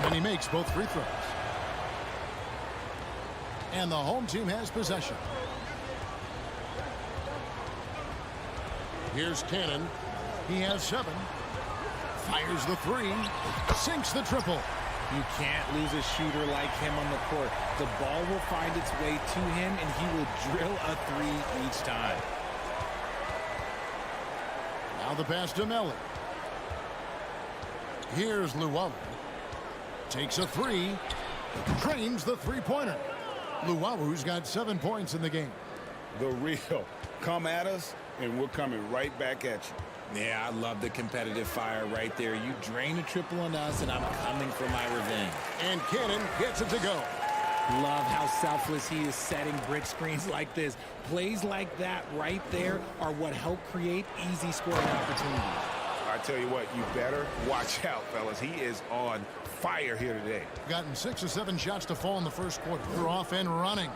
And he makes both free throws. And the home team has possession. Here's Cannon. He has 7. Fires the 3. Sinks the triple. You can't lose a shooter like him on the court. The ball will find its way to him, and he will drill a 3 each time. Now the pass to Melly. Here's Luwawu. Takes a 3. Drains the three-pointer. Luwawu's got 7 points in the game. The real. Come at us, and we're coming right back at you. Yeah, I love the competitive fire right there. You drain a triple on us, and I'm coming for my revenge. And Cannon gets it to go. Love how selfless he is setting brick screens like this. Plays like that right there are what help create easy scoring opportunities. All I tell you what, you better watch out, fellas. He is on fire here today. Gotten 6 or 7 shots to fall in the first quarter. They're off and running.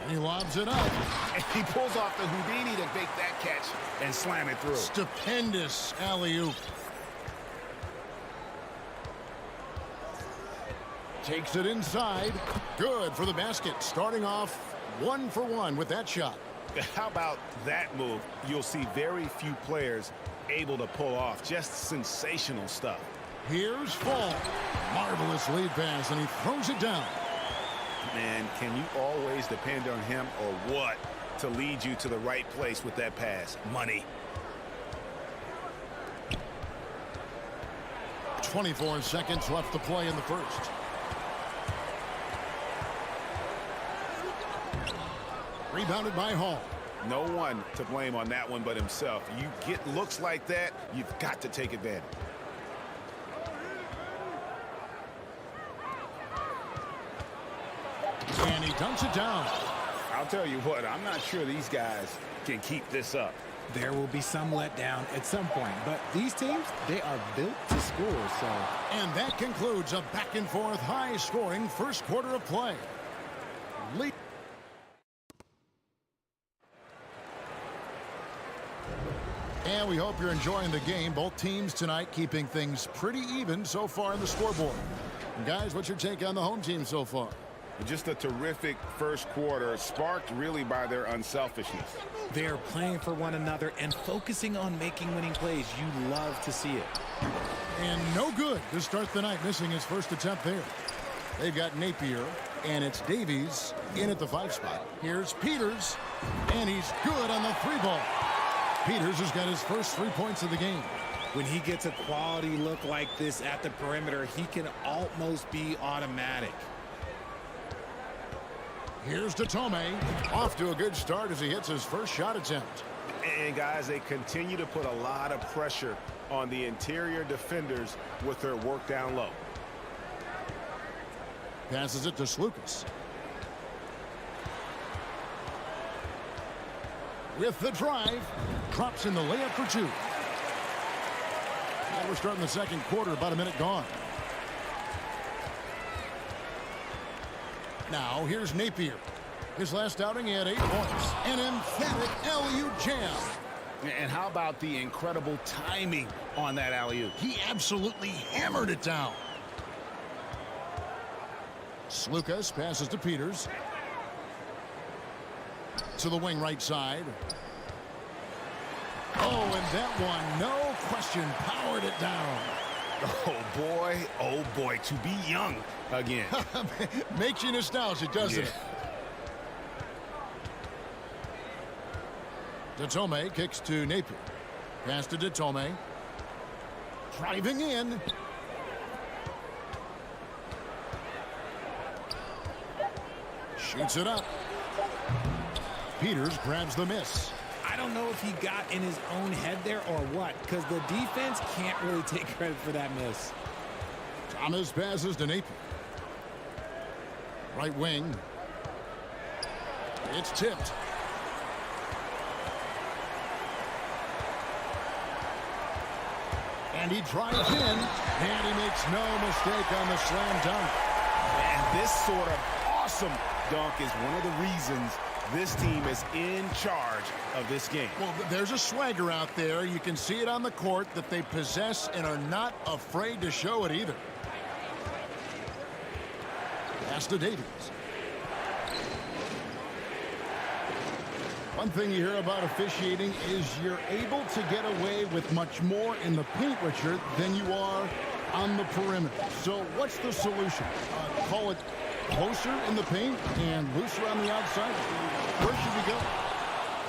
He lobs it up. And he pulls off the Houdini to make that catch and slam it through. Stupendous alley-oop. Takes it inside. Good for the basket. Starting off 1 for 1 with that shot. How about that move? You'll see very few players able to pull off. Just sensational stuff. Here's Fall. Marvelous lead pass, and he throws it down. Man, can you always depend on him or what to lead you to the right place with that pass? Money. 24 seconds left to play in the first. Rebounded by Hall. No one to blame on that one but himself. You get looks like that, you've got to take advantage. And he dunks it down. I'll tell you what, I'm not sure these guys can keep this up. There will be some letdown at some point, but these teams, they are built to score, so. And that concludes a back-and-forth, high-scoring first quarter of play. And we hope you're enjoying the game. Both teams tonight keeping things pretty even so far in the scoreboard. And guys, what's your take on the home team so far? Just a terrific first quarter, sparked really by their unselfishness. They're playing for one another and focusing on making winning plays. You love to see it. And no good to start the night, missing his first attempt there. They've got Napier, and it's Davies in at the 5 spot. Here's Peters, and he's good on the 3-ball. Peters has got his first 3 points of the game. When he gets a quality look like this at the perimeter, he can almost be automatic. Here's Datome, off to a good start as he hits his first shot attempt. And guys, they continue to put a lot of pressure on the interior defenders with their work down low. Passes it to Slukas. With the drive, drops in the layup for 2. And we're starting the second quarter, about a minute gone. Now, here's Napier. His last outing, he had 8 points. An emphatic alley-oop jam. And how about the incredible timing on that alley-oop? He absolutely hammered it down. Slukas passes to Peters. To the wing right side. Oh, and that one, no question, powered it down. Oh boy, to be young again. Makes you nostalgic, doesn't it? Datome kicks to Napier. Pass to Datome. Driving in. Shoots it up. Peters grabs the miss. I don't know if he got in his own head there or what, because the defense can't really take credit for that miss. Thomas passes to Napier. Right wing. It's tipped. And he drives in, and he makes no mistake on the slam dunk. And this sort of awesome dunk is one of the reasons this team is in charge of this game. Well, there's a swagger out there. You can see it on the court that they possess and are not afraid to show it either. Pass to Davies. One thing you hear about officiating is you're able to get away with much more in the paint, Richard, than you are on the perimeter. So what's the solution? Call it closer in the paint and looser on the outside? Where should we go?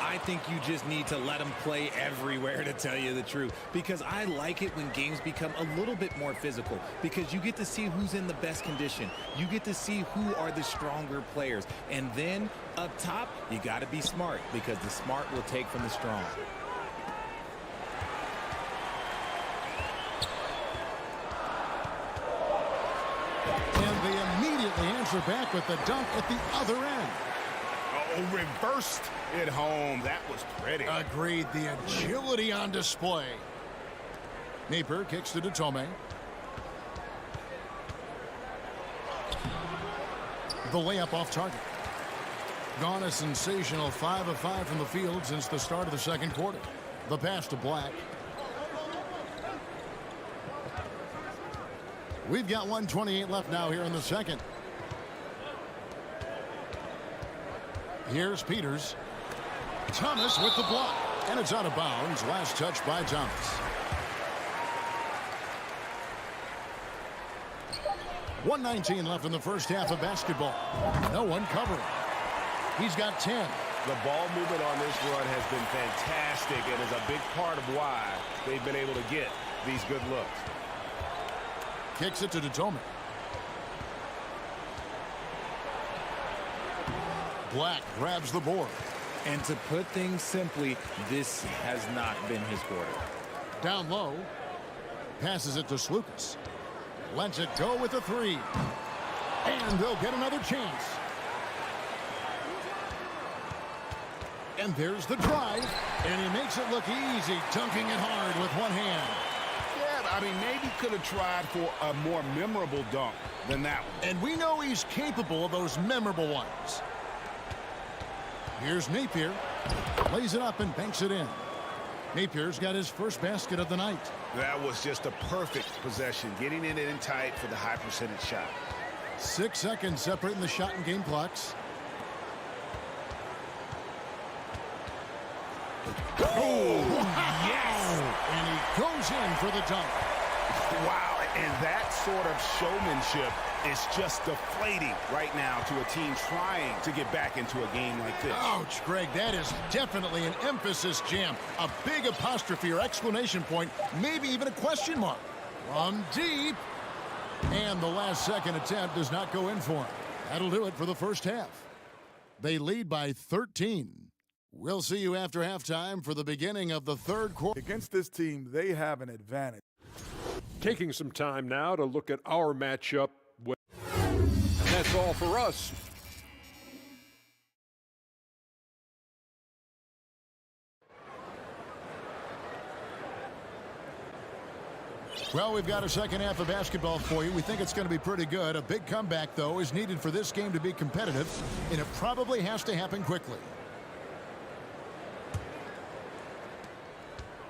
I think you just need to let them play everywhere, to tell you the truth, because I like it when games become a little bit more physical, because you get to see who's in the best condition. You get to see who are the stronger players. And then up top, you got to be smart, because the smart will take from the strong. And they immediately answer back with the dunk at the other end. Oh, reversed it home. That was pretty. Agreed. The agility on display. Napier kicks to Tome. The layup off target. Gone a sensational 5 of 5 from the field since the start of the second quarter. The pass to Black. We've got 1:28 left now here in the second. Here's Peters. Thomas with the block. And it's out of bounds. Last touch by Thomas. 1:19 left in the first half of basketball. No one covering. He's got 10. The ball movement on this run has been fantastic and is a big part of why they've been able to get these good looks. Kicks it to Tome. Black grabs the board. And to put things simply, this has not been his quarter. Down low. Passes it to Slukas. Lets it go with a 3. And they'll get another chance. And there's the drive. And he makes it look easy, dunking it hard with one hand. Yeah, I mean, maybe could have tried for a more memorable dunk than that one. And we know he's capable of those memorable ones. Here's Napier. Lays it up and banks it in. Napier's got his first basket of the night. That was just a perfect possession, getting it in tight for the high percentage shot. 6 seconds separating the shot and game clocks. Oh, yes! And he goes in for the dunk. Wow, and that sort of showmanship is just deflating right now to a team trying to get back into a game like this. Ouch, Greg, that is definitely an emphasis jam. A big apostrophe or exclamation point, maybe even a question mark. From deep. And the last second attempt does not go in for him. That'll do it for the first half. They lead by 13. We'll see you after halftime for the beginning of the third quarter. Against this team, they have an advantage. Taking some time now to look at our matchup. And that's all for us. Well, we've got a second half of basketball for you. We think it's going to be pretty good. A big comeback, though, is needed for this game to be competitive, and it probably has to happen quickly.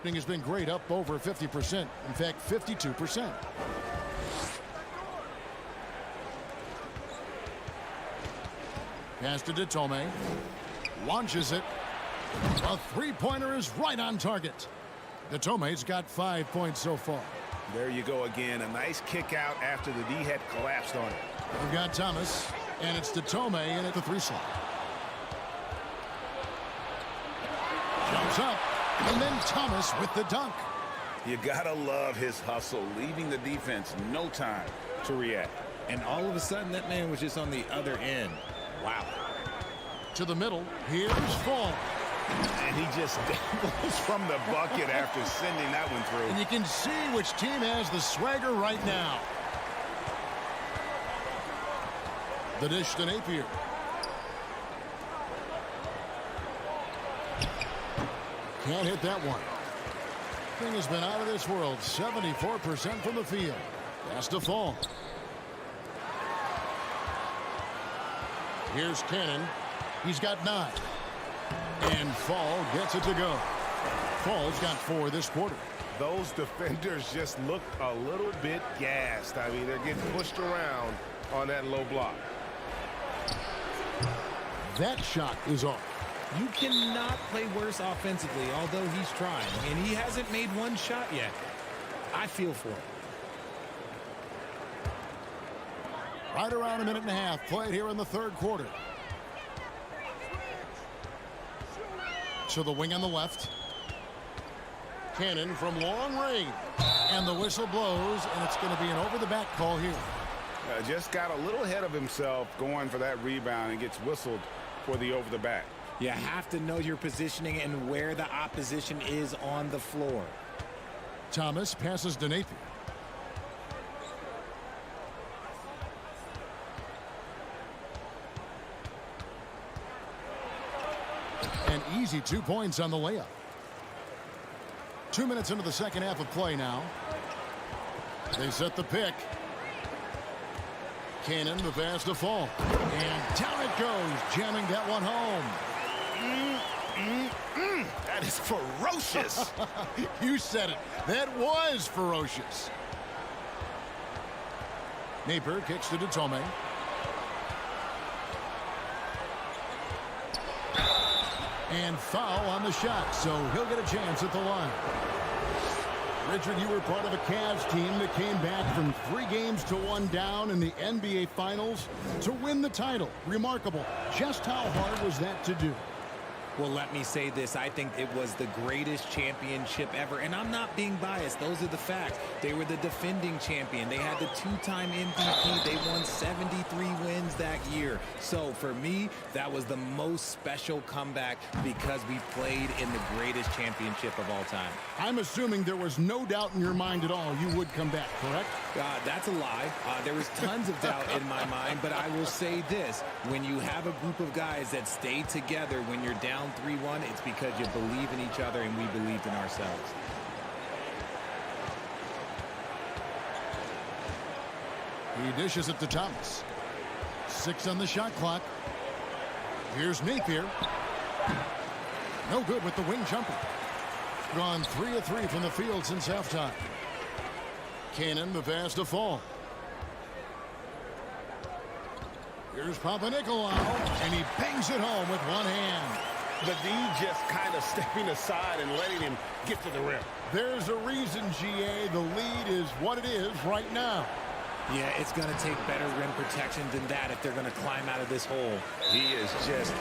Has been great, up over 50%. In fact, 52%. Pass to Tome. Launches it. A three-pointer is right on target. Tome's got 5 points so far. There you go again. A nice kick out after the D had collapsed on it. We've got Thomas, and it's Tome in at the 3 slot. Jumps up. And then Thomas with the dunk. You gotta love his hustle, leaving the defense no time to react. And all of a sudden, that man was just on the other end. Wow. To the middle, here's Fall. And he just goes from the bucket after sending that one through. And you can see which team has the swagger right now. The dish to Napier. Can't hit that one. Thing has been out of this world. 74% from the field. Has to Fall. Here's Cannon. He's got 9. And Fall gets it to go. Fall's got 4 this quarter. Those defenders just look a little bit gassed. I mean, they're getting pushed around on that low block. That shot is off. You cannot play worse offensively, although he's trying. And he hasn't made one shot yet. I feel for him. Right around a minute and a half played here in the third quarter. To the wing on the left. Cannon from long range. And the whistle blows, and it's going to be an over-the-back call here. Just got a little ahead of himself going for that rebound and gets whistled for the over-the-back. You have to know your positioning and where the opposition is on the floor. Thomas passes to Napier. An easy 2 points on the layup. 2 minutes into the second half of play now. They set the pick. Cannon, the pass to Fall. And down it goes, jamming that one home. That is ferocious. You said it. That was ferocious. Napier kicks to Tome. And foul on the shot, so he'll get a chance at the line. Richard, you were part of a Cavs team that came back from 3 games to 1 down in the NBA Finals to win the title. Remarkable. Just how hard was that to do? Well, let me say this. I think it was the greatest championship ever. And I'm not being biased. Those are the facts. They were the defending champion. They had the 2-time MVP. They won 73 wins that year. So for me, that was the most special comeback because we played in the greatest championship of all time. I'm assuming there was no doubt in your mind at all you would come back, correct? That's a lie. There was tons of doubt in my mind, but I will say this. When you have a group of guys that stay together when you're down 3-1, it's because you believe in each other and we believed in ourselves. He dishes it to Thomas. 6 on the shot clock. Here's Napier. No good with the wing jumper. Gone 3 of 3 from the field since halftime. Cannon, the pass to Fall. Here's Papanikolaou, and he bangs it home with one hand. The D just kind of stepping aside and letting him get to the rim. There's a reason, GA. The lead is what it is right now. Yeah, it's going to take better rim protection than that if they're going to climb out of this hole. He is just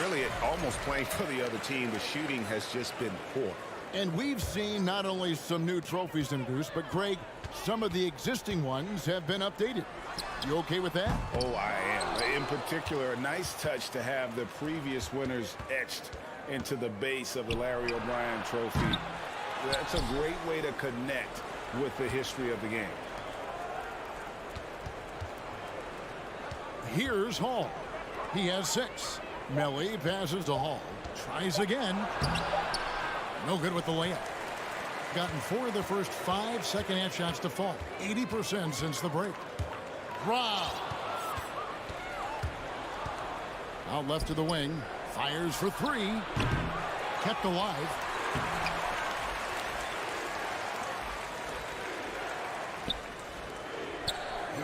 really almost playing for the other team. The shooting has just been poor. And we've seen not only some new trophies in Bruce, but Greg, some of the existing ones have been updated. You okay with that? Oh, I am. In particular, a nice touch to have the previous winners etched into the base of the Larry O'Brien trophy. That's a great way to connect with the history of the game. Here's Hall. He has 6. Melly passes to Hall. Tries again. No good with the layup. Gotten 4 of the first 5 second-half shots to Fall. 80% since the break. Wow. Out left to the wing. Fires for 3. Kept alive.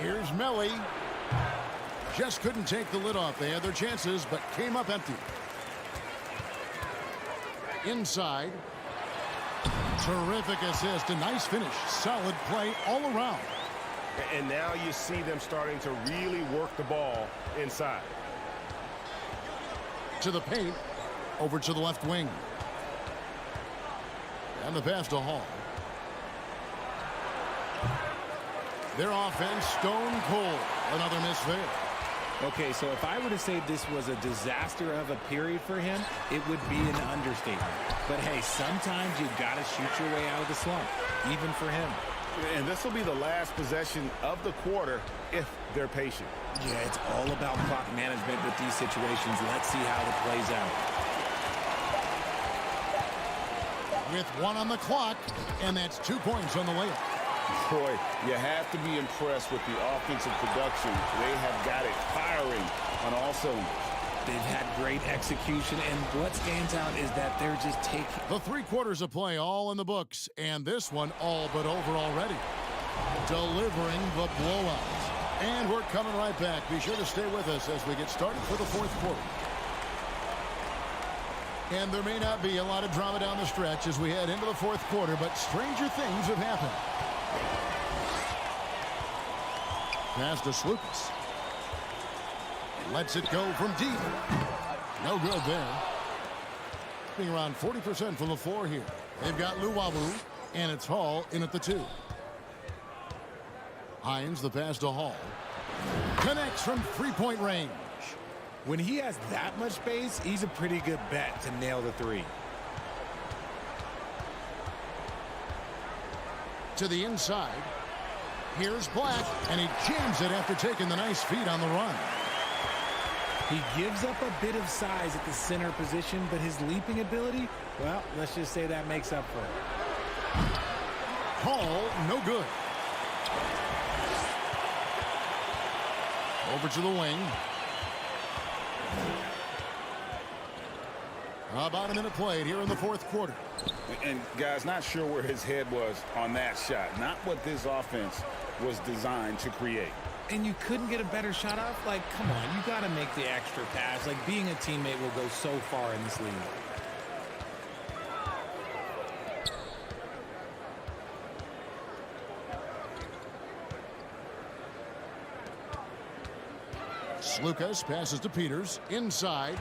Here's Melly. Just couldn't take the lid off. They had their chances, but came up empty. Inside. Terrific assist. A nice finish. Solid play all around. And now you see them starting to really work the ball inside. To the paint. Over to the left wing. And the pass to Hall. Their offense stone cold. Another miss there. Okay, so if I were to say this was a disaster of a period for him, it would be an understatement. But hey, sometimes you've got to shoot your way out of the slump, even for him. And this will be the last possession of the quarter if they're patient. Yeah, it's all about clock management with these situations. Let's see how it plays out. With 1 on the clock, and that's 2 points on the layup. Boy, you have to be impressed with the offensive production. They have got it firing on all cylinders. They've had great execution, and what stands out is that they're just taking... The 3 quarters of play all in the books, and this one all but over already. Delivering the blowout. And we're coming right back. Be sure to stay with us as we get started for the 4th quarter. And there may not be a lot of drama down the stretch as we head into the 4th quarter, but stranger things have happened. Pass to Slukas. Lets it go from deep. No good there. Being around 40% from the floor here. They've got Luwawu, and it's Hall in at the 2. Hines, the pass to Hall. Connects from 3-point range. When he has that much space, he's a pretty good bet to nail the 3. To the inside. Here's Black, and he jams it after taking the nice feed on the run. He gives up a bit of size at the center position, but his leaping ability, well, let's just say that makes up for it. Hall, no good. Over to the wing. About a minute played here in the fourth quarter. And guys, not sure where his head was on that shot. Not what this offense was designed to create. And you couldn't get a better shot off? Like, come on, you got to make the extra pass. Like, being a teammate will go so far in this league. Skijesss passes to Peters. Inside.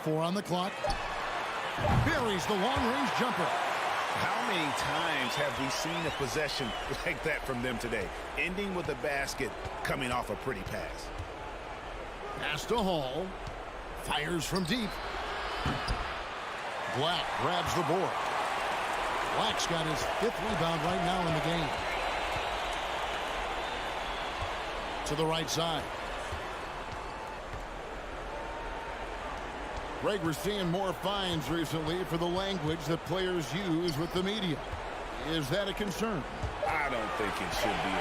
4 on the clock. Buries the long-range jumper. How many times have we seen a possession like that from them today? Ending with a basket, coming off a pretty pass. Pass to Hall. Fires from deep. Black grabs the board. Black's got his 5th rebound right now in the game. To the right side. Greg, we're seeing more fines recently for the language that players use with the media. Is that a concern? I don't think it should be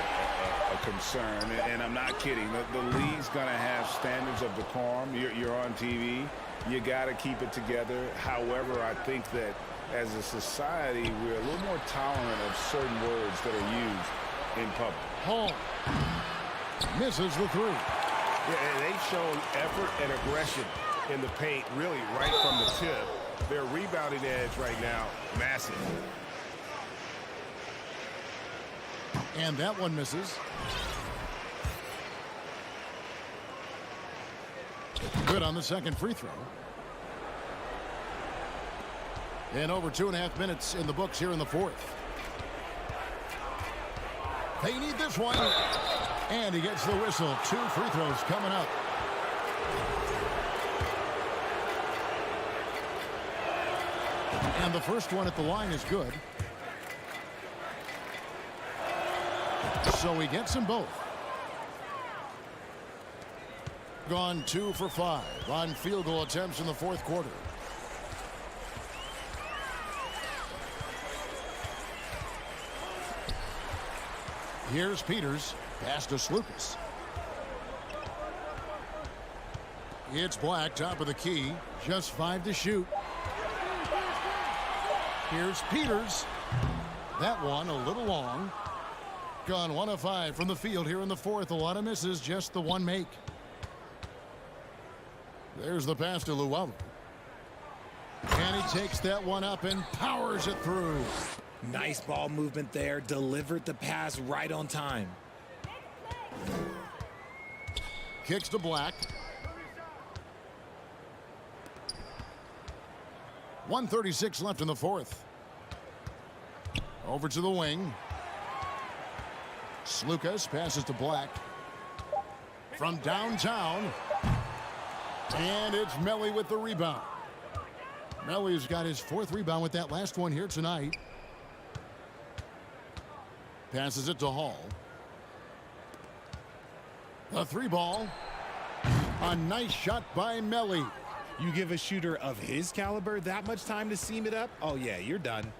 a concern, and I'm not kidding. The league's going to have standards of decorum. You're on TV. You got to keep it together. However, I think that as a society, we're a little more tolerant of certain words that are used in public. Hall misses the 3. Yeah, they've shown effort and aggression in the paint, really right from the tip. Their rebounding edge right now, massive. And that one misses. Good on the second free throw. And over 2.5 minutes in the books here in the fourth. They need this one. And he gets the whistle. 2 free throws coming up. And the first one at the line is good. So he gets them both. Gone 2 for 5 on field goal attempts in the fourth quarter. Here's Peters. Pass to Skijesss. It's Black, top of the key. Just 5 to shoot. Here's Peters. That one a little long. Gone 1 of 5 from the field here in the fourth. A lot of misses, just the one make. There's the pass to Llewellyn. And he takes that one up and powers it through. Nice ball movement there. Delivered the pass right on time. Kicks to Black. 1:36 left in the fourth. Over to the wing. Skijesss passes to Black. From downtown. And it's Melly with the rebound. Melly's got his 4th rebound with that last one here tonight. Passes it to Hall. A 3 ball. A nice shot by Melly. You give a shooter of his caliber that much time to seam it up? Oh, yeah, you're done.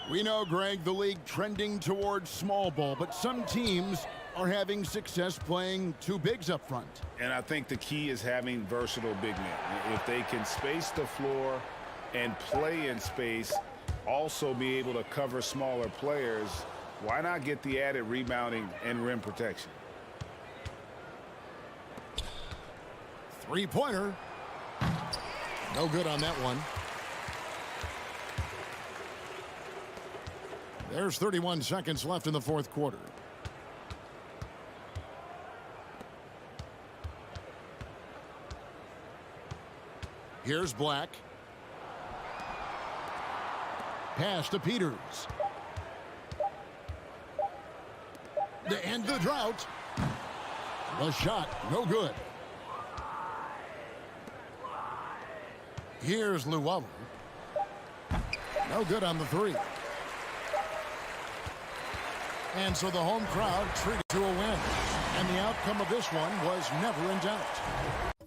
We know, Greg, the league trending towards small ball, but some teams are having success playing 2 bigs up front. And I think the key is having versatile big men. If they can space the floor and play in space, also be able to cover smaller players, why not get the added rebounding and rim protection? 3-pointer. No good on that one. There's 31 seconds left in the fourth quarter. Here's Black. Pass to Peters. To end the drought. The shot, no good. Here's Llewellyn. No good on the 3. And so the home crowd treated to a win. And the outcome of this one was never in doubt.